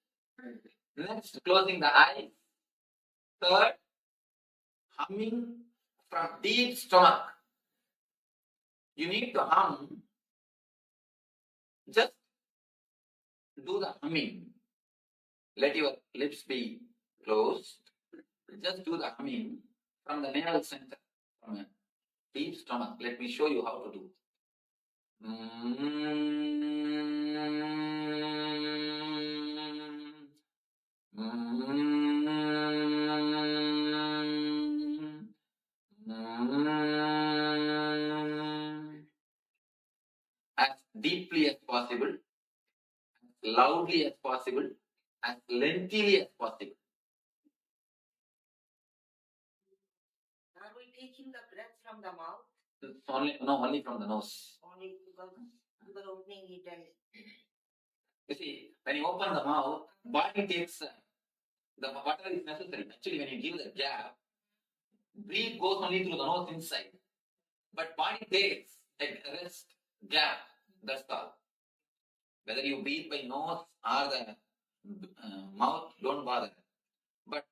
Next, closing the eyes. Third, humming from deep stomach. You need to hum. Just do the humming. Let your lips be closed. Just do the humming from the navel center, from a deep stomach. Let me show you how to do. As deeply as possible, as loudly as possible, as lengthily as possible. Are we taking the breath from the mouth? Only from the nose. Only because opening it and You see, when you open the mouth, body takes the whatever is necessary. Actually, when you give the gap, breathe goes only through the nose inside. But body takes a rest gap. That's all. Whether you breathe by nose or the mouth, don't bother. But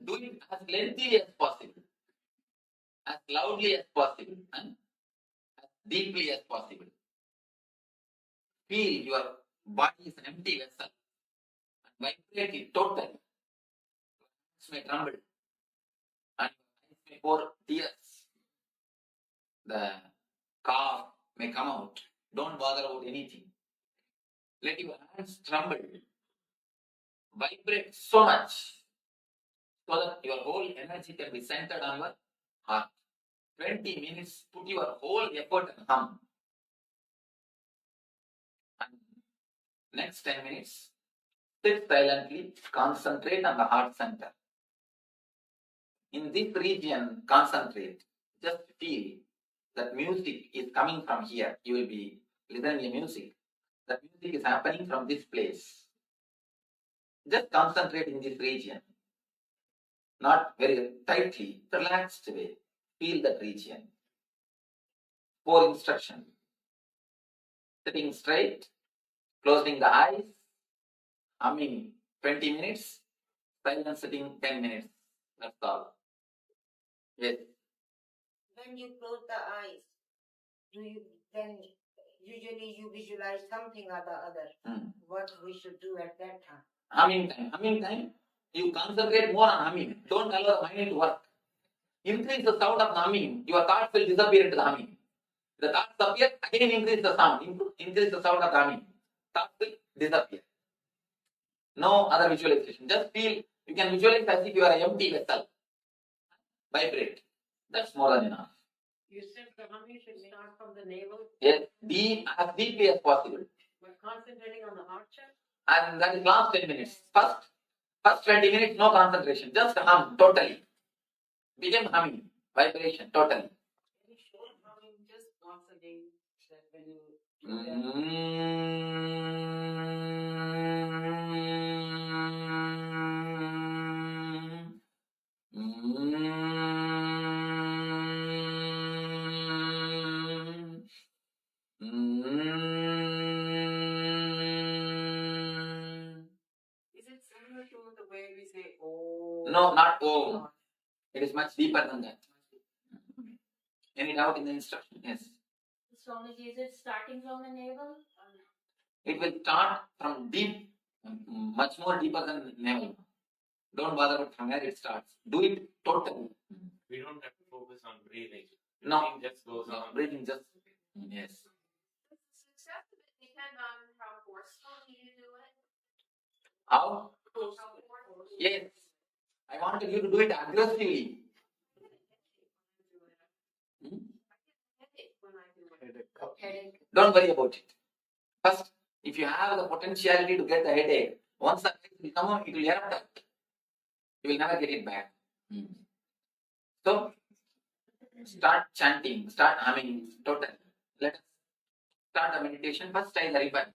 do it as lengthily as possible, as loudly as possible, and as deeply as possible. Feel your body is an empty vessel and vibrate it totally. Your hands may tremble and your eyes may pour tears. The cough may come out. Don't bother about anything. Let your hands tremble. Vibrate so much so that your whole energy can be centered on your heart. 20 minutes, put your whole effort and hum. And next 10 minutes, sit silently, concentrate on the heart center. In this region, concentrate. Just feel that music is coming from here. You will be listening to music. That music is happening from this place. Just concentrate in this region. Not very tightly, relaxed way. Feel that region. 4 instructions. Sitting straight, closing the eyes, humming 20 minutes, silent sitting 10 minutes. That's all. Yes. when you close the eyes, do you then usually you visualize something or the other? What we should do at that time? Humming time. Humming time, You concentrate more on humming. Don't allow the mind to work. Increase the sound of the humming. Your thoughts will disappear into the humming. The thoughts appear, again increase the sound. Increase the sound of the humming. Thoughts will disappear. No other visualization. Just feel, you can visualize as if you are an empty vessel. Vibrate. That's more than enough. You said the humming should start from the navel, Yes, as deeply as possible. but concentrating on the heart chakra. And that is last 10 minutes. First 20 minutes, no concentration. Just hum totally. Became humming. Vibration totally. Can you show humming just once again? That when you do that, is it similar to the way we say oh? No, not Om. It is much deeper than that. Any doubt in the instruction? Yes. Swamiji, is it starting from the navel? It will start from deep, much more deeper than navel. Don't bother from where it starts. Do it totally. We don't have to focus on breathing. No. Breathing just goes on. Breathing just, yes. Success depend on how forcefully you do it. How? How forceful. Yes. I wanted you to do it aggressively. Hmm? Headache when I do it. Headache. Don't worry about it. First, if you have the potentiality to get the headache, once the headache will come out, it will erupt out. You will never get it back. So, start chanting, start humming, total. Let us start the meditation. First, I revive.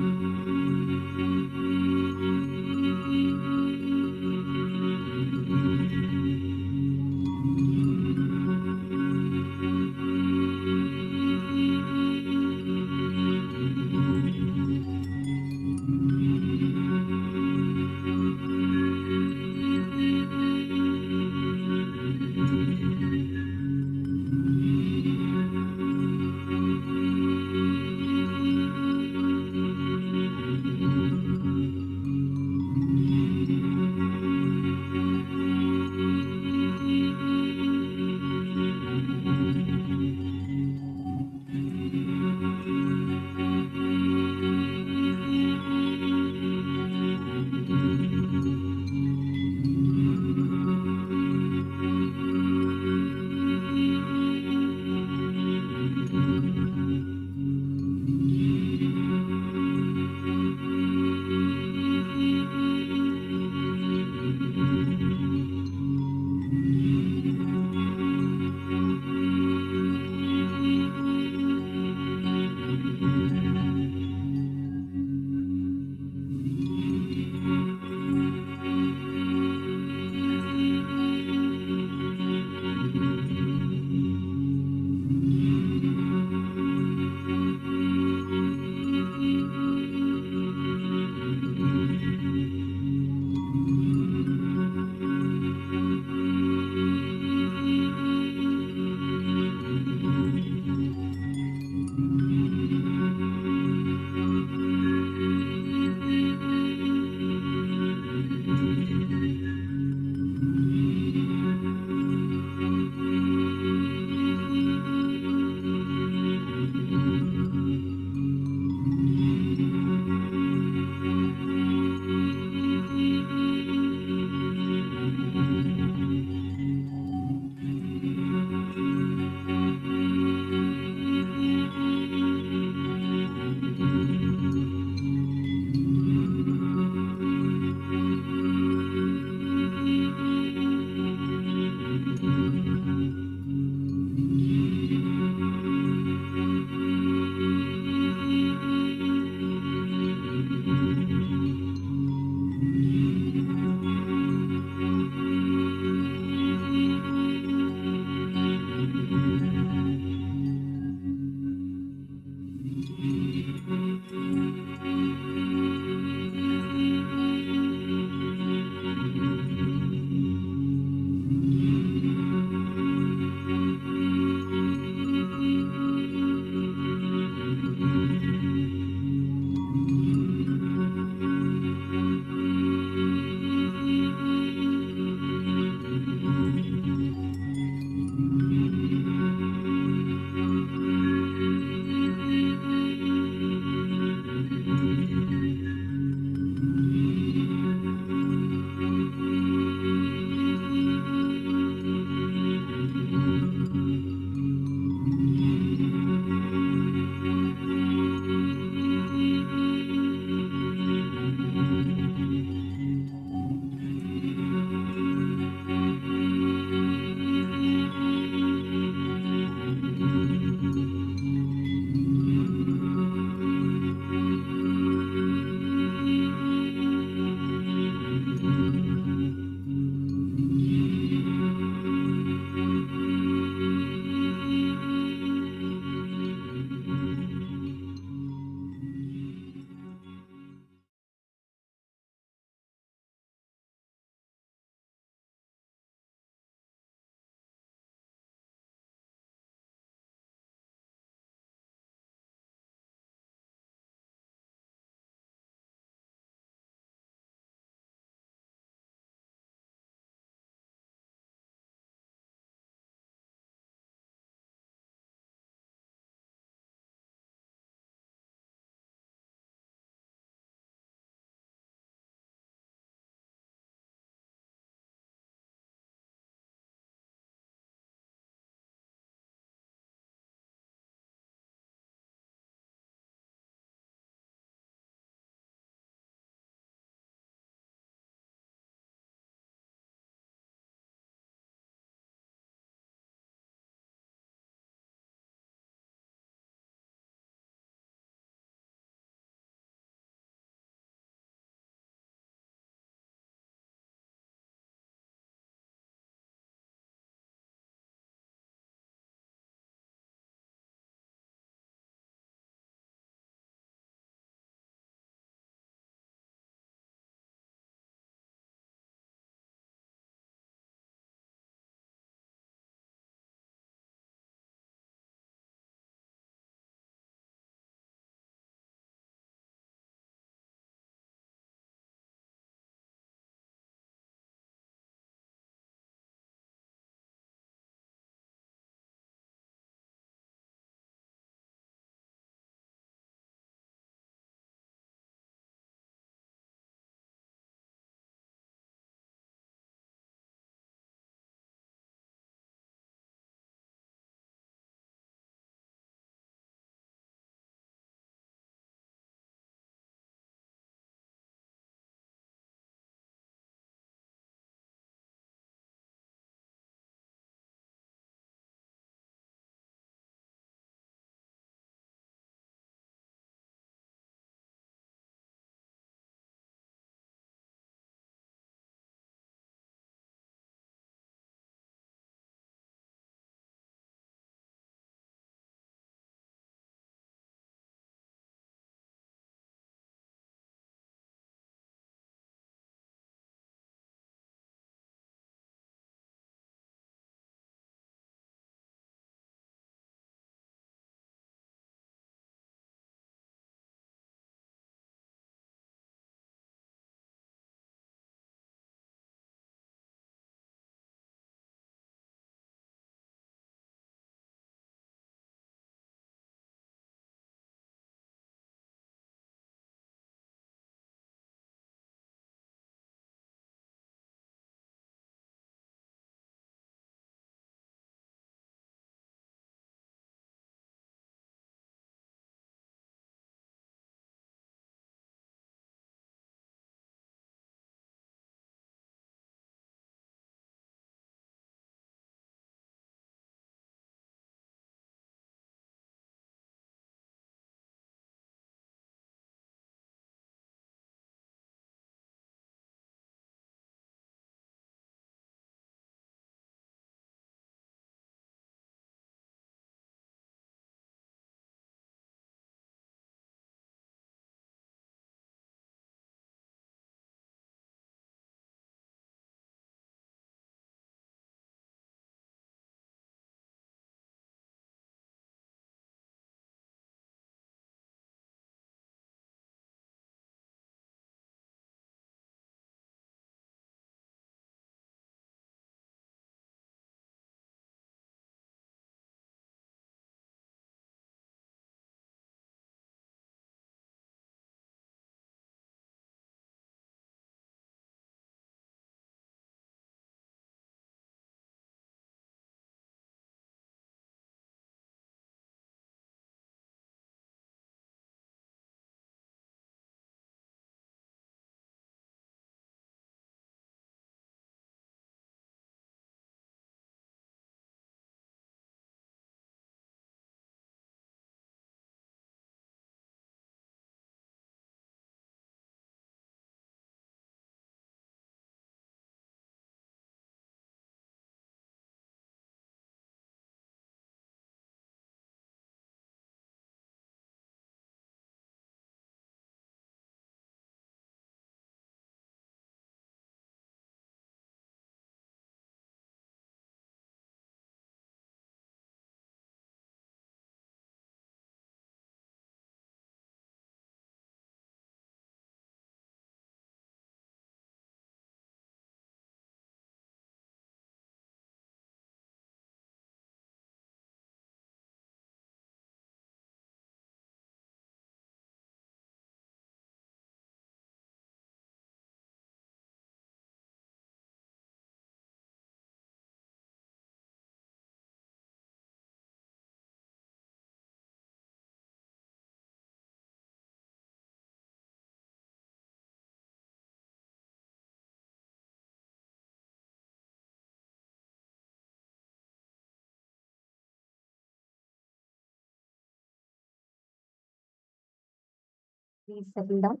Please settle down.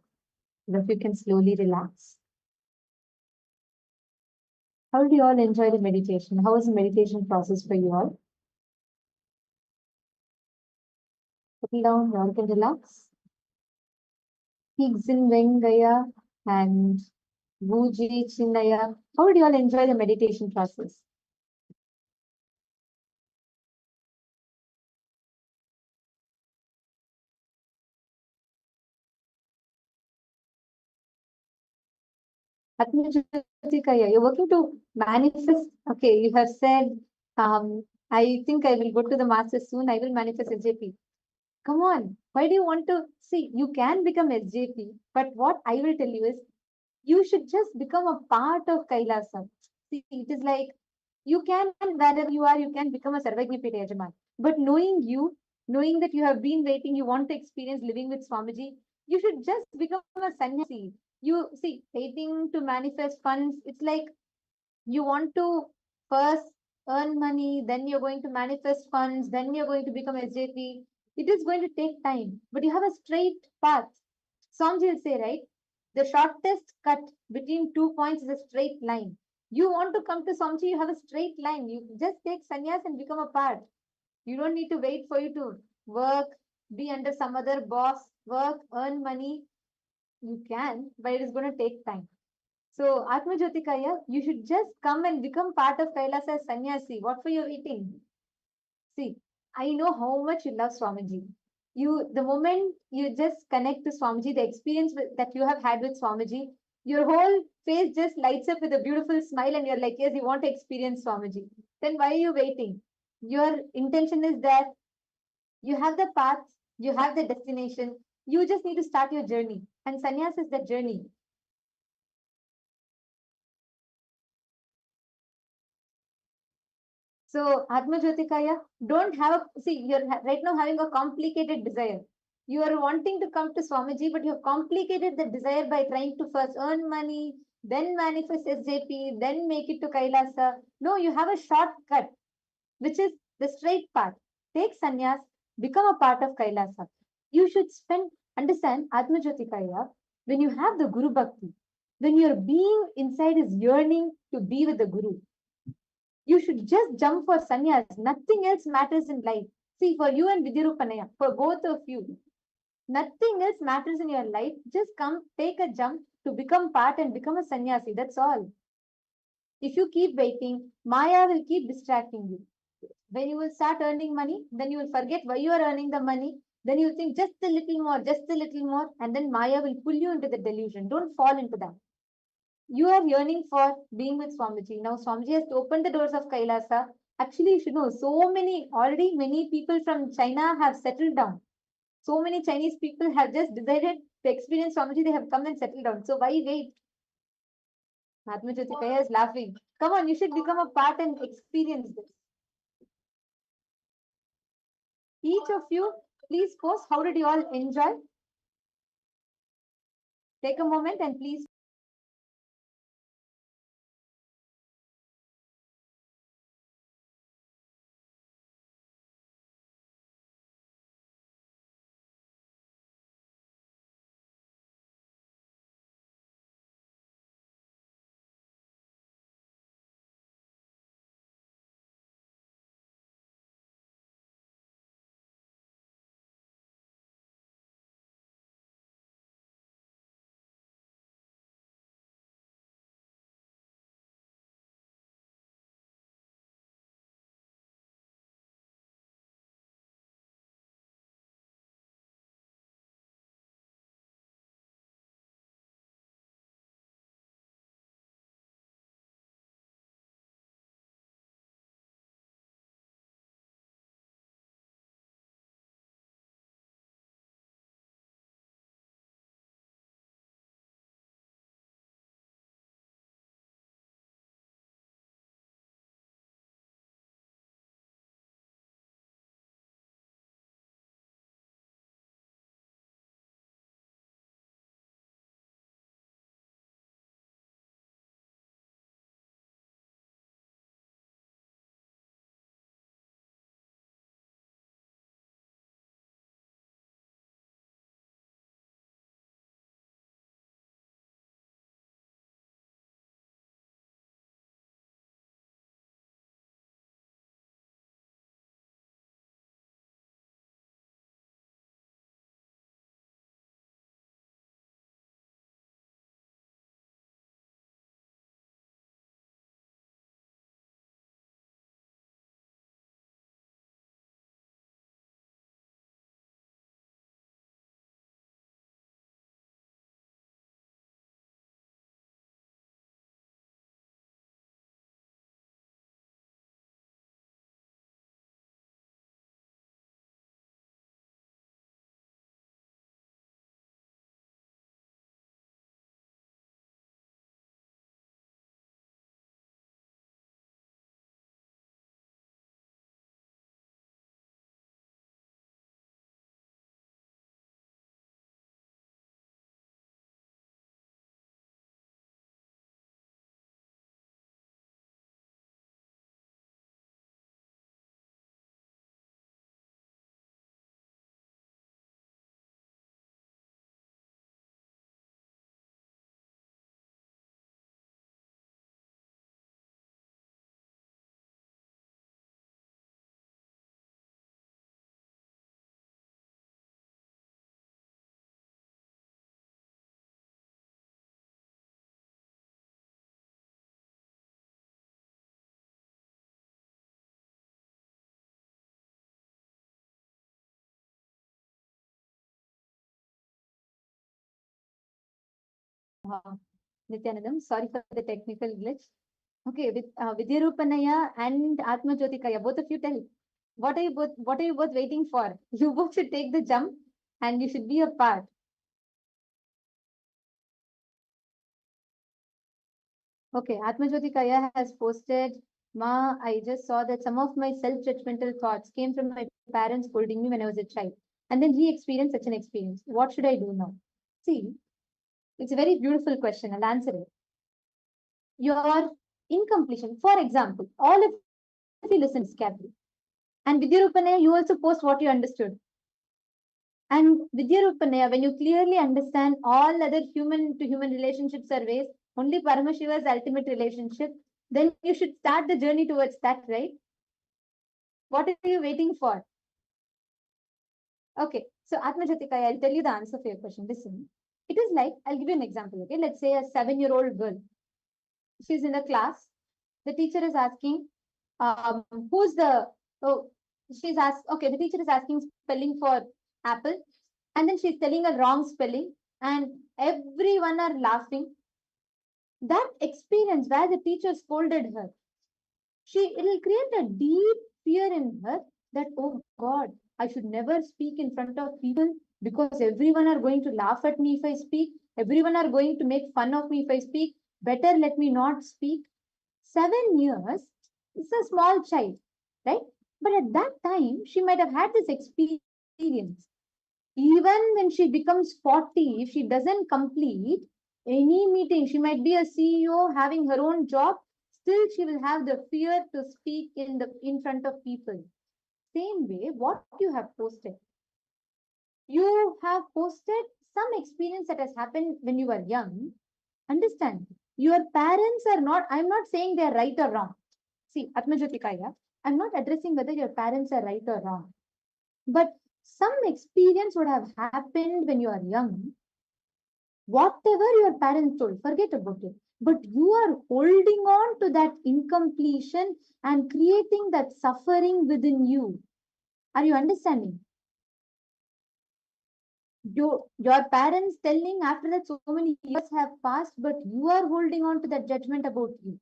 If you can slowly relax. How do you all enjoy the meditation? How is the meditation process for you all? Settle down, you all can relax. Higsin Vengaya and Vuji Chinnaya. How do you all enjoy the meditation process? Atmajyotikaya, you're working to manifest. Okay, you have said, I think I will go to the master soon. I will manifest SJP. Come on. Why do you want to see? You can become SJP, but what I will tell you is you should just become a part of Kailasa. See, it is like you can, wherever you are, you can become a Sarvajñapita Yajaman. But knowing you, knowing that you have been waiting, you want to experience living with Swamiji, you should just become a sannyasi. You see, waiting to manifest funds, it's like you want to first earn money, then you're going to manifest funds, then you're going to become SJP. It is going to take time, but you have a straight path. Swamiji will say, right? The shortest cut between 2 points is a straight line. You want to come to Swamiji, you have a straight line. You just take sannyas and become a part. You don't need to wait for you to work, be under some other boss, work, earn money. You can, but it is going to take time. So, Atma Jyotikaya, you should just come and become part of Kailasa as sannyasi. What for you eating? See, I know how much you love Swamiji. The moment you just connect to Swamiji, the experience that you have had with Swamiji, your whole face just lights up with a beautiful smile, and you're like, yes, you want to experience Swamiji. Then why are you waiting? Your intention is that you have the path, you have the destination. You just need to start your journey, and sannyas is the journey. So, Atma Jyotikaya, don't have see, you're right now having a complicated desire. You are wanting to come to Swamiji, but you have complicated the desire by trying to first earn money, then manifest SJP, then make it to Kailasa. No, you have a shortcut, which is the straight path. Take sannyas, become a part of Kailasa. You should understand Atma Jyotikaya, when you have the Guru Bhakti, when your being inside is yearning to be with the Guru, you should just jump for sannyas. Nothing else matters in life. See, for you and Vidyarupanaya, for both of you, nothing else matters in your life. Just come, take a jump to become part and become a sannyasi. That's all. If you keep waiting, Maya will keep distracting you. When you will start earning money, then you will forget why you are earning the money. Then you will think just a little more, and then Maya will pull you into the delusion. Don't fall into that. You are yearning for being with Swamiji. Now Swamiji has opened the doors of Kailasa. Actually, you should know, already many people from China have settled down. So many Chinese people have just decided to experience Swamiji. They have come and settled down. So why wait? Atma Jyotikaya is laughing. Come on, you should become a part and experience this. Each of you, please post how did you all enjoy? Take a moment and please Nithyanandam, sorry for the technical glitch. Okay, with Vidyarupanaya and Atma Jyotikaya, both of you tell. What are you both waiting for? You both should take the jump and you should be a part. Okay, Atma Jyotikaya has posted, Ma, I just saw that some of my self-judgmental thoughts came from my parents scolding me when I was a child. And then he experienced such an experience. What should I do now? See, it's a very beautiful question. I'll answer it. Your incompletion, for example, all of you listen carefully. And Vidyarupanaya, you also post what you understood. And Vidyarupanaya, when you clearly understand all other human to human relationships are ways, only Paramashiva's ultimate relationship, then you should start the journey towards that, right? What are you waiting for? Okay, so Atma Jyotikaya, I'll tell you the answer for your question. Listen, it is like, I'll give you an example, okay? Let's say a 7-year-old girl. She's in the class. The teacher is asking, who's the, oh, she's asked, okay, the teacher is asking spelling for apple. And then she's telling a wrong spelling and everyone are laughing. That experience where the teacher scolded her, it'll create a deep fear in her that, oh God, I should never speak in front of people because everyone are going to laugh at me if I speak. Everyone are going to make fun of me if I speak. Better let me not speak. 7 years is a small child, right? But at that time, she might have had this experience. Even when she becomes 40, if she doesn't complete any meeting, she might be a CEO having her own job, still she will have the fear to speak in front of people. Same way, what you have posted. You have posted some experience that has happened when you were young. Understand, your parents are not, I'm not saying they're right or wrong. See, Atma Jyotikaya, I'm not addressing whether your parents are right or wrong. But some experience would have happened when you are young. Whatever your parents told, forget about it. But you are holding on to that incompletion and creating that suffering within you. Are you understanding? Your parents telling after that so many years have passed, but you are holding on to that judgment about you.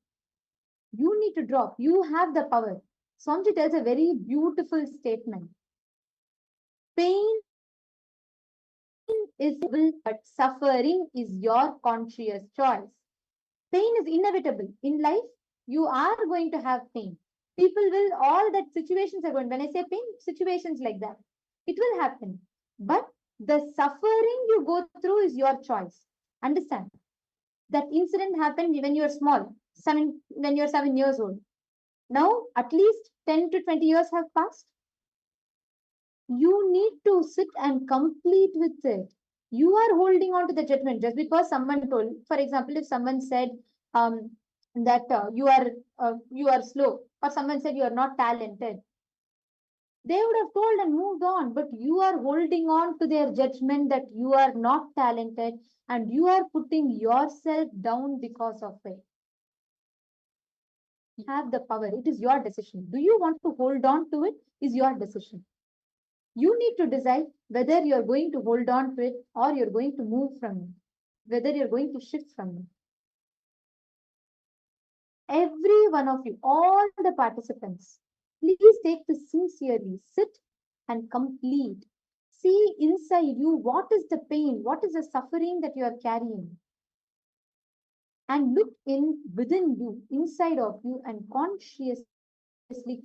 You need to drop. You have the power. Swamiji tells a very beautiful statement. Pain is inevitable, but suffering is your conscious choice. Pain is inevitable. In life, you are going to have pain. People will, all that situations are going, when I say pain, situations like that, it will happen. But the suffering you go through is your choice. Understand? That incident happened when you are small, when you're 7 years old. Now, at least 10 to 20 years have passed. You need to sit and complete with it. You are holding on to the judgment just because someone told. For example, if someone said that you are slow, or someone said you are not talented, they would have told and moved on. But you are holding on to their judgment that you are not talented, and you are putting yourself down because of it. You have the power. It is your decision. Do you want to hold on to it? Is your decision. You need to decide whether you're going to hold on to it or you're going to move from it, whether you're going to shift from it. Every one of you, all the participants, please take this sincerely. Sit and complete. See inside you what is the pain, what is the suffering that you are carrying. And look within you, inside of you, and consciously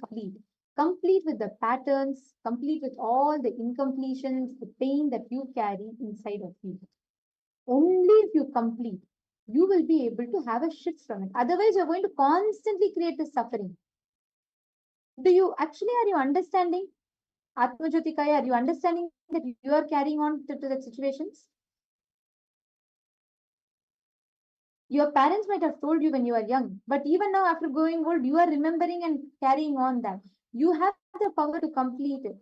complete. Complete with the patterns, complete with all the incompletions, the pain that you carry inside of you. Only if you complete, you will be able to have a shift from it. Otherwise, you're going to constantly create the suffering. Are you understanding? Atma Jyotikaya, are you understanding that you are carrying on to the situations? Your parents might have told you when you were young, but even now after growing old, you are remembering and carrying on that. You have the power to complete it.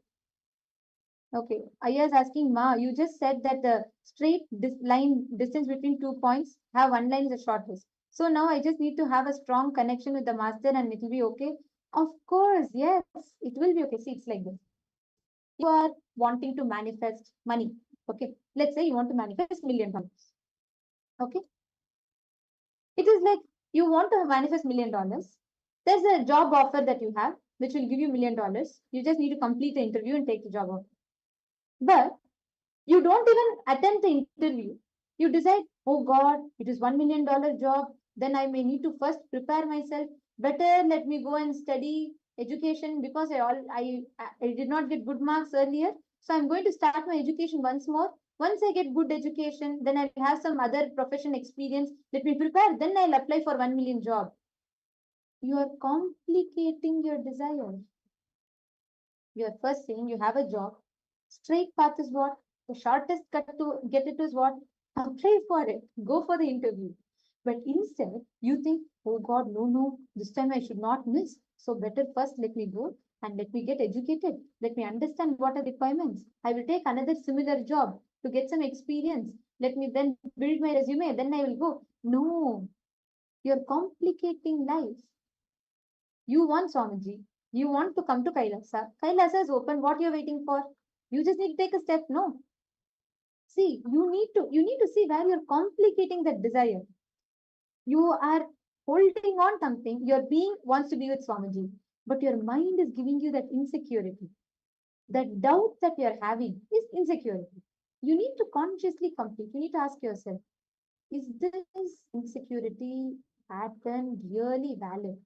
Okay, Aya is asking, Ma, you just said that the straight line distance between 2 points have one line is the shortest. So now I just need to have a strong connection with the master and it will be okay. Of course, yes, it will be okay. See, it's like this. You are wanting to manifest money. Okay, let's say you want to manifest $1 million. Okay, It is like you want to manifest $1 million. There's a job offer that you have, which will give you $1 million. You just need to complete the interview and take the job offer. But you don't even attend the interview. You decide, oh God, it is $1 million job. Then I may need to first prepare myself. Better let me go and study education because I did not get good marks earlier. So I'm going to start my education once more. Once I get good education, then I'll have some other profession experience. Let me prepare. Then I'll apply for 1 million job. You are complicating your desire. You are first saying you have a job. Straight path is what? The shortest cut to get it is what? Apply for it. Go for the interview. But instead, you think, oh God, no, this time I should not miss. So better first let me go and let me get educated. Let me understand what are the requirements. I will take another similar job to get some experience. Let me then build my resume. Then I will go. No, you're complicating life. You want Swamiji. You want to come to Kailasa. Kailasa is open. What you're waiting for? You just need to take a step. No. See, you need to see where you're complicating that desire. You are holding on something. Your being wants to be with Swamiji, but your mind is giving you that insecurity. That doubt that you're having is insecurity. You need to consciously complete. You need to ask yourself, is this insecurity pattern really valid?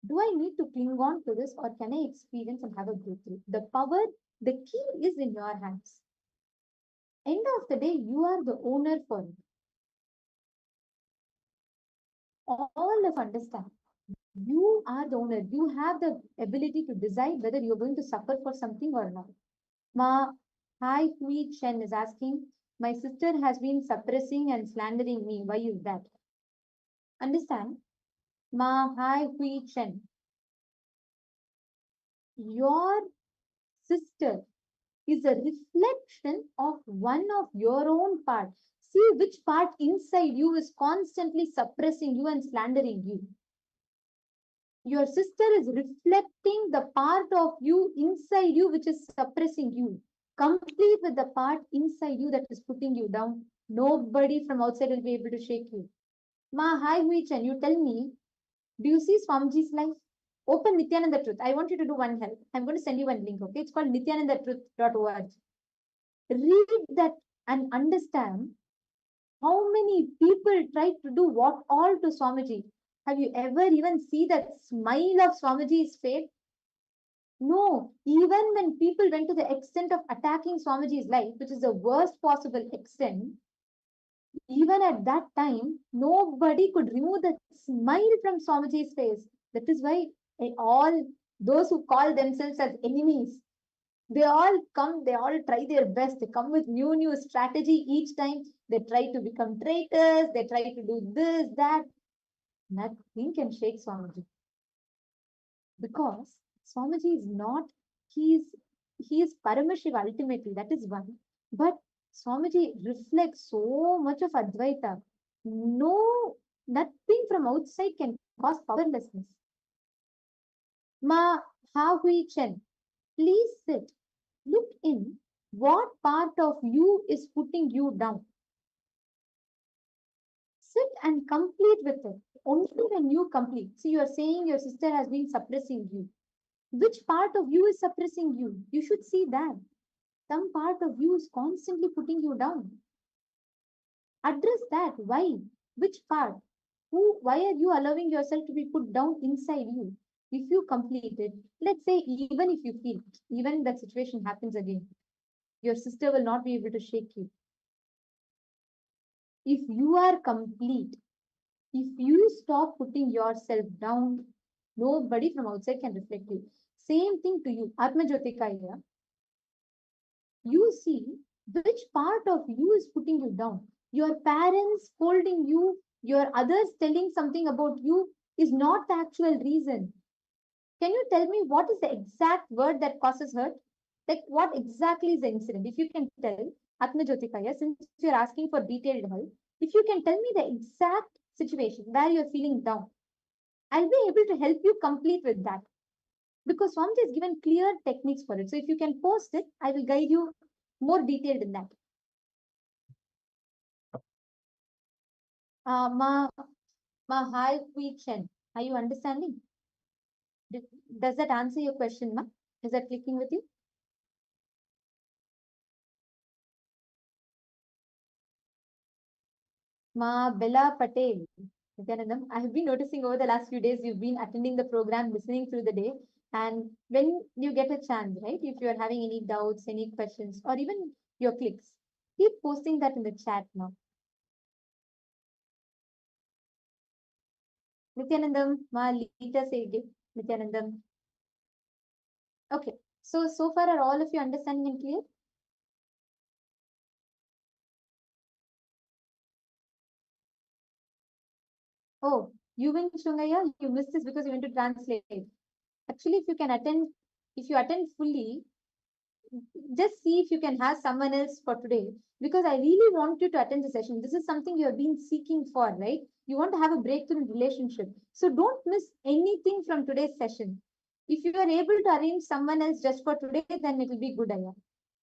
Do I need to cling on to this or can I experience and have a breakthrough? The power, the key is in your hands. End of the day, you are the owner for it. All of understand. You are the owner. You have the ability to decide whether you're going to suffer for something or not. Ma Hai Hui Chen is asking, my sister has been suppressing and slandering me. Why is that? Understand? Ma Hai Hui Chen. Your sister is a reflection of one of your own part. See which part inside you is constantly suppressing you and slandering you. Your sister is reflecting the part of you inside you which is suppressing you. Complete with the part inside you that is putting you down. Nobody from outside will be able to shake you. Ma, hi, Huichan, you tell me, do you see Swamiji's life? Open Nithyananda Truth. I want you to do one help. I'm going to send you one link, okay? It's called nithyanandatruth.org. Read that and understand how many people try to do what all to Swamiji. Have you ever even see that smile of Swamiji's face? No, even when people went to the extent of attacking Swamiji's life, which is the worst possible extent, even at that time, nobody could remove the smile from Swamiji's face. That is why all those who call themselves as enemies, they all come, they all try their best. They come with new strategy each time. They try to become traitors. They try to do this, that. Nothing can shake Swamiji. Because Swamiji is not, he is Paramashiva ultimately, that is one. But Swamiji reflects so much of Advaita. No, nothing from outside can cause powerlessness. Ma Ha Hui Chen, please sit. Look in. What part of you is putting you down? Sit and complete with it. Only when you complete. See, you are saying your sister has been suppressing you. Which part of you is suppressing you? You should see that. Some part of you is constantly putting you down. Address that. Why? Which part? Why are you allowing yourself to be put down inside you? If you complete it, let's say even if you feel, even that situation happens again, your sister will not be able to shake you. If you are complete, if you stop putting yourself down, nobody from outside can reflect you. Same thing to you. Atma Jyotikaya. You see which part of you is putting you down. Your parents scolding you, your others telling something about you is not the actual reason. Can you tell me what is the exact word that causes hurt? Like what exactly is the incident? If you can tell, Atma Jyotikaya, since you're asking for detailed help, if you can tell me the exact situation where you're feeling down, I'll be able to help you complete with that. Because Swamiji has given clear techniques for it. So if you can post it, I will guide you more detailed in that. Ma Mahal Chen, are you understanding? Does that answer your question, Ma? Is that clicking with you? Ma Bella Patel. Nithyanandam, I have been noticing over the last few days you've been attending the program, listening through the day. And when you get a chance, right, if you're having any doubts, any questions, or even your clicks, keep posting that in the chat now. Nithyanandam, Ma Lita Sege, Nithyanandam. Okay, so far are all of you understanding and clear? Oh, you went Shungaya, you missed this because you went to translate. Actually, if you attend fully, just see if you can have someone else for today because I really want you to attend the session. This is something you have been seeking for, right? You want to have a breakthrough in relationship. So don't miss anything from today's session. If you are able to arrange someone else just for today, then it will be good, Aya.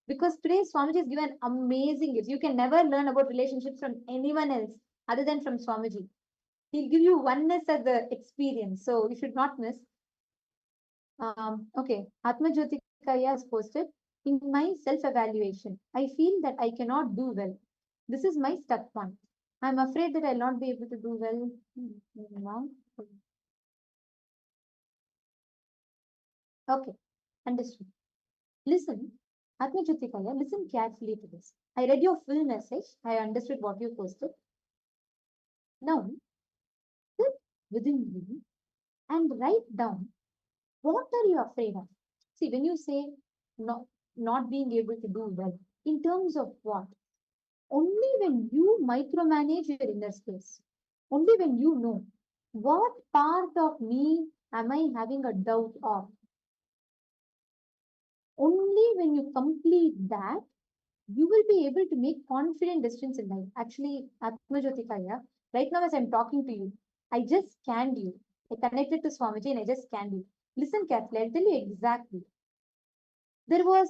Because today Swamiji has given amazing gifts. You can never learn about relationships from anyone else other than from Swamiji. He'll give you oneness as the experience. So you should not miss. Okay, Atma Jyotikaya has posted, in my self-evaluation, I feel that I cannot do well. This is my stuck point. I'm afraid that I'll not be able to do well now. Okay, understood. Listen, Atma Jyotikaya, listen carefully to this. I read your full message. I understood what you posted. Now, sit within you and write down what are you afraid of? See, when you say not being able to do well, in terms of what? Only when you micromanage your inner space, only when you know what part of me am I having a doubt of, only when you complete that, you will be able to make confident decisions in life. Actually, Atma Jyotikaya, right now as I'm talking to you, I just scanned you. I connected to Swamiji and I just scanned you. Listen carefully, I'll tell you exactly. There was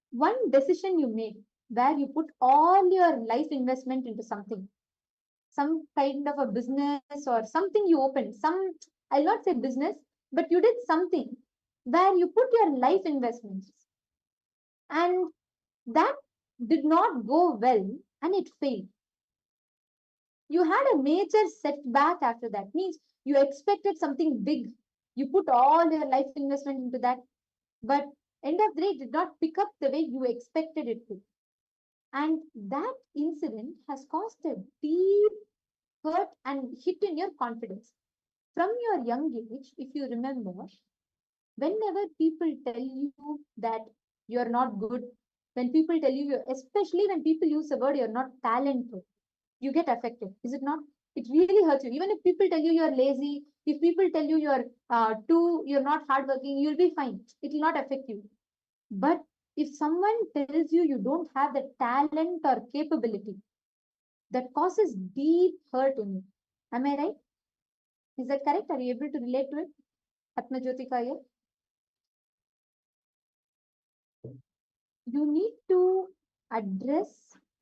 one decision you made where you put all your life investment into something, some kind of a business or something you opened. I'll not say business, but you did something where you put your life investments and that did not go well and it failed. You had a major setback after that. Means you expected something big. You put all your life investment into that, but end of the day, it did not pick up the way you expected it to. And that incident has caused a deep hurt and hit in your confidence. From your young age, if you remember, whenever people tell you that you're not good, when people tell you, especially when people use the word you're not talented, you get affected. Is it not? It really hurts you. Even if people tell you you're lazy, if people tell you you're not hardworking, you'll be fine. It will not affect you. But if someone tells you you don't have the talent or capability, that causes deep hurt in you. Am I right? Is that correct? Are you able to relate to it? Atma Jyotikaya? You need to address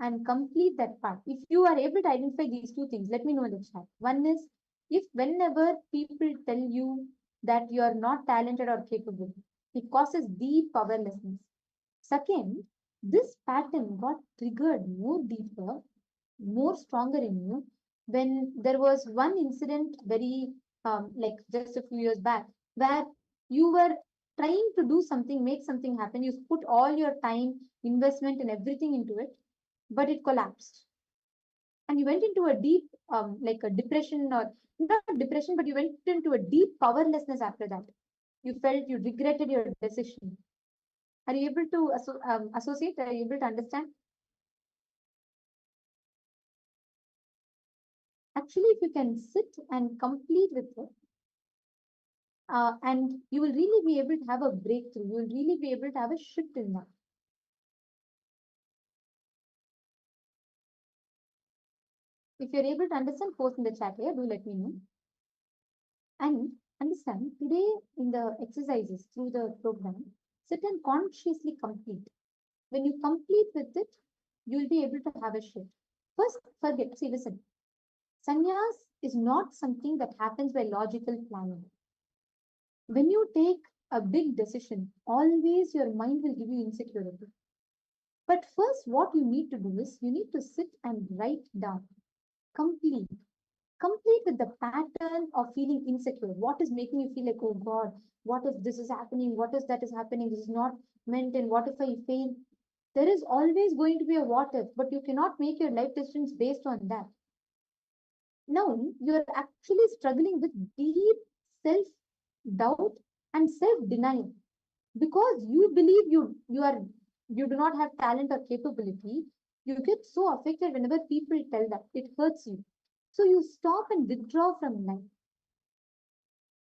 and complete that part. If you are able to identify these two things, let me know in the chat. One is, if whenever people tell you that you are not talented or capable, it causes deep powerlessness. Second, this pattern got triggered more deeper, more stronger in you when there was one incident very like just a few years back where you were trying to do something, make something happen. You put all your time, investment, and everything into it, but it collapsed. And you went into a deep, like a depression, or not depression, but you went into a deep powerlessness after that. You felt you regretted your decision. Are you able to associate? Are you able to understand? Actually, if you can sit and complete with it, and you will really be able to have a breakthrough. You will really be able to have a shift in that. If you're able to understand, post in the chat here. Do let me know. And understand, today in the exercises through the program, sit and consciously complete. When you complete with it, you will be able to have a shift. First, forget. See, listen. Sannyas is not something that happens by logical planning. When you take a big decision, always your mind will give you insecurity. But first, what you need to do is you need to sit and write down complete. Complete with the pattern of feeling insecure. What is making you feel like, oh God, what if this is happening? What if that is happening? This is not meant, and what if I fail? There is always going to be a what if, but you cannot make your life decisions based on that. Now you're actually struggling with deep self doubt and self denial because you believe you do not have talent or capability. You get so affected whenever people tell that it hurts you, so you stop and withdraw from life.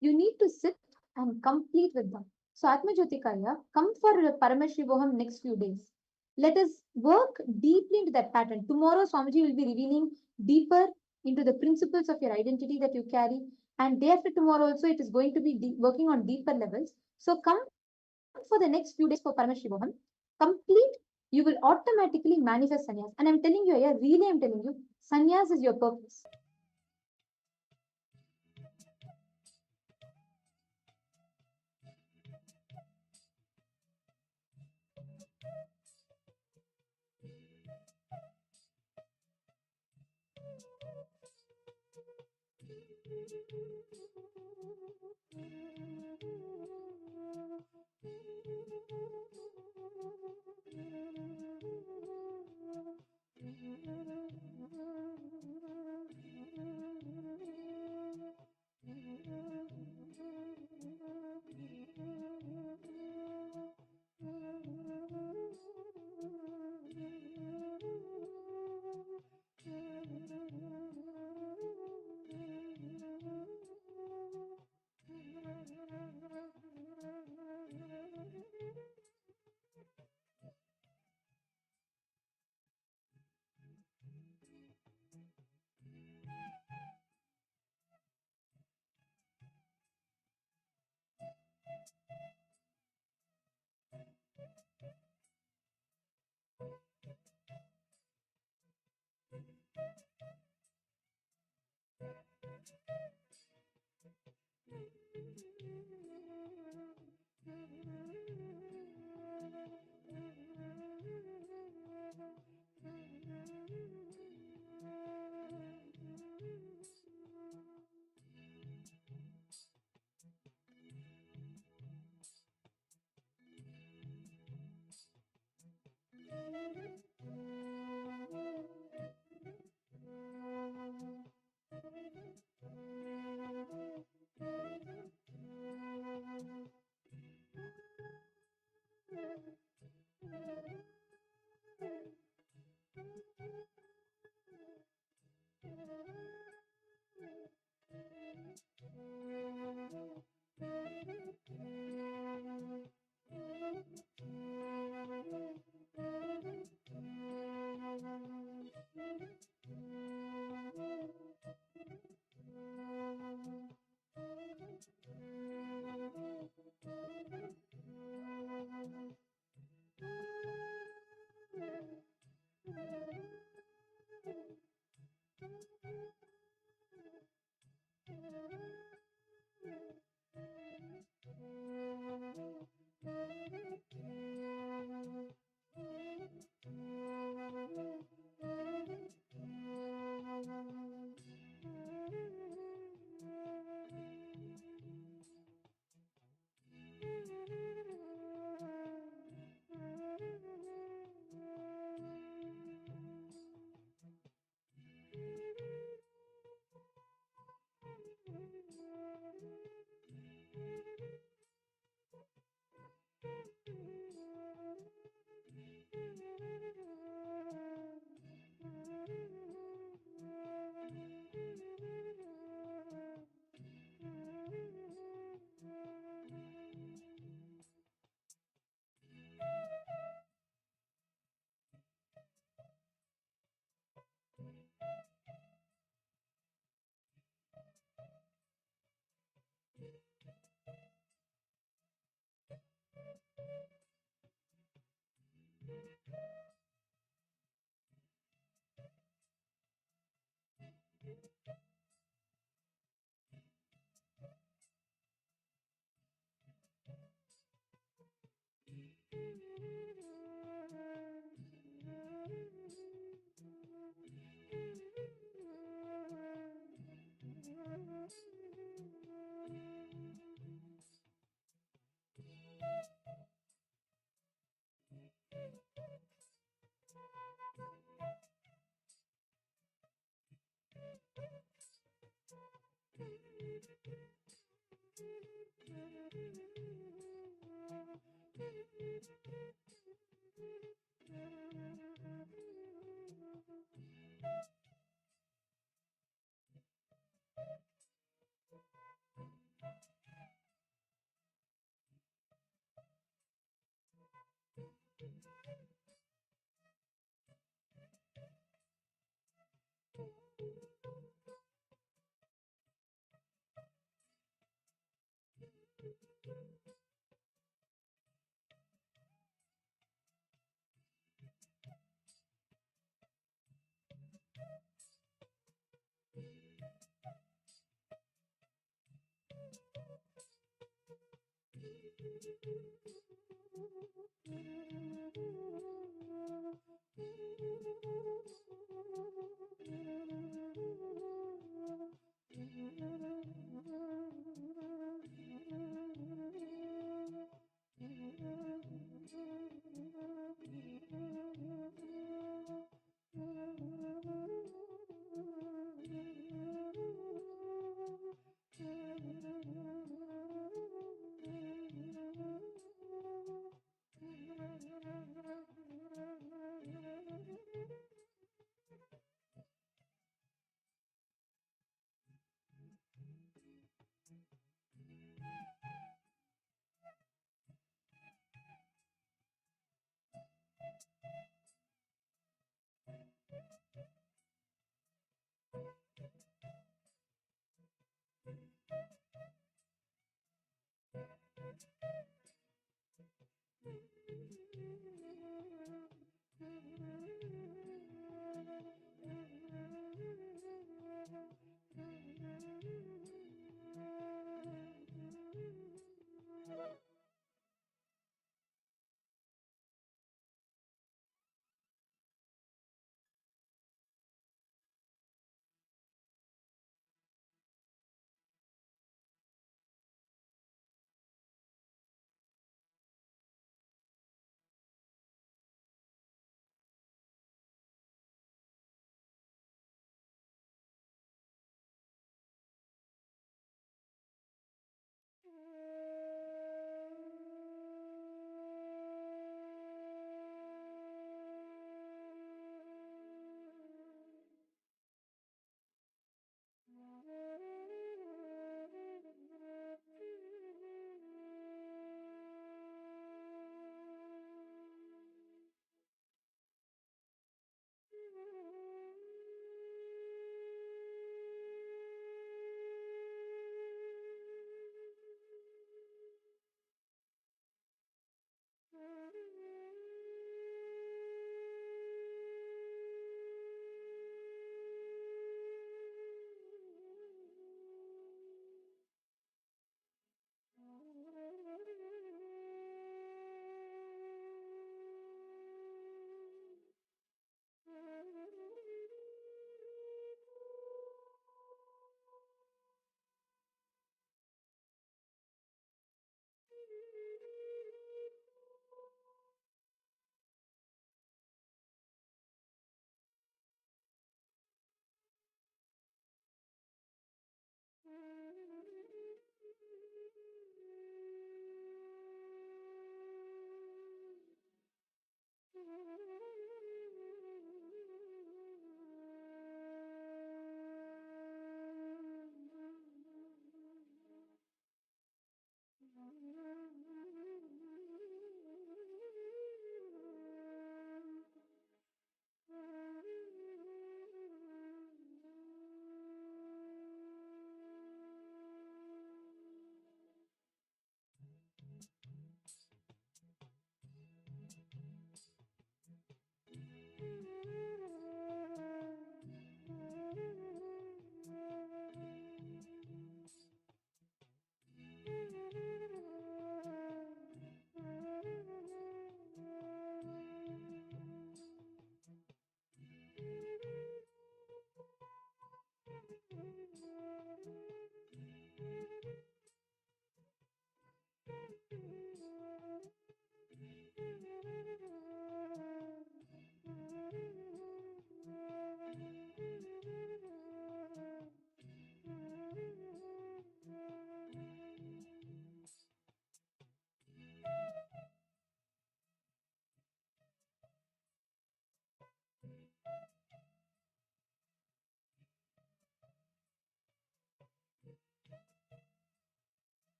You need to sit and complete with them. So Atmajyotikaya, come for Paramashivoham next few days. Let us work deeply into that pattern. Tomorrow Swamiji will be revealing deeper into the principles of your identity that you carry, and day after tomorrow also it is going to be working on deeper levels. So come for the next few days for Paramashivoham. Complete, you will automatically manifest sannyas. And I'm telling you, yeah, really I'm telling you, sannyas is your purpose.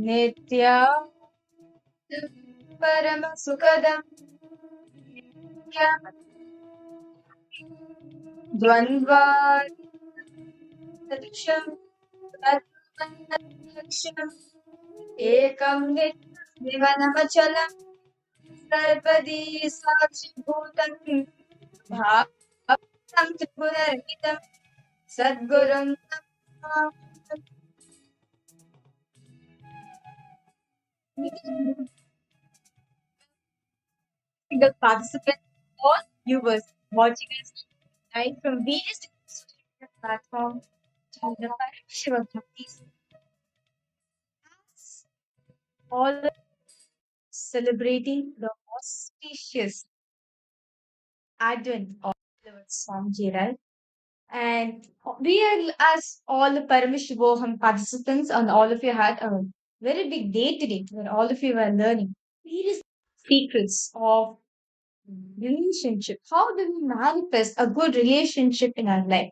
Nitya Paramasukadam Dvandva Sadrisham Tattvandaksham Ekam Nivanamachalam Sarvadi Sakshibhutam Bhavam Tripurarhitam Sadgurum the participants, all viewers watching us live from various different social media platforms to the Paramashivoham Bhaktis, all celebrating the auspicious advent of Swamiji, right? And we are, as all the Paramashivoham participants, and all of you had a very big day today where all of you were learning various secrets of relationship. How do we manifest a good relationship in our life?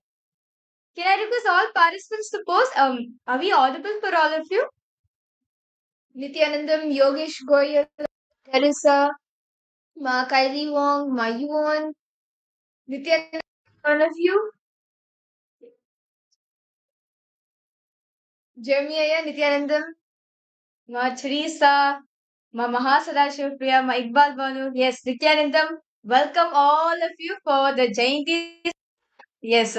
Can I request all participants to post? Are we audible for all of you? Nithyanandam, Yogesh Goyal, Teresa, Ma Kylie Wong, Ma Yuan, Nithyanandam, all of you. Jeremiah, Nithyanandam, Ma Teresa, Ma Mahasadashiv Priya, Ma Iqbal Banu. Yes, Nithyanandam, welcome all of you for the Jayanti. Yes.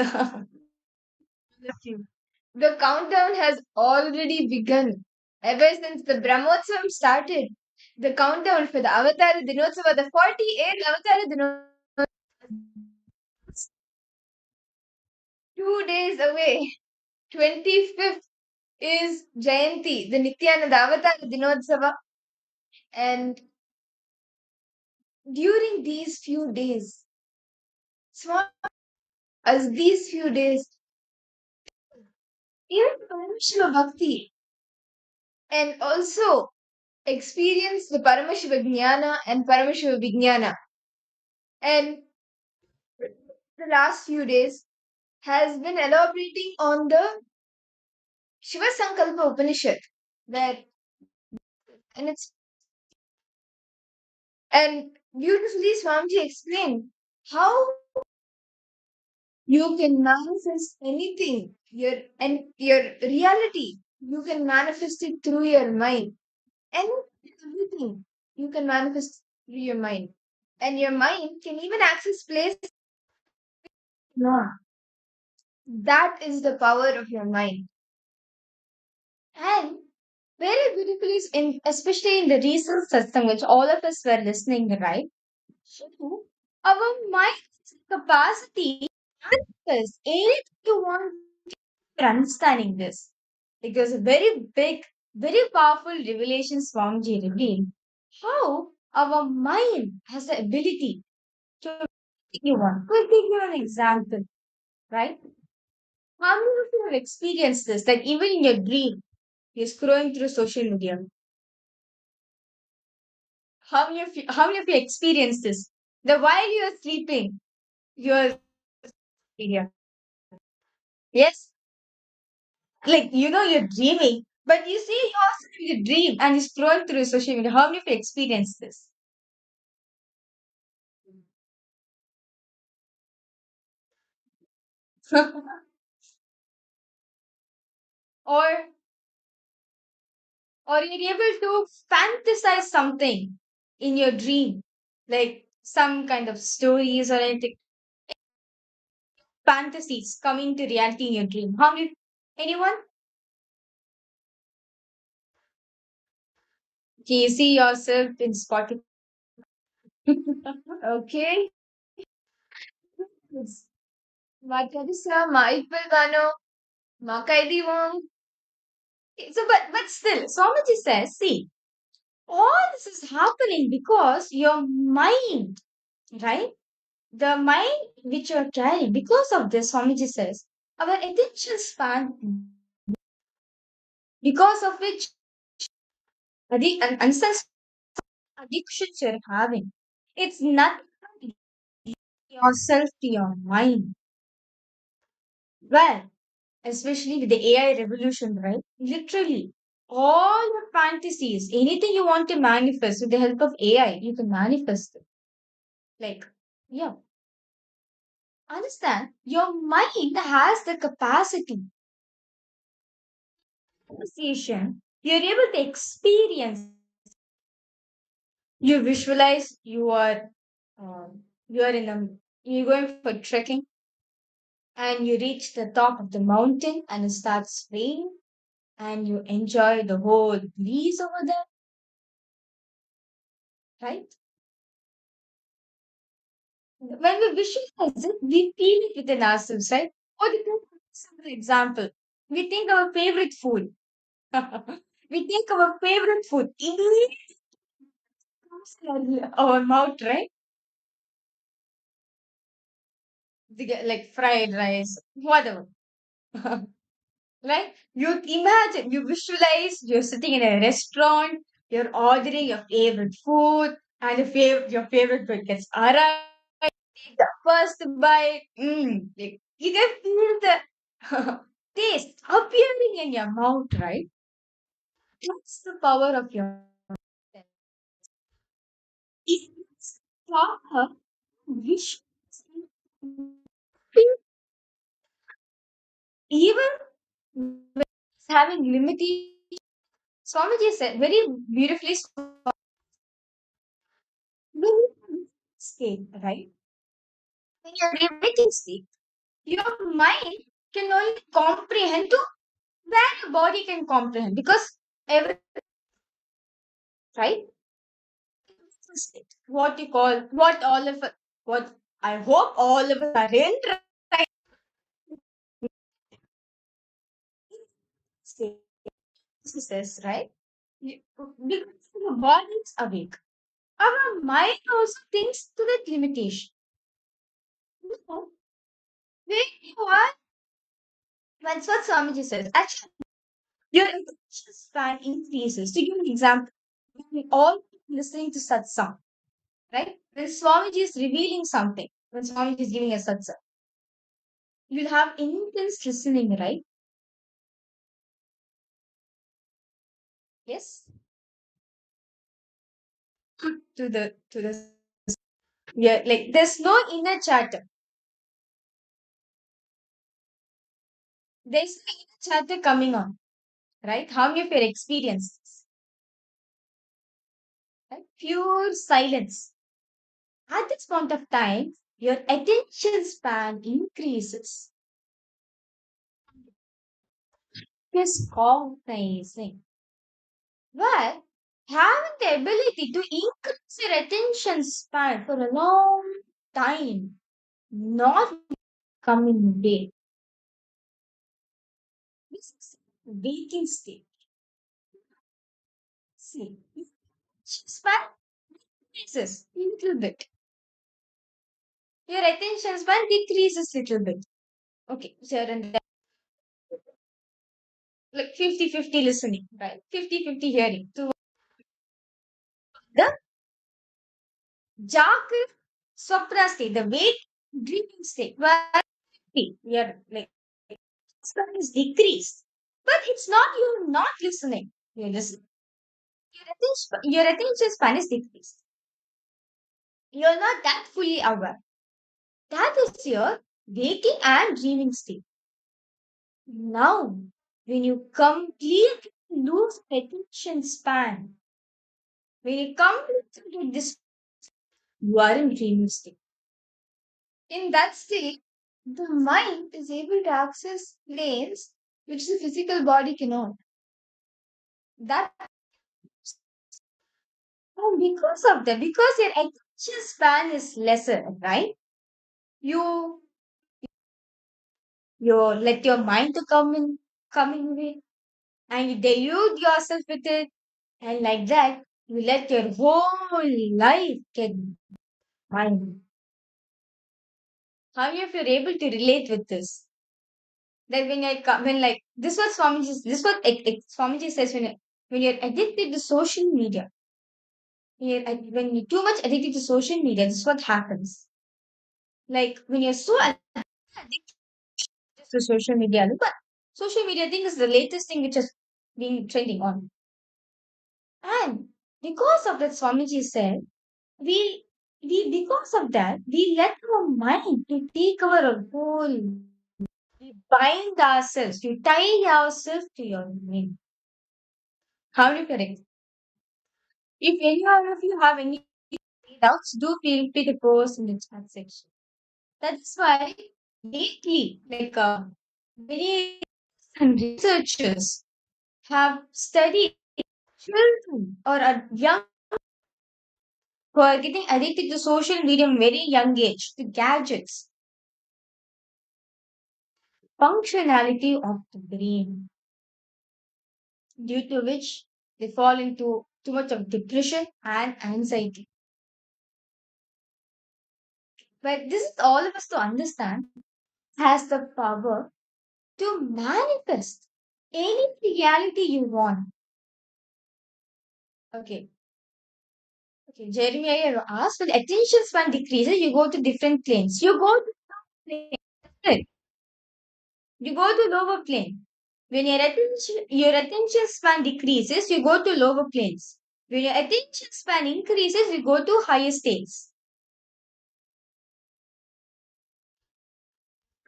The countdown has already begun. Ever since the Brahmotsavam started, the countdown for the Avatar Dinotsava, the 48th Avatar Dinotsava, 2 days away. 25th is Jayanti, the Nityananda Avatar Dinotsava. And during these few days, Swami, as these few days, even Paramashiva Bhakti, and also experience the Paramashiva Jnana and Paramashiva Vijnana. And the last few days has been elaborating on the Shiva Sankalpa Upanishad, where and it's and beautifully Swamiji explained how you can manifest anything, your reality. You can manifest it through your mind, and everything you can manifest through your mind, and your mind can even access places. No, that is the power of your mind. And very beautifully, especially in the recent satsang, which all of us were listening, right? So, our mind's capacity is anything you want for understanding this. Because a very big, very powerful revelation Swamiji revealed how our mind has the ability to you want. We'll give you an example, right? How many of you have experienced this? That even in your dream, you're scrolling through social media. How many of you experienced this? That while you're sleeping, you're yeah. Yes, like you're dreaming, but you see yourself in the dream and you scroll through social media. How many of you experienced this? or or you're able to fantasize something in your dream, like some kind of stories or anything, fantasies coming to reality in your dream. How many? Anyone? Can you see yourself in Spotify? Okay. Yes. Ma Teresa, Ma Iqbal Bano, Ma Kaidi Wong, So, but still, Swamiji says, see, all this is happening because your mind, right? The mind which you're carrying, because of this, Swamiji says, our attention span, because of which an ancestral addictions you're having, it's not yourself to your mind. Well, especially with the AI revolution, right? Literally, all your fantasies, anything you want to manifest with the help of AI, you can manifest it. Like, yeah, understand, your mind has the capacity, association, you're able to experience. You visualize you are in a you're going for trekking and you reach the top of the mountain and it starts raining and you enjoy the whole breeze over there, right? When we visualize it, we feel it within ourselves, right? Or to take a simple example, we think our favorite food. We think our favorite food immediately comes in our mouth, right? Like fried rice, whatever. Right? You imagine, you visualize you're sitting in a restaurant, you're ordering your favorite food, and your favorite food gets arrived. Take the first bite. Like, you can feel the taste appearing in your mouth, right? That's the power of your sense. If it's power, wish, even when it's having limitation. Swamiji said very beautifully, state, right? When you're liberating state, your mind can only comprehend to where your body can comprehend because every right state, what you call what all of us, what I hope all of us are in right state processes, right? Because the body is awake. Our mind also thinks to that limitation. You know, where you are, that's what Swamiji says. Actually, your attention span increases. To give an example, when we all listening to satsang, right? When Swamiji is revealing something, when Swamiji is giving a satsang, you'll have intense listening, right? Yes, to the yeah, like there's no inner chatter. There's no inner chatter coming on, right? How many of your experiences, right? Pure silence. At this point of time, your attention span increases. It's cognizing. But having the ability to increase your attention span for a long time, not coming day. This is waking state. See, span increases a little bit. Your attention span decreases little bit. Okay, so you're in like 50-50 listening, right? 50-50 hearing. So the Jaka Swapna state, the wake dreaming state, where we are like span is decreased. But it's not you're not listening. You're listening. Your attention span is decreased. You're not that fully aware. That is your waking and dreaming state. Now, when you completely lose attention span, when you completely this, you are in dreaming state. In that state, the mind is able to access planes which the physical body cannot. That because of that, because your attention span is lesser, right? You you let your mind to come in way, and you delude yourself with it, and like that, you let your whole life get mind. How many of you are able to relate with this? That when I come, when like this was Swamiji, this what Swamiji says when you're addicted to social media, when you're too much addicted to social media, this is what happens. Like when you're so addicted to social media, but social media thing is the latest thing which is being trending on, and because of that, Swamiji said we because of that we let our mind to take our whole. We bind ourselves, you tie ourselves to your mind. How do you correct? If any one of you have any doubts, do feel free to post in the chat section. That's why lately, many researchers have studied children or young who are getting addicted to social media from very young age, to gadgets, functionality of the brain, due to which they fall into too much of depression and anxiety. But this is all of us to understand has the power to manifest any reality you want. Okay. Okay. Jeremiah asked, when attention span decreases, you go to different planes. You go to plane. Right. You go to lower plane. When your attention span decreases, you go to lower planes. When your attention span increases, you go to higher states.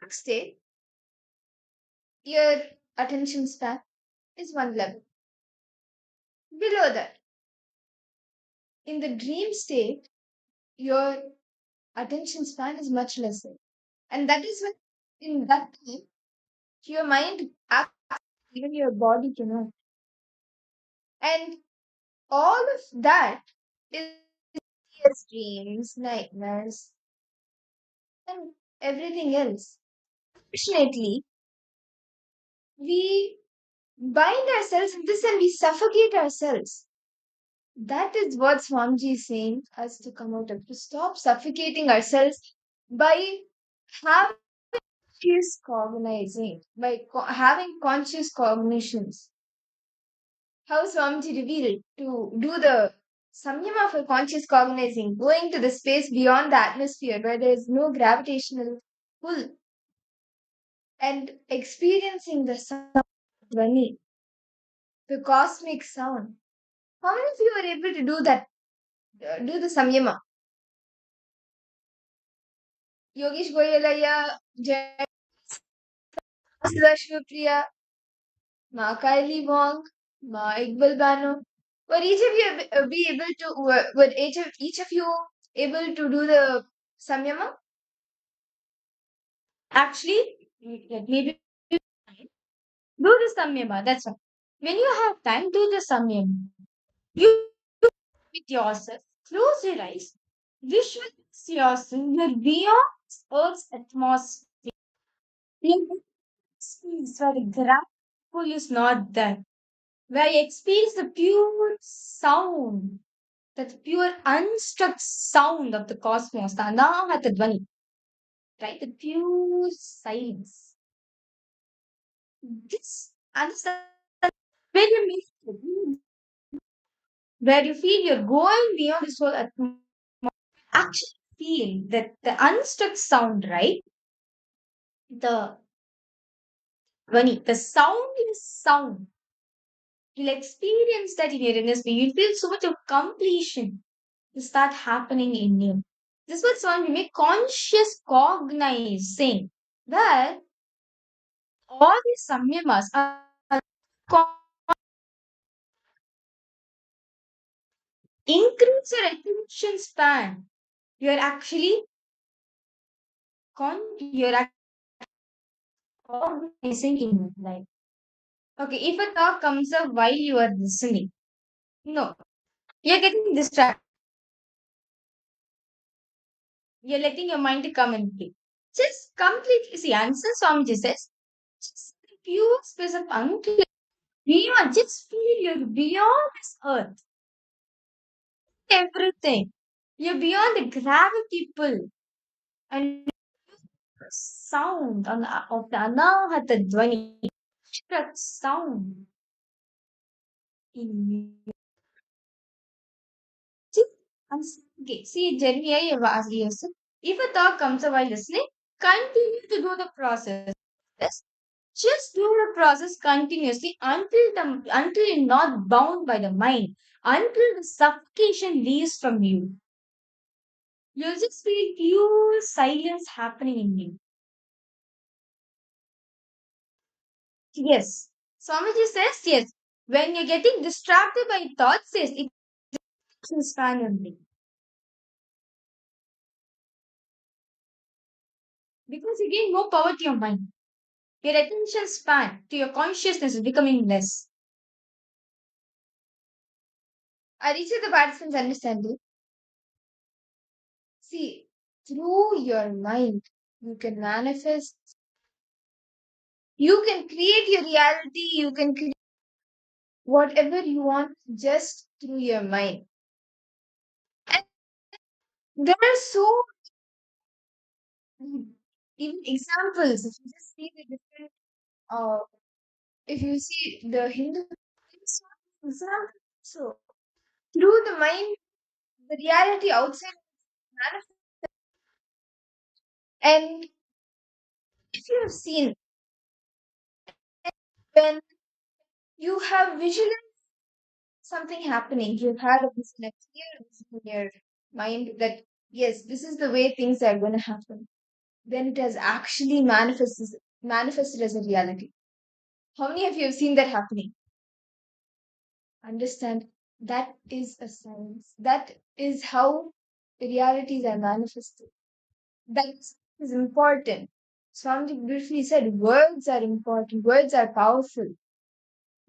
State, your attention span is one level. Below that, in the dream state, your attention span is much lesser. And that is when, in that time, your mind acts, even your body cannot. And all of that is dreams, nightmares, and everything else. Fortunately, we bind ourselves in this and we suffocate ourselves. That is what Swamiji is saying us to come out of, to stop suffocating ourselves by having conscious cognizing, by having conscious cognitions. How Swamiji revealed to do the samyama for conscious cognizing, going to the space beyond the atmosphere where there is no gravitational pull and experiencing the sound, dhvani, the cosmic sound. How many of you are able to do that? Do the samyama? Yogesh Goyalaya, Jai Shivapriya, Ma Kylie Wong, Ma Iqbal Bano. Were each of you be able to? Were each of you able to do the samyama? Actually, let me do the samyama. That's all. When you have time, do the samyama. You with yourself, close your eyes, visualize yourself. You're beyond Earth's atmosphere. You're in space where the gravity pull is not there. Where you experience the pure sound, that pure unstruck sound of the cosmos, the anahata dhvani, right? The pure silence. This understand where you make where you feel you're going beyond this whole atmosphere. Actually feel that the unstruck sound, right? The dhvani, the sound is sound. You'll experience that in your inner space. You feel so much of completion to start happening in you. This was one we make conscious cognizing that all these samyamas are con- increase your attention span. You're actually you're actually cognizing in your life. Okay, if a thought comes up while you are listening, no, you're getting distracted. You're letting your mind to come and play. Just completely see, answer Swamiji says, just pure space of unclear Beyond, just feel you're beyond this earth. Everything. You're beyond the gravity pull. And the sound of the Anahata Dwani. That sound in you. See, okay, see, Jeremy, I have asked you, if a thought comes up while listening, continue to do the process. Yes. Just do the process continuously until you're not bound by the mind, until the suffocation leaves from you. You'll just feel pure silence happening in you. Yes. Swamiji says yes. When you're getting distracted by thoughts, yes, it's span only. Because you gain more power to your mind. Your attention span to your consciousness is becoming less. I reach the participants understanding. See, through your mind, you can manifest, you can create your reality, you can create whatever you want just through your mind. And there are so even examples. If you just see the different, uh, if you see the Hindu example, so through the mind, the reality outside manifests. And if you have seen when you have visualized something happening, you've had a vision, a clear vision in your mind that yes, this is the way things are going to happen. Then it has actually manifested as a reality. How many of you have seen that happening? Understand that is a science. That is how realities are manifested. That is important. Swamiji briefly said words are important, words are powerful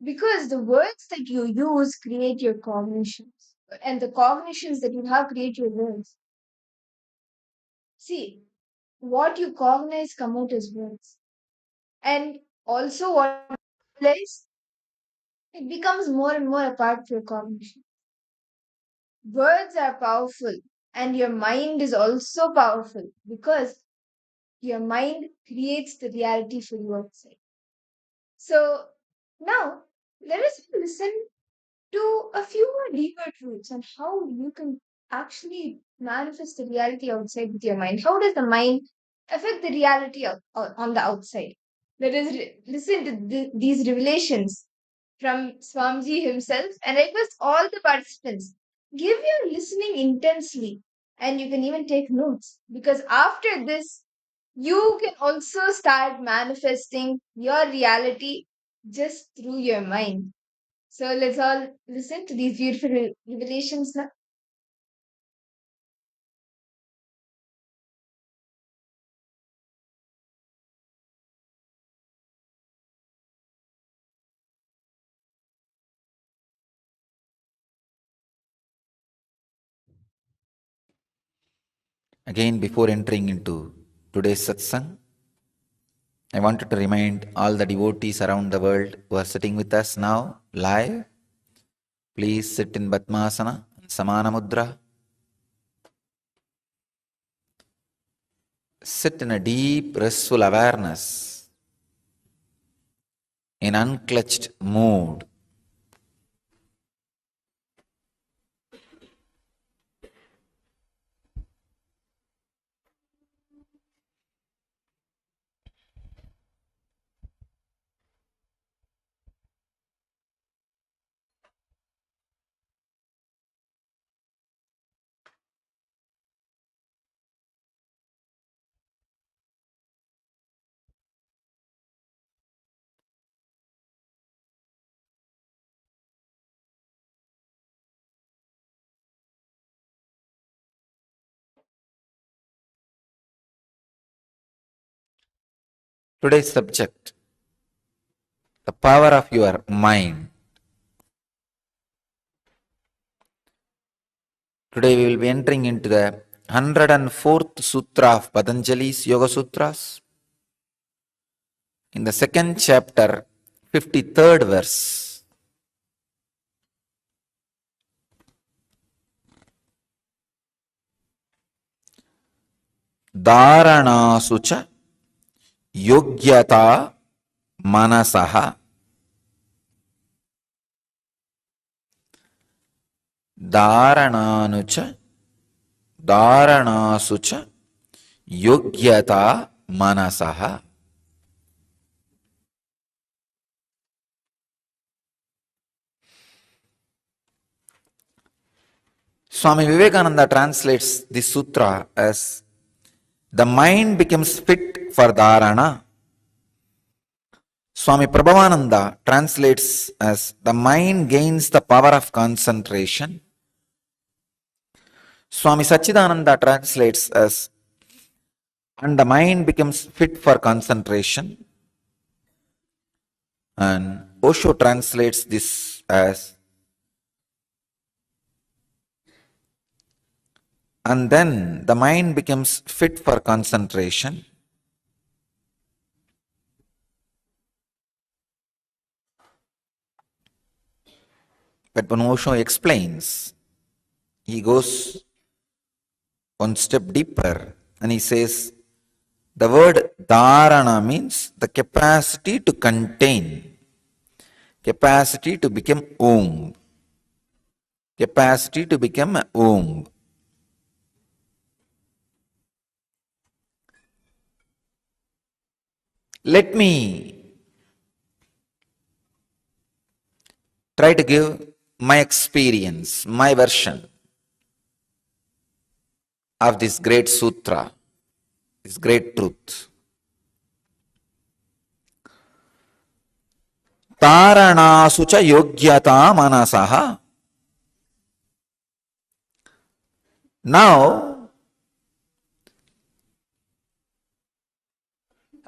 because the words that you use create your cognitions, and the cognitions that you have create your words. See, what you cognize come out as words, and also what you realize, it becomes more and more a part of your cognition. Words are powerful, and your mind is also powerful because your mind creates the reality for you outside. So now let us listen to a few more deeper truths on how you can actually manifest the reality outside with your mind. How does the mind affect the reality on the outside? Let us listen to these revelations from Swamiji himself, and I request all the participants give your listening intensely, and you can even take notes because after this you can also start manifesting your reality just through your mind. So let's all listen to these beautiful revelations now. Again, before entering into today's satsang, I wanted to remind all the devotees around the world who are sitting with us now live, please sit in Padmasana, Samana Mudra. Sit in a deep, restful awareness, in unclutched mood. Today's subject, the power of your mind. Today we will be entering into the 104th Sutra of Patanjali's Yoga Sutras. In the second chapter, 53rd verse. Dharanasu cha yogyata manasaha. Dharanasu cha yogyata manasaha. Swami Vivekananda translates this sutra as the mind becomes fit for dharana. Swami Prabhavananda translates as the mind gains the power of concentration. Swami Sachidananda translates as and the mind becomes fit for concentration. And Osho translates this as and then the mind becomes fit for concentration. But when Osho explains, he goes one step deeper and he says, the word dharana means the capacity to contain, capacity to become Om, capacity to become Om. Let me try to give my experience, my version of this great sutra, this great truth. Taranasu cha yogyata manasaha. Now,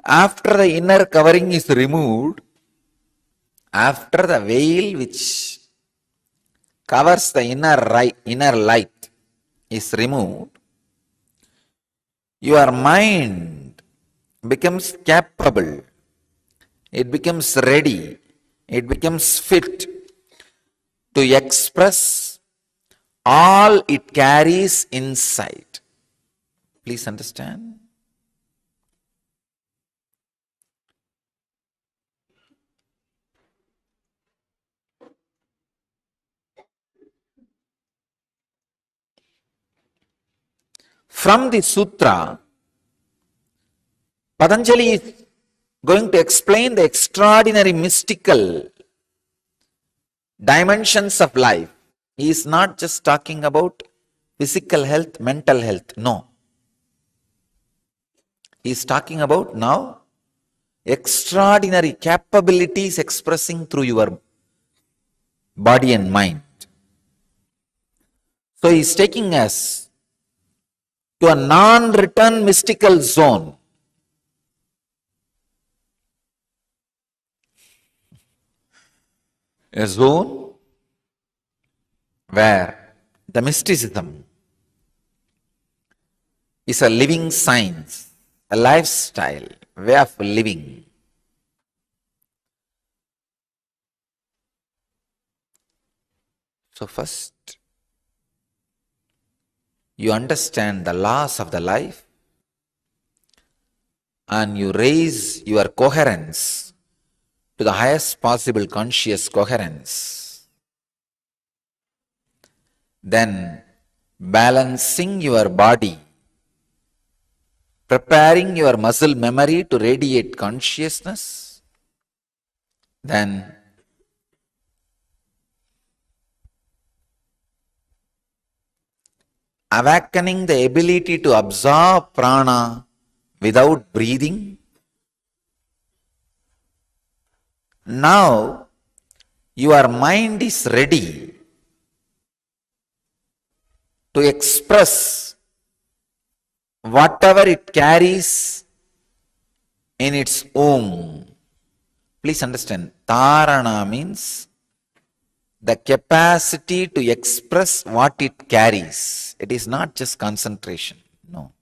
after the inner covering is removed, after the veil which covers the inner light is removed, your mind becomes capable, it becomes ready, it becomes fit to express all it carries inside. Please understand. From the sutra, Patanjali is going to explain the extraordinary mystical dimensions of life. He is not just talking about physical health, mental health. No. He is talking about now extraordinary capabilities expressing through your body and mind. So he is taking us to a non-return mystical zone. A zone where the mysticism is a living science, a lifestyle, way of living. So first, you understand the laws of the life and you raise your coherence to the highest possible conscious coherence. Then balancing your body, preparing your muscle memory to radiate consciousness, then awakening the ability to absorb prana without breathing. Now your mind is ready to express whatever it carries in its Om. Please understand, Dharana means the capacity to express what it carries. It is not just concentration. No.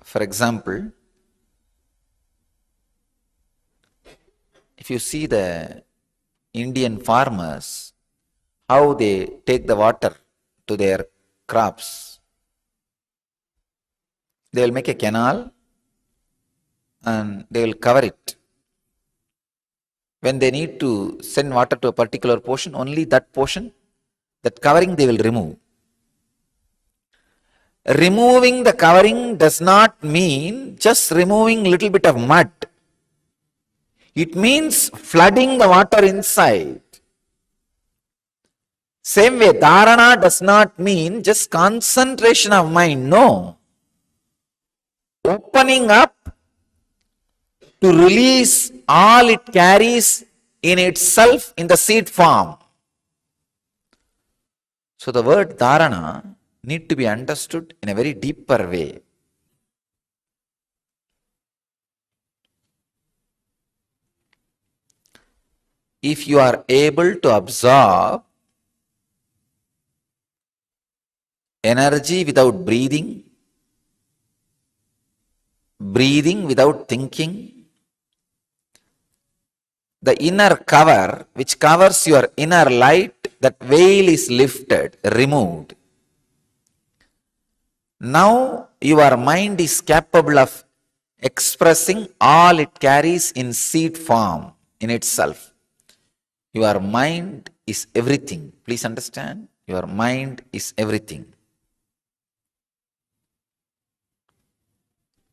For example, if you see the Indian farmers, how they take the water to their crops. They will make a canal and they will cover it. When they need to send water to a particular portion, only that portion, that covering they will remove. Removing the covering does not mean just removing little bit of mud. It means flooding the water inside. Same way, dharana does not mean just concentration of mind. No. Opening up to release all it carries in itself in the seed form. So the word dharana need to be understood in a very deeper way. If you are able to absorb energy without breathing, breathing without thinking, the inner cover which covers your inner light, that veil is lifted, removed. Now your mind is capable of expressing all it carries in seed form in itself. Your mind is everything. Please understand, your mind is everything.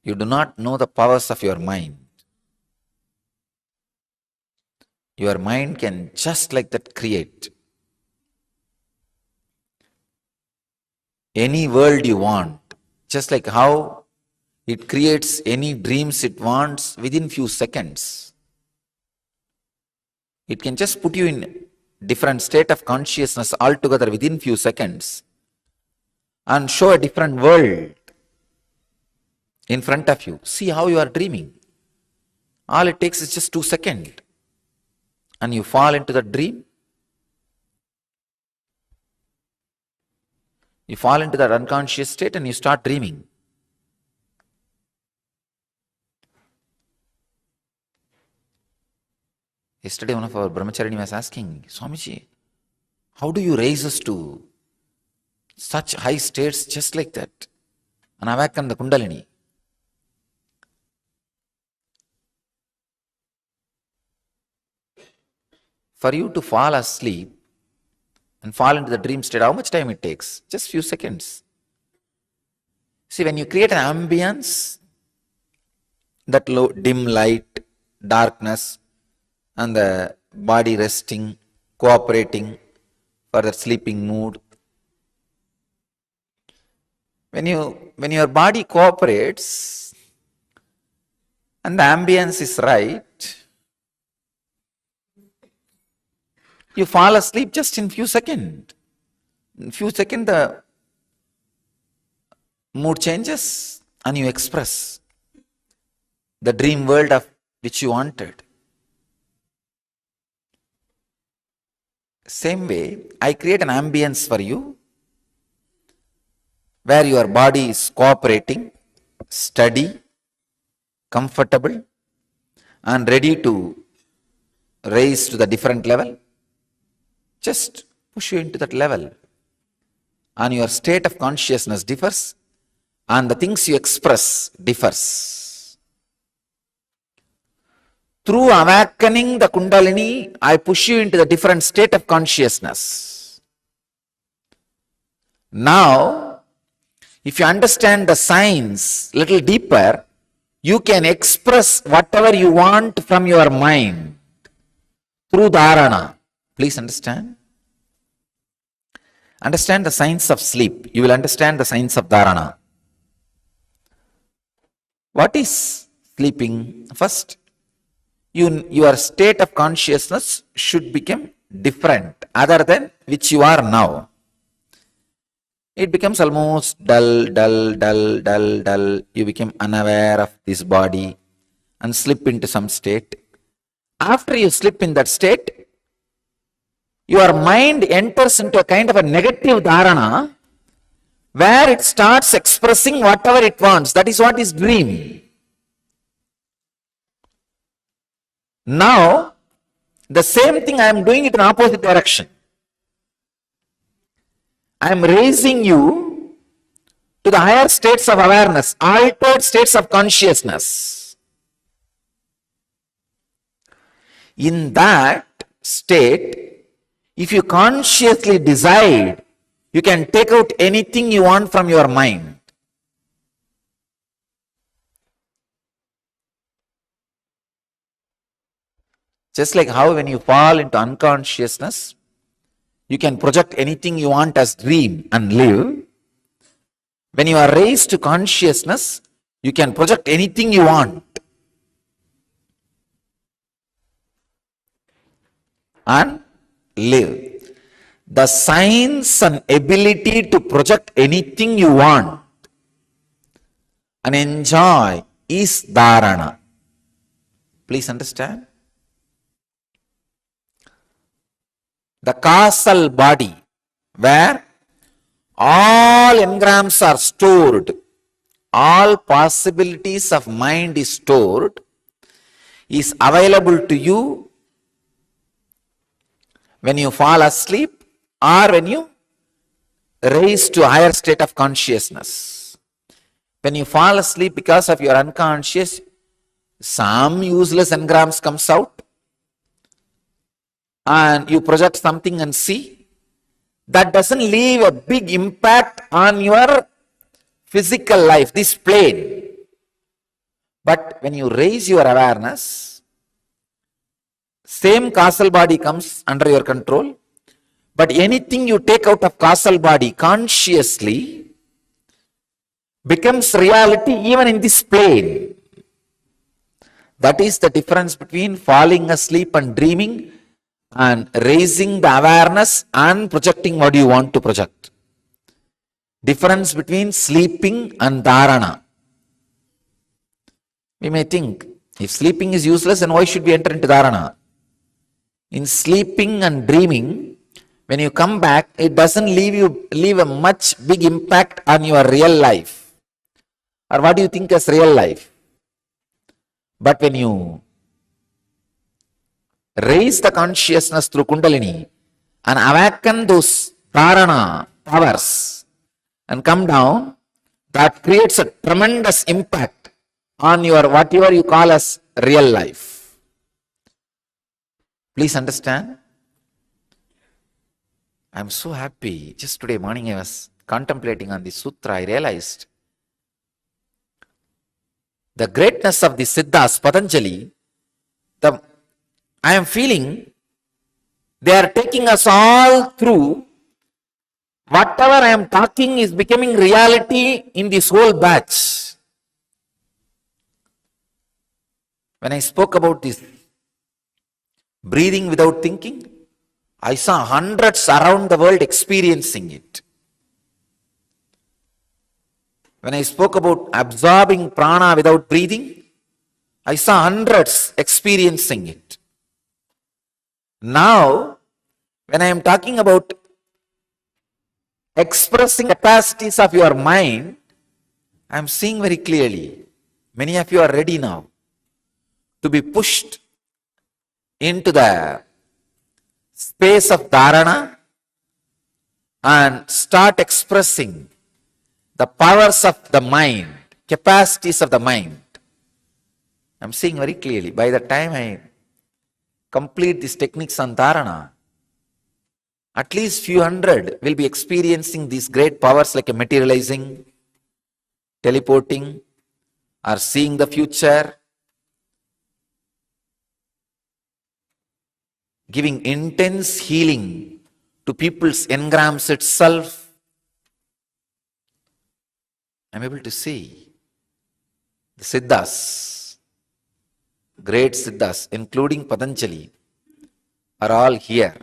You do not know the powers of your mind. Your mind can just like that create any world you want, just like how it creates any dreams it wants within few seconds. It can just put you in different state of consciousness altogether within few seconds and show a different world in front of you. See how you are dreaming. All it takes is just 2 seconds and you fall into the dream. You fall into that unconscious state and you start dreaming. Yesterday one of our brahmacharini was asking, Swamiji, how do you raise us to such high states just like that and awaken the kundalini? For you to fall asleep and fall into the dream state, how much time it takes? Just few seconds. See, when you create an ambience, that low, dim light, darkness, and the body resting, cooperating for the sleeping mood. When your body cooperates and the ambience is right, you fall asleep just in few seconds. In few seconds the mood changes and you express the dream world of which you wanted. Same way, I create an ambience for you where your body is cooperating, steady, comfortable, and ready to raise to the different level. Just push you into that level. And your state of consciousness differs and the things you express differs. Through awakening the kundalini, I push you into the different state of consciousness. Now, if you understand the science little deeper, you can express whatever you want from your mind through dharana. Please understand. Understand the science of sleep. You will understand the science of dharana. What is sleeping? First, your state of consciousness should become different other than which you are now. It becomes almost dull. You become unaware of this body and slip into some state. After you slip in that state, your mind enters into a kind of a negative dharana where it starts expressing whatever it wants. That is what is dream. Now, the same thing I am doing it in opposite direction. I am raising you to the higher states of awareness, altered states of consciousness. In that state, if you consciously decide, you can take out anything you want from your mind. Just like how when you fall into unconsciousness, you can project anything you want as dream and live. When you are raised to consciousness, you can project anything you want and live. The science and ability to project anything you want and enjoy is dharana. Please understand. The causal body where all engrams are stored, all possibilities of mind is stored, is available to you when you fall asleep or when you raise to a higher state of consciousness. When you fall asleep because of your unconscious, some useless engrams comes out and you project something and see. That doesn't leave a big impact on your physical life, this plane. But when you raise your awareness, same causal body comes under your control, but anything you take out of causal body consciously becomes reality even in this plane. That is the difference between falling asleep and dreaming and raising the awareness and projecting what you want to project. Difference between sleeping and dharana. We may think, if sleeping is useless, then why should we enter into dharana? In sleeping and dreaming, when you come back, it doesn't leave a much big impact on your real life. Or what do you think as real life? But when you raise the consciousness through Kundalini and awaken those dharana powers and come down, that creates a tremendous impact on your whatever you call as real life. Please understand. I'm so happy. Just today morning I was contemplating on this sutra. I realized the greatness of the Siddhas, Patanjali. I am feeling they are taking us all through. Whatever I am talking is becoming reality in this whole batch. When I spoke about this breathing without thinking, I saw hundreds around the world experiencing it. When I spoke about absorbing prana without breathing, I saw hundreds experiencing it. Now, when I am talking about expressing capacities of your mind, I am seeing very clearly. Many of you are ready now to be pushed into the space of dharana and start expressing the powers of the mind, capacities of the mind. I'm seeing very clearly. By the time I complete these techniques on dharana, at least few hundred will be experiencing these great powers like materializing, teleporting, or seeing the future, giving intense healing to people's engrams itself. I'm able to see the Siddhas, great Siddhas, including Patanjali, are all here.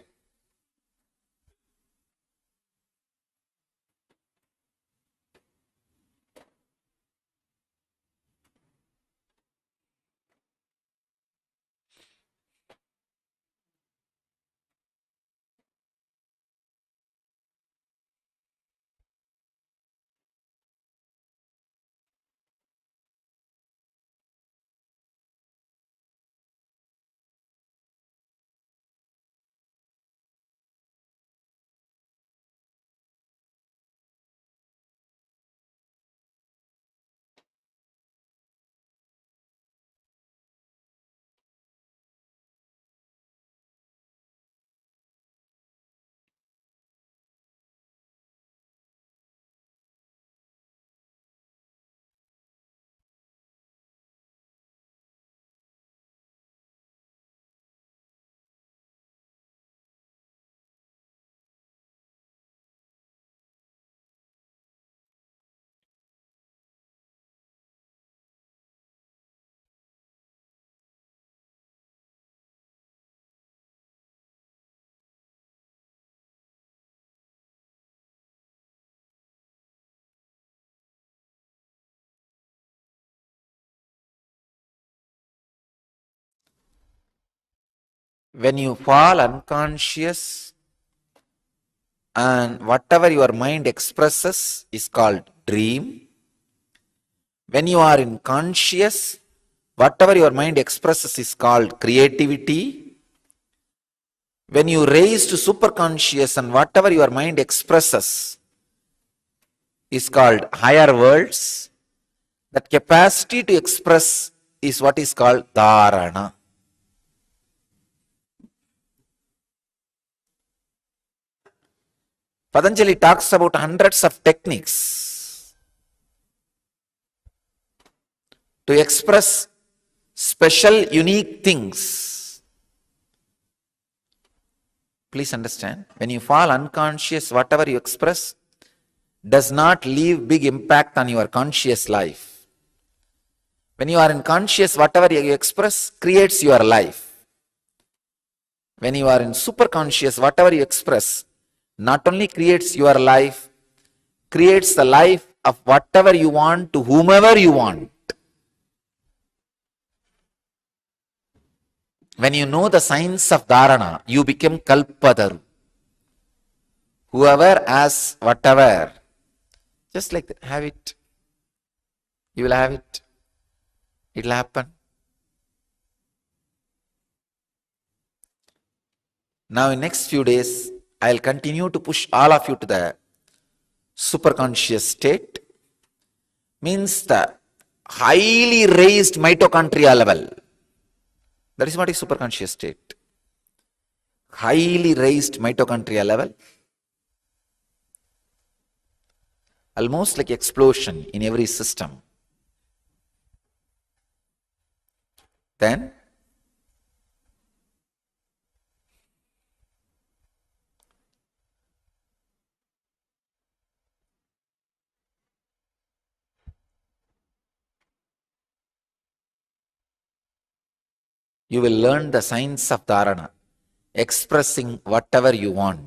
when you fall unconscious and whatever your mind expresses is called dream. When you are in conscious, whatever your mind expresses is called creativity. When you raise to superconscious and whatever your mind expresses is called higher worlds, that capacity to express is what is called dharana. Patanjali talks about hundreds of techniques to express special, unique things. Please understand, when you fall unconscious, whatever you express does not leave big impact on your conscious life. When you are in conscious, whatever you express creates your life. When you are in superconscious, whatever you express not only creates your life, creates the life of whatever you want to whomever you want. When you know the science of dharana, you become kalpadaru. Whoever asks whatever, just like that, have it. You will have it. It will happen. Now in next few days, I will continue to push all of you to the superconscious state. Means the highly raised mitochondria level. That is what is superconscious state. Highly raised mitochondria level. Almost like explosion in every system. Then you will learn the science of dharana, expressing whatever you want.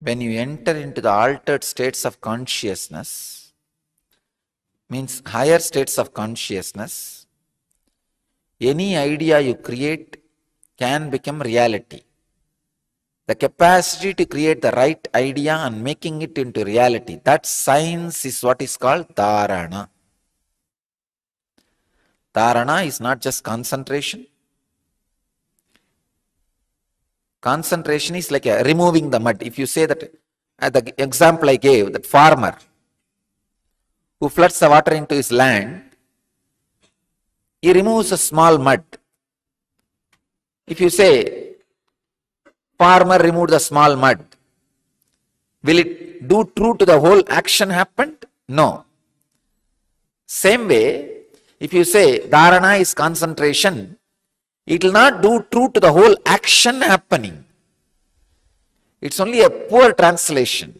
When you enter into the altered states of consciousness, means higher states of consciousness, any idea you create can become reality. The capacity to create the right idea and making it into reality, that science is what is called dharana. Dharana is not just concentration. Concentration is like removing the mud. If you say that, the example I gave, that farmer who floods the water into his land, he removes a small mud. If you say, farmer removed the small mud, will it do true to the whole action happened? No. Same way, if you say dharana is concentration, it will not do true to the whole action happening. It's only a poor translation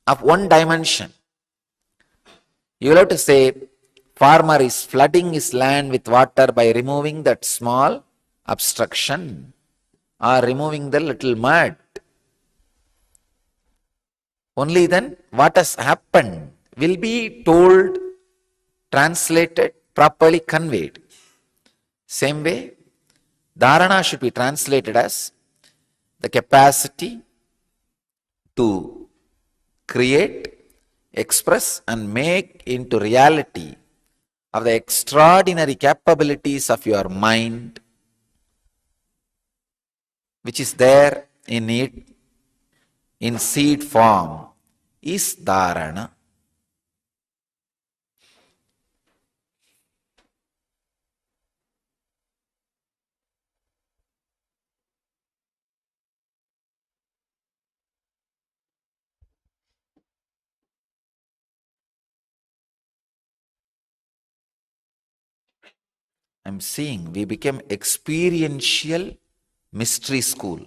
of one dimension. You will have to say, farmer is flooding his land with water by removing that small obstruction or removing the little mud. Only then what has happened will be told, translated, properly conveyed. Same way, dharana should be translated as the capacity to create, express and make into reality of the extraordinary capabilities of your mind, which is there in it in seed form is dharana. I'm seeing we became experiential mystery school.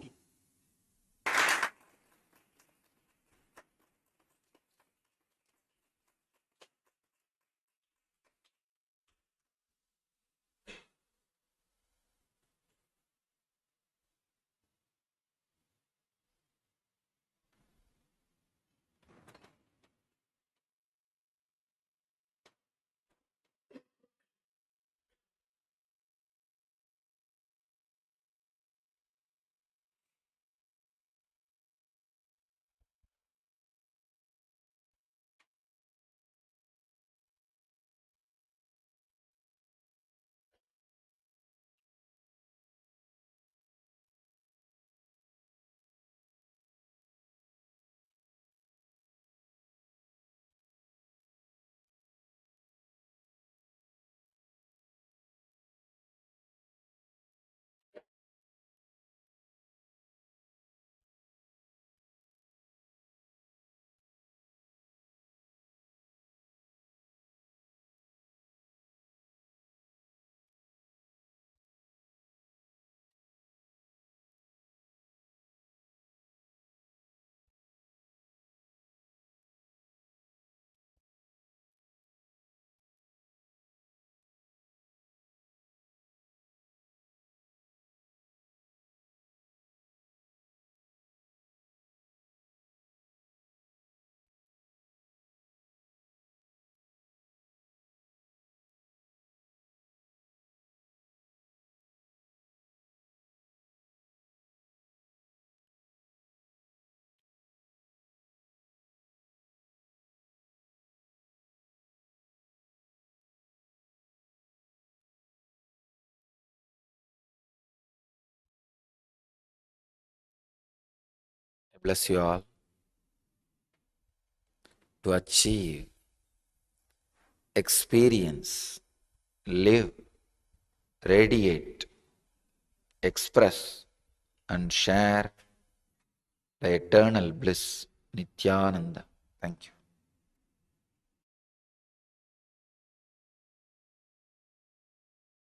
I bless you all to achieve, experience, live, radiate, express, and share the eternal bliss, Nithyananda. Thank you.